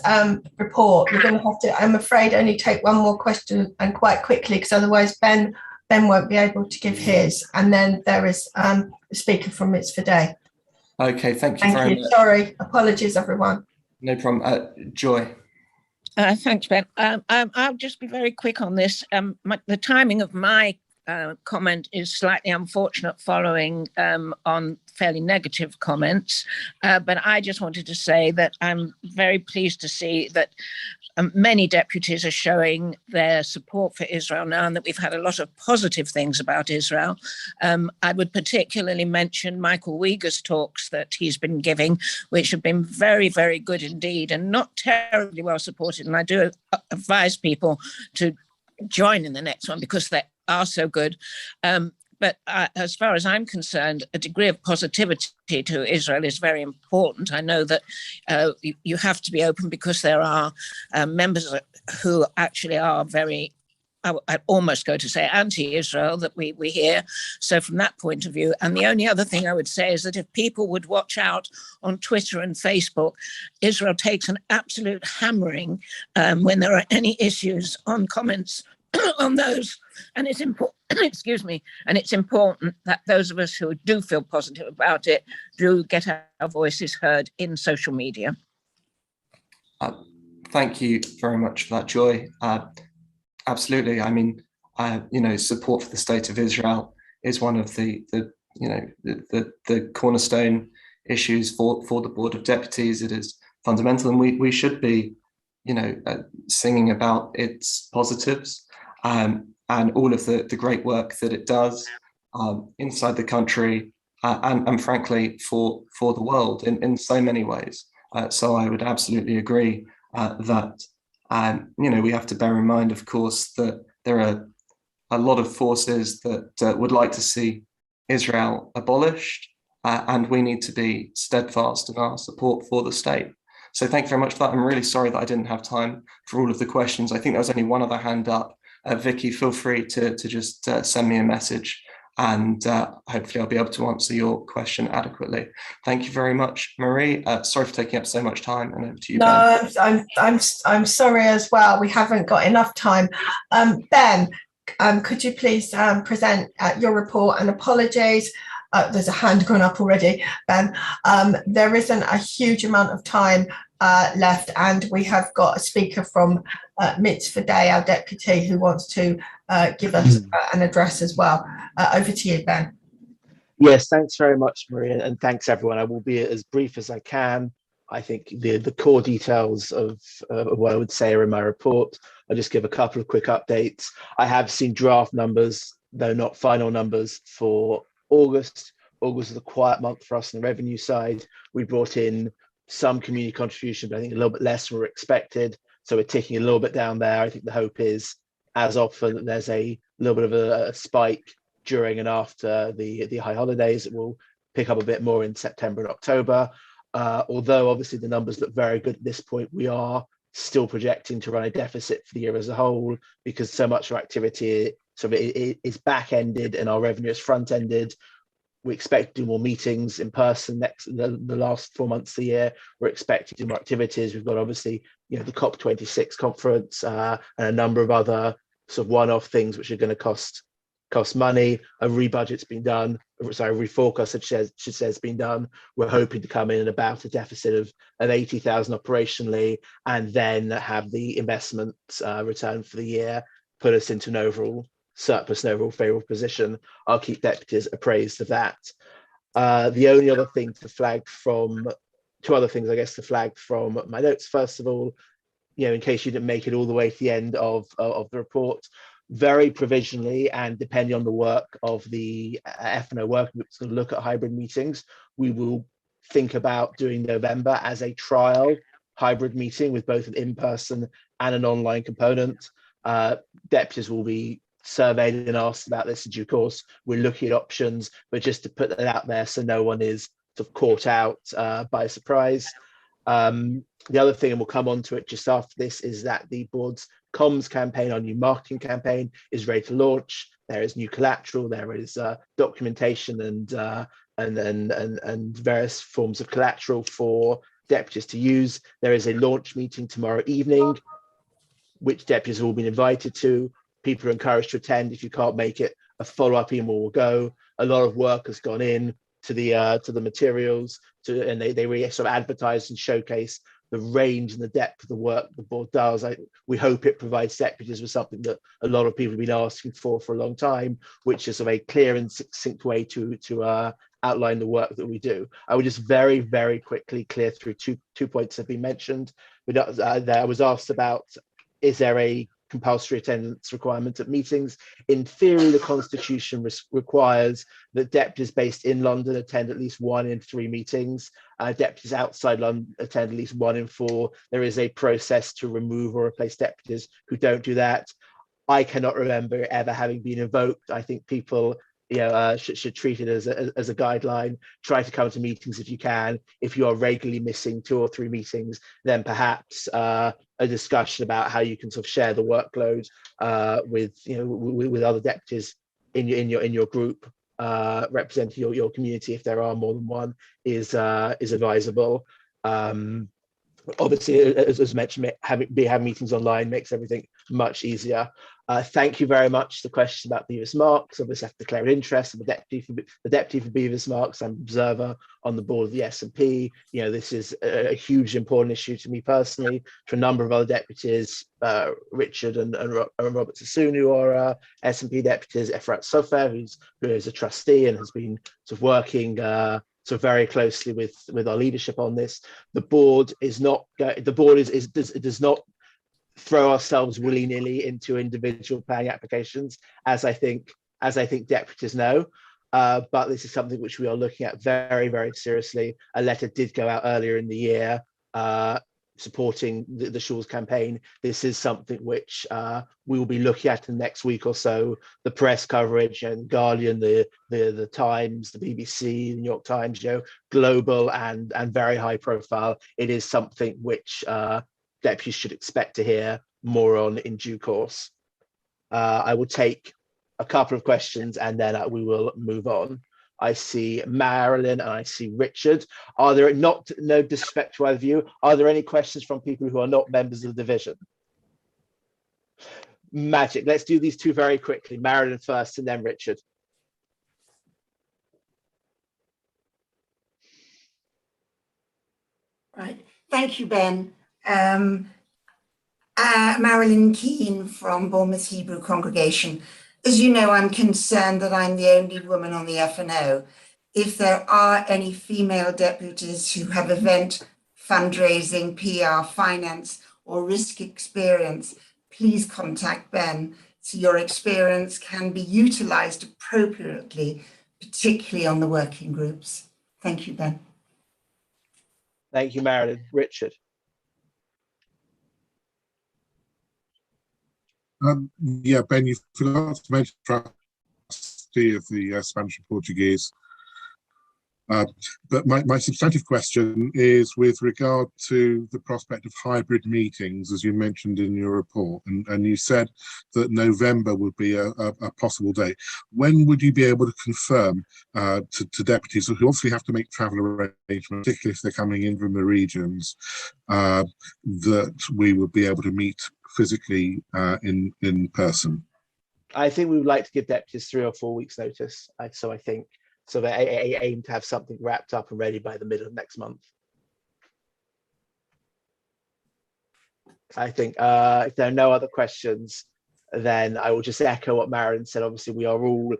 report. We're going to have to, I'm afraid, only take one more question, and quite quickly, because otherwise Ben won't be able to give his. And then there is a speaker from Mitzvah Day. Okay, thank you very much. Sorry, apologies, everyone. No problem. Joy. Thanks, Ben. I'll just be very quick on this. The timing of my comment is slightly unfortunate following on fairly negative comments, but I just wanted to say that I'm very pleased to see that many deputies are showing their support for Israel now, and that we've had a lot of positive things about Israel. I would particularly mention Michael Uyghur's talks that he's been giving, which have been very, very good indeed, and not terribly well supported. And I do advise people to join in the next one because they are so good. But as far as I'm concerned, a degree of positivity to Israel is very important. I know that you have to be open because there are members who actually are very, I'd almost go to say anti-Israel, that we hear. So from that point of view, and the only other thing I would say is that if people would watch out on Twitter and Facebook, Israel takes an absolute hammering when there are any issues on comments on those, and it's important. Excuse me, and it's important that those of us who do feel positive about it do get our voices heard in social media. Thank you very much for that, Joy. Absolutely. I mean, support for the state of Israel is one of the cornerstone issues for the Board of Deputies. It is fundamental, and we should be, singing about its positives. And all of the great work that it does inside the country and frankly for the world in so many ways. So I would absolutely agree that we have to bear in mind, of course, that there are a lot of forces that would like to see Israel abolished, and we need to be steadfast in our support for the state. So thank you very much for that. I'm really sorry that I didn't have time for all of the questions. I think there was only one other hand up. Vicky, feel free to just send me a message, and hopefully I'll be able to answer your question adequately. Thank you very much, Marie. Sorry for taking up so much time, and over to you, Ben. No, I'm sorry as well. We haven't got enough time. Ben, could you please present your report, and apologies. There's a hand gone up already, Ben. There isn't a huge amount of time left, and we have got a speaker from Mitzvah Day, our deputy, who wants to give us an address as well. Over to you, Ben. Yes, thanks very much, Maria, and thanks everyone. I will be as brief as I can. I think the core details of what I would say are in my report. I'll just give a couple of quick updates. I have seen draft numbers, though not final numbers, for August. August was a quiet month for us on the revenue side. We brought in some community contribution, but I think a little bit less than were expected. So we're ticking a little bit down there. I think the hope is, as often, that there's a little bit of a spike during and after the high holidays. It will pick up a bit more in September and October. Although obviously the numbers look very good at this point, we are still projecting to run a deficit for the year as a whole, because so much of our activity is back-ended and our revenue is front-ended. We expect to do more meetings in person the last 4 months of the year. We're expecting to do more activities. We've got obviously, the COP26 conference and a number of other sort of one-off things which are going to cost money. A rebudget's been done. Sorry, a reforecast should say has been done. We're hoping to come in at about a deficit of 80,000 operationally, and then have the investment return for the year put us into an overall surplus, an overall favourable position. I'll keep deputies appraised of that. The only other thing to flag from, two other things I guess to flag from my notes. First of all, in case you didn't make it all the way to the end of the report, very provisionally and depending on the work of the F&O working group to look at hybrid meetings, we will think about doing November as a trial hybrid meeting with both an in-person and an online component. Deputies will be surveyed and asked about this in due course. We're looking at options, but just to put that out there so no one is sort of caught out by surprise. The other thing, and we'll come on to it just after this, is that the board's comms campaign, our new marketing campaign, is ready to launch. There is new collateral, there is documentation and various forms of collateral for deputies to use. There is a launch meeting tomorrow evening, which deputies have all been invited to. People are encouraged to attend. If you can't make it, a follow-up email will go. A lot of work has gone in to the materials, and they really sort of advertise and showcase the range and the depth of the work the board does. We hope it provides deputies with something that a lot of people have been asking for a long time, which is sort of a clear and succinct way to outline the work that we do. I would just very, very quickly clear through two points that have been mentioned. But I was asked about, is there a compulsory attendance requirement at meetings? In theory, the Constitution requires that deputies based in London attend at least 1 in 3 meetings. Deputies outside London attend at least 1 in 4. There is a process to remove or replace deputies who don't do that. I cannot remember ever having been invoked. I think people should treat it as a guideline. Try to come to meetings if you can. If you are regularly missing 2 or 3 meetings, then perhaps a discussion about how you can sort of share the workload with other deputies in your group representing your community, if there are more than one, is advisable. Obviously, as mentioned, having meetings online makes everything much easier. Thank you very much. The question about Bevis Marks, obviously I have to declare an interest. I'm the deputy for Bevis Marks. I'm observer on the board of the S&P. This is a huge important issue to me personally, to a number of other deputies, Richard and Robert Sassoon, who are S&P deputies, Efrat Sofer, who is a trustee and has been sort of working very closely with our leadership on this. The board does not throw ourselves willy-nilly into individual planning applications, as I think deputies know. But this is something which we are looking at very, very seriously. A letter did go out earlier in the year supporting the Shaw's campaign. This is something which we will be looking at in the next week or so. The press coverage and Guardian, the Times, the BBC, the New York Times, global and very high profile. It is something which deputies should expect to hear more on in due course. I will take a couple of questions and then we will move on. I see Marilyn and I see Richard. Are there no disrespect to either of you? Are there any questions from people who are not members of the division? Magic. Let's do these two very quickly. Marilyn first and then Richard. Right. Thank you, Ben. Marilyn Keane from Bournemouth Hebrew Congregation. As you know, I'm concerned that I'm the only woman on the F&O. If there are any female deputies who have event, fundraising, PR, finance, or risk experience, please contact Ben so your experience can be utilised appropriately, particularly on the working groups. Thank you, Ben. Thank you, Marilyn. Richard. Yeah, Ben, you forgot to mention trustee of the Spanish and Portuguese But my substantive question is with regard to the prospect of hybrid meetings, as you mentioned in your report, and you said that November would be a possible date. When would you be able to confirm to deputies who obviously have to make travel arrangements, particularly if they're coming in from the regions, that we would be able to meet physically in person? I think we would like to give deputies 3 or 4 weeks notice. So they aim to have something wrapped up and ready by the middle of next month. I think if there are no other questions, then I will just echo what Marilyn said. Obviously, we are all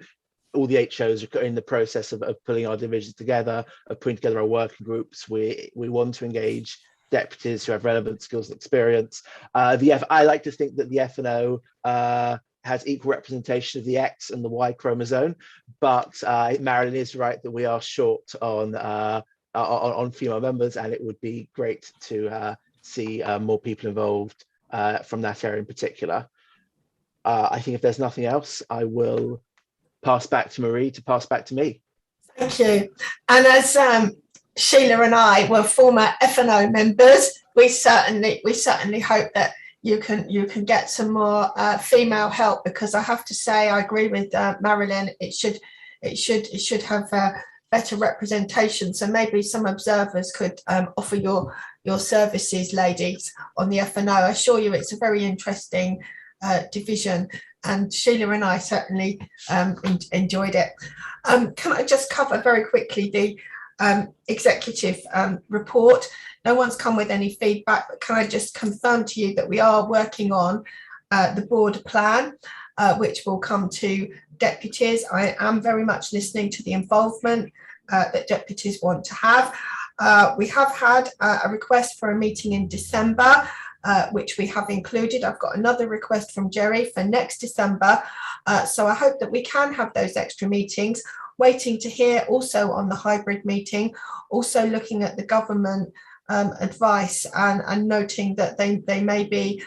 the HOs are in the process of pulling our divisions together, of putting together our working groups. We want to engage deputies who have relevant skills and experience. I like to think that the F&O has equal representation of the X and the Y chromosome, but Marilyn is right that we are short on female members, and it would be great to see more people involved from that area in particular. I think if there's nothing else, I will pass back to Marie to pass back to me. Thank you. And as Sheila and I were former F&O members, we certainly hope that you can get some more female help, because I have to say I agree with Marilyn. It should have better representation. So maybe some observers could offer your services, ladies, on the F&O. I assure you, it's a very interesting division, and Sheila and I certainly enjoyed it. Can I just cover very quickly the executive report? No one's come with any feedback, but can I just confirm to you that we are working on the board plan, which will come to deputies. I am very much listening to the involvement that deputies want to have. We have had a request for a meeting in December, which we have included. I've got another request from Jerry for next December. So I hope that we can have those extra meetings. Waiting to hear also on the hybrid meeting, also looking at the government advice and noting that they may be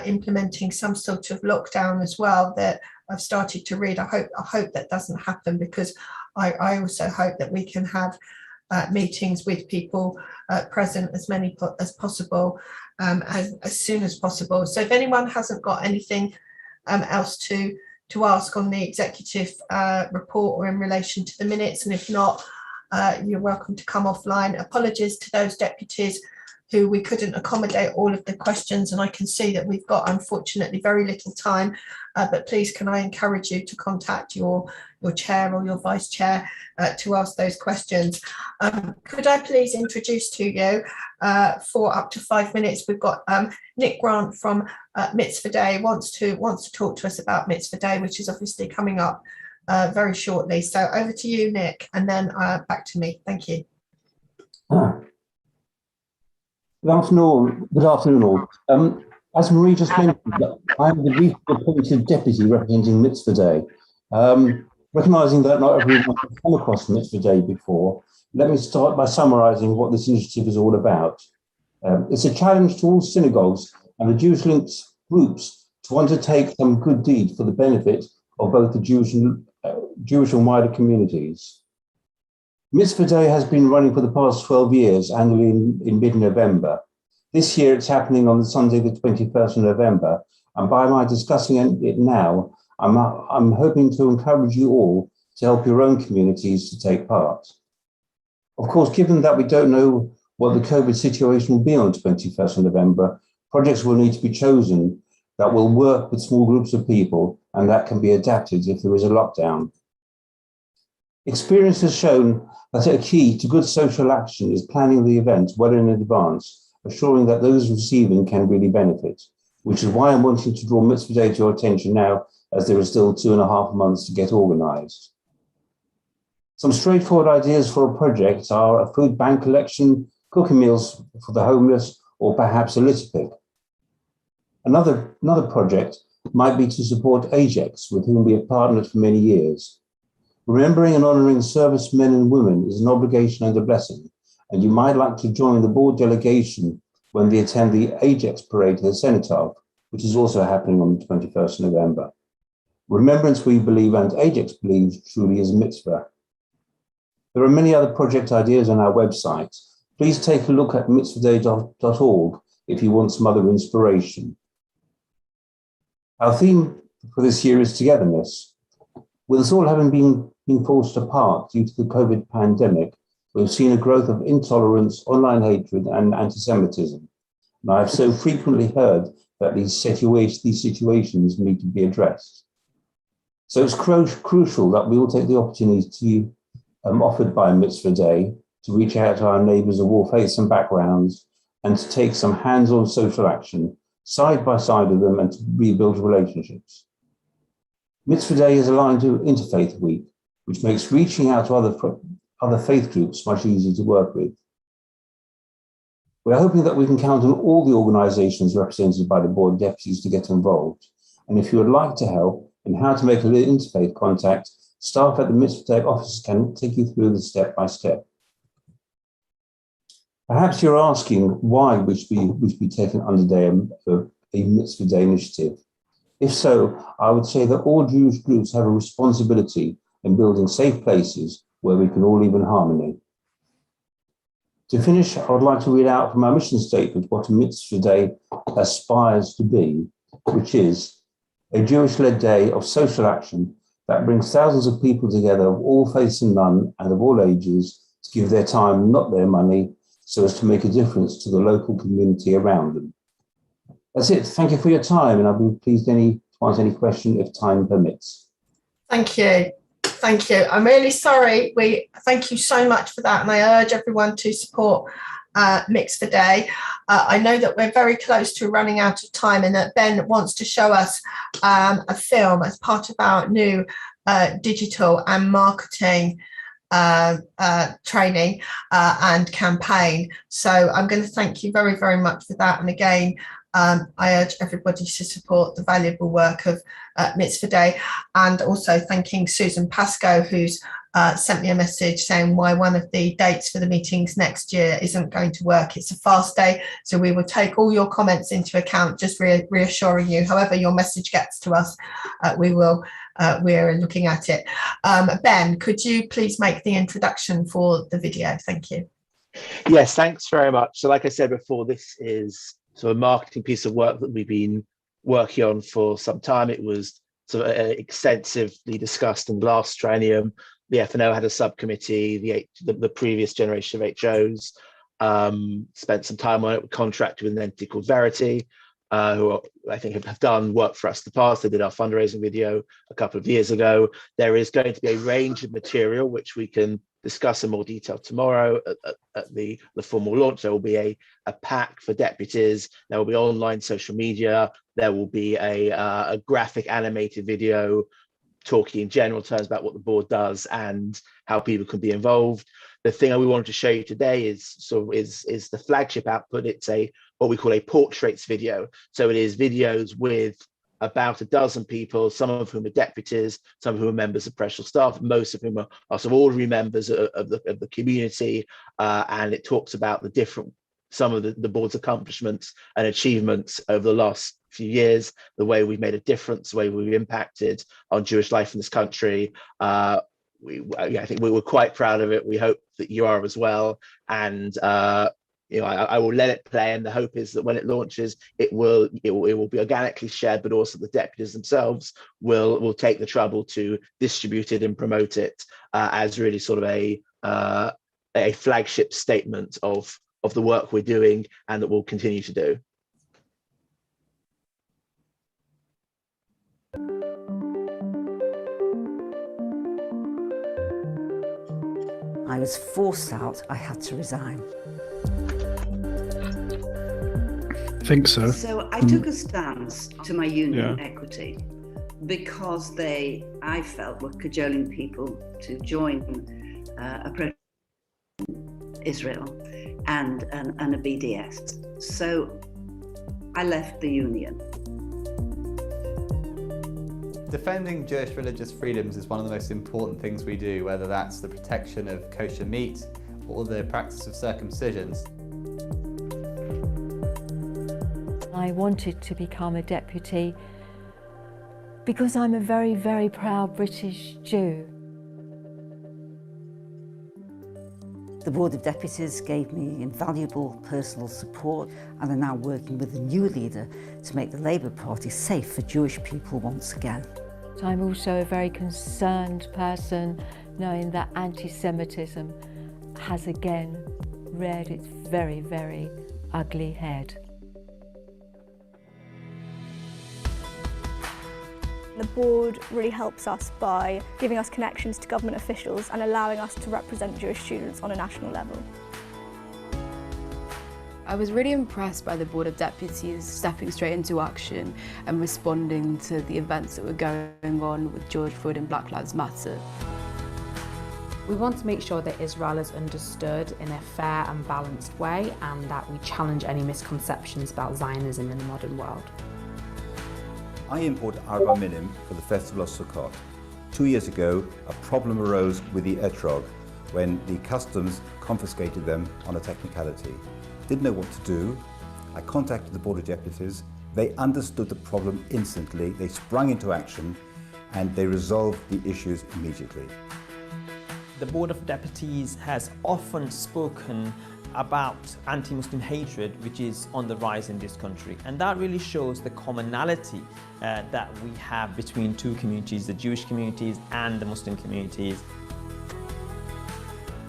implementing some sort of lockdown as well, that I've started to read. I hope that doesn't happen, because I also hope that we can have meetings with people present, as many as possible, as soon as possible. So if anyone hasn't got anything else to ask on the executive report or in relation to the minutes, and if not, you're welcome to come offline. Apologies to those deputies who we couldn't accommodate all of the questions, and I can see that we've got, unfortunately, very little time, but please can I encourage you to contact your chair or your vice chair to ask those questions. Could I please introduce to you for up to 5 minutes, we've got Nick Grant from Mitzvah Day wants to talk to us about Mitzvah Day, which is obviously coming up very shortly. So over to you, Nick, and then back to me. Thank you. Good afternoon all. As Marie just mentioned, I'm the recently appointed deputy representing Mitzvah Day. Recognising that not everyone has come across Mitzvah Day before, let me start by summarising what this initiative is all about. It's a challenge to all synagogues and the Jewish linked groups to undertake some good deed for the benefit of both the Jewish and wider communities. Mitzvah Day has been running for the past 12 years, annually in mid-November. This year it's happening on Sunday the 21st of November, and by my discussing it now, I'm hoping to encourage you all to help your own communities to take part. Of course, given that we don't know what the COVID situation will be on the 21st of November, projects will need to be chosen that will work with small groups of people and that can be adapted if there is a lockdown. Experience has shown that a key to good social action is planning the event well in advance, assuring that those receiving can really benefit, which is why I'm wanting to draw Mitzvah Day to your attention now, as there are still 2.5 months to get organised. Some straightforward ideas for a project are a food bank collection, cooking meals for the homeless, or perhaps a litter pick. Another project might be to support Ajax, with whom we have partnered for many years. Remembering and honouring servicemen and women is an obligation and a blessing, and you might like to join the board delegation when they attend the Ajax parade to the Cenotaph, which is also happening on the 21st of November. Remembrance, we believe, and Ajax believes, truly is a mitzvah. There are many other project ideas on our website. Please take a look at mitzvahday.org if you want some other inspiration. Our theme for this year is togetherness. With us all having been forced apart due to the COVID pandemic, we've seen a growth of intolerance, online hatred, and anti-Semitism. And I have so frequently heard that these situations need to be addressed. So it's crucial that we all take the opportunity offered by Mitzvah Day to reach out to our neighbours of all faiths and backgrounds and to take some hands-on social action side by side with them and to rebuild relationships. Mitzvah Day is aligned to Interfaith Week, which makes reaching out to other faith groups much easier to work with. We're hoping that we can count on all the organisations represented by the Board of Deputies to get involved. And if you would like to help in how to make an interfaith contact, staff at the Mitzvah Day office can take you through the step-by-step. Perhaps you're asking why we should be taking under a Mitzvah Day initiative. If so, I would say that all Jewish groups have a responsibility in building safe places where we can all live in harmony. To finish, I would like to read out from our mission statement what a Mitzvah Day aspires to be, which is a Jewish-led day of social action that brings thousands of people together of all faiths and none and of all ages to give their time, not their money, so as to make a difference to the local community around them. That's it. Thank you for your time, and I'll be pleased to answer any question if time permits. Thank you. Thank you. I'm really sorry. Thank you so much for that, and I urge everyone to support Mitzvah Day. I know that we're very close to running out of time, and that Ben wants to show us a film as part of our new digital and marketing training and campaign. So I'm going to thank you very, very much for that. And again, I urge everybody to support the valuable work of Mitzvah Day, and also thanking Susan Pascoe, who's sent me a message saying why one of the dates for the meetings next year isn't going to work. It's a fast day, so we will take all your comments into account, just reassuring you. However your message gets to us, we're looking at it. Ben, could you please make the introduction for the video? Thank you. Yes, thanks very much. So like I said before, this is sort of a marketing piece of work that we've been working on for some time. It was sort of extensively discussed in last triennium. The FNO had a subcommittee, the previous generation of HOs spent some time on it. We contracted with an entity called Verity, who I think have done work for us in the past. They did our fundraising video a couple of years ago. There is going to be a range of material which we can discuss in more detail tomorrow at the formal launch. There will be a pack for deputies. There will be online social media. There will be a graphic animated video talking in general terms about what the board does and how people can be involved. The thing we wanted to show you today is the flagship output. It's what we call a portraits video. So it is videos with about a dozen people, some of whom are deputies, some of whom are members of professional staff, most of whom are sort of ordinary members of the community, and it talks about some of the board's accomplishments and achievements over the last few years, the way we've made a difference, the way we've impacted on Jewish life in this country. I think we were quite proud of it. We hope that you are as well. And I will let it play, and the hope is that when it launches, it will be organically shared, but also the deputies themselves will take the trouble to distribute it and promote it as really sort of a flagship statement of the work we're doing and that we'll continue to do. I was forced out. I had to resign. I think so. So I took a stance to my union equity because I felt, were cajoling people to join a Israel and a BDS. So I left the union. Defending Jewish religious freedoms is one of the most important things we do, whether that's the protection of kosher meat or the practice of circumcisions. I wanted to become a deputy because I'm a very, very proud British Jew. The Board of Deputies gave me invaluable personal support and are now working with the new leader to make the Labour Party safe for Jewish people once again. I'm also a very concerned person, knowing that anti-Semitism has again reared its very, very ugly head. The board really helps us by giving us connections to government officials and allowing us to represent Jewish students on a national level. I was really impressed by the Board of Deputies stepping straight into action and responding to the events that were going on with George Floyd and Black Lives Matter. We want to make sure that Israel is understood in a fair and balanced way, and that we challenge any misconceptions about Zionism in the modern world. I imported Arba Minim for the Festival of Sukkot. 2 years ago, a problem arose with the etrog when the customs confiscated them on a technicality. Didn't know what to do. I contacted the Board of Deputies. They understood the problem instantly. They sprung into action and they resolved the issues immediately. The Board of Deputies has often spoken about anti-Muslim hatred, which is on the rise in this country. And that really shows the commonality that we have between two communities, the Jewish communities and the Muslim communities.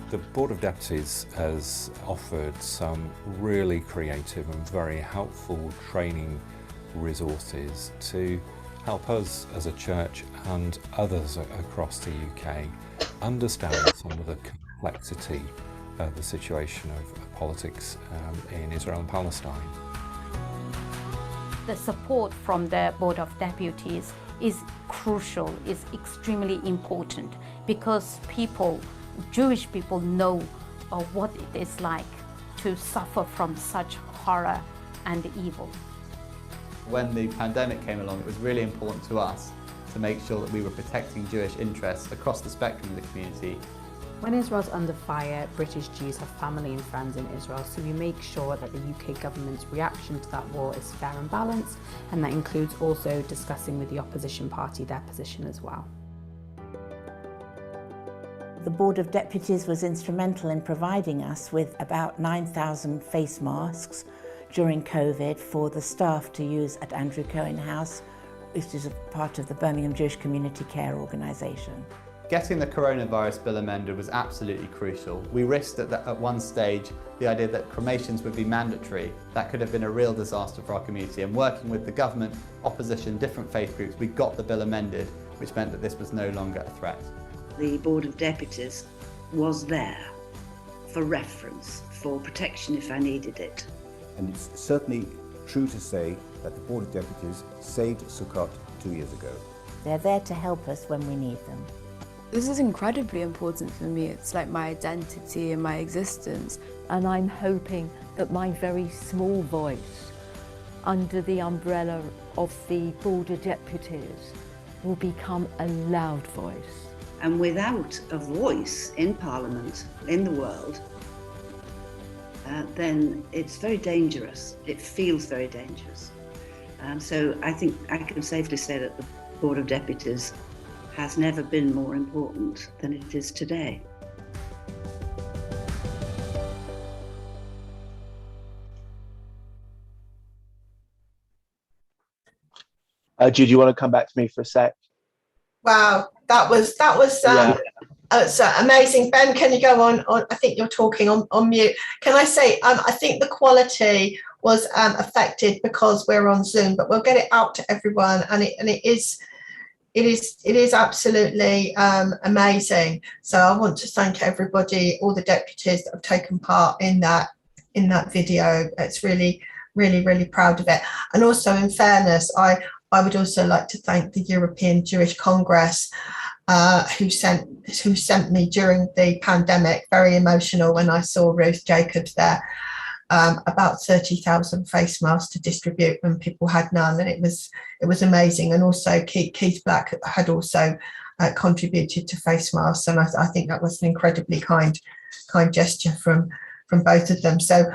The Board of Deputies has offered some really creative and very helpful training resources to help us as a church and others across the UK understand some of the complexity of the situation of politics in Israel and Palestine. The support from the Board of Deputies is crucial, is extremely important, because Jewish people know what it is like to suffer from such horror and evil. When the pandemic came along, it was really important to us to make sure that we were protecting Jewish interests across the spectrum of the community. When Israel's under fire, British Jews have family and friends in Israel, so we make sure that the UK government's reaction to that war is fair and balanced, and that includes also discussing with the opposition party their position as well. The Board of Deputies was instrumental in providing us with about 9,000 face masks during COVID for the staff to use at Andrew Cohen House, which is a part of the Birmingham Jewish Community Care Organisation. Getting the coronavirus bill amended was absolutely crucial. We risked at one stage the idea that cremations would be mandatory. That could have been a real disaster for our community, and working with the government, opposition, different faith groups, we got the bill amended, which meant that this was no longer a threat. The Board of Deputies was there for reference, for protection if I needed it. And it's certainly true to say that the Board of Deputies saved Sukkot 2 years ago. They're there to help us when we need them. This is incredibly important for me. It's like my identity and my existence. And I'm hoping that my very small voice under the umbrella of the Board of Deputies will become a loud voice. And without a voice in Parliament, in the world, then it's very dangerous. It feels very dangerous. So I think I can safely say that the Board of Deputies has never been more important than it is today. Jude, you want to come back to me for a sec? Wow, that was so amazing. Ben, can you go on? I think you're talking on mute. Can I say, I think the quality was affected because we're on Zoom, but we'll get it out to everyone, and it is absolutely amazing. So I want to thank everybody, all the deputies that have taken part in that video. It's really proud of it. And also, in fairness, I would also like to thank the European Jewish Congress, who sent me during the pandemic, very emotional when I saw Ruth Jacobs there, about 30,000 face masks to distribute when people had none, and it was amazing. And also Keith Black had also contributed to face masks, and I think that was an incredibly kind gesture from both of them. So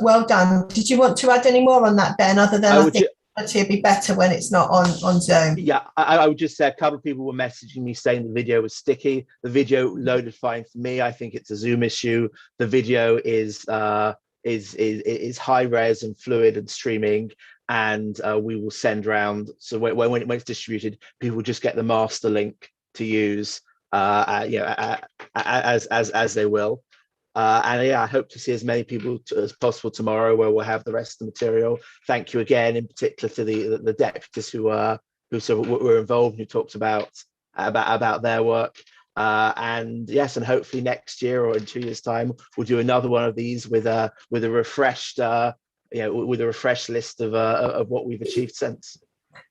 well done. Did you want to add any more on that, Ben, other than It'll be better when it's not on Zoom. Yeah, I would just say a couple of people were messaging me saying the video was sticky. The video loaded fine for me. I think it's a Zoom issue. The video is high res and fluid and streaming, and we will send round. So when it's distributed, people just get the master link to use, as they will. And yeah, I hope to see as many people as possible tomorrow, where we'll have the rest of the material. Thank you again, in particular to the deputies who were involved, who talked about their work. And yes, and hopefully next year or in 2 years' time, we'll do another one of these with a refreshed list of what we've achieved since.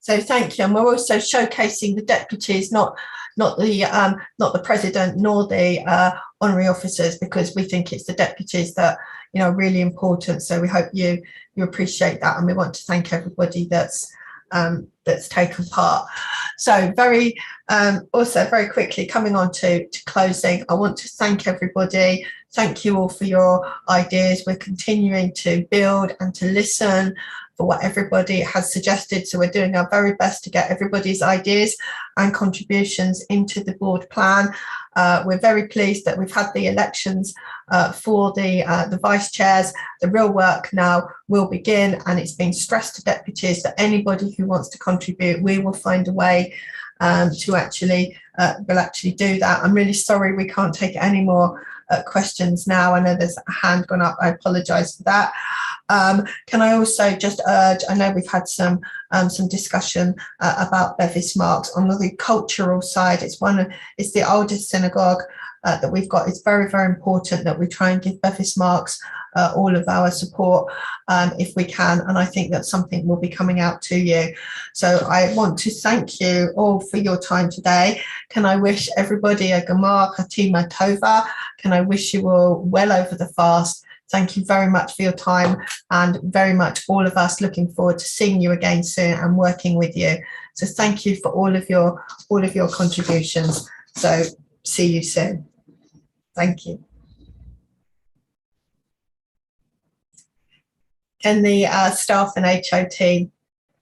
So thank you, and we're also showcasing the deputies, not the president nor the honorary officers, because we think it's the deputies that are really important. So we hope you appreciate that, and we want to thank everybody that's taken part. So also very quickly, coming on to closing, I want to thank everybody. Thank you all for your ideas. We're continuing to build and to listen for what everybody has suggested. So we're doing our very best to get everybody's ideas and contributions into the board plan. We're very pleased that we've had the elections for the vice chairs. The real work now will begin, and it's been stressed to deputies that anybody who wants to contribute, we will find a way to actually do that. I'm really sorry we can't take any more questions now. I know there's a hand gone up. I apologise for that. Can I also just urge, I know we've had some discussion about Bevis Marks on the cultural side. It's the oldest synagogue that we've got. It's very, very important that we try and give Bevis Marks all of our support if we can, and I think that something will be coming out to you. So I want to thank you all for your time today. Can I wish everybody a Gemar Chatima Tova? Can I wish you all well over the fast? Thank you very much for your time, and very much all of us looking forward to seeing you again soon and working with you. So thank you for all of your contributions. So see you soon. Thank you. Can the staff and HO team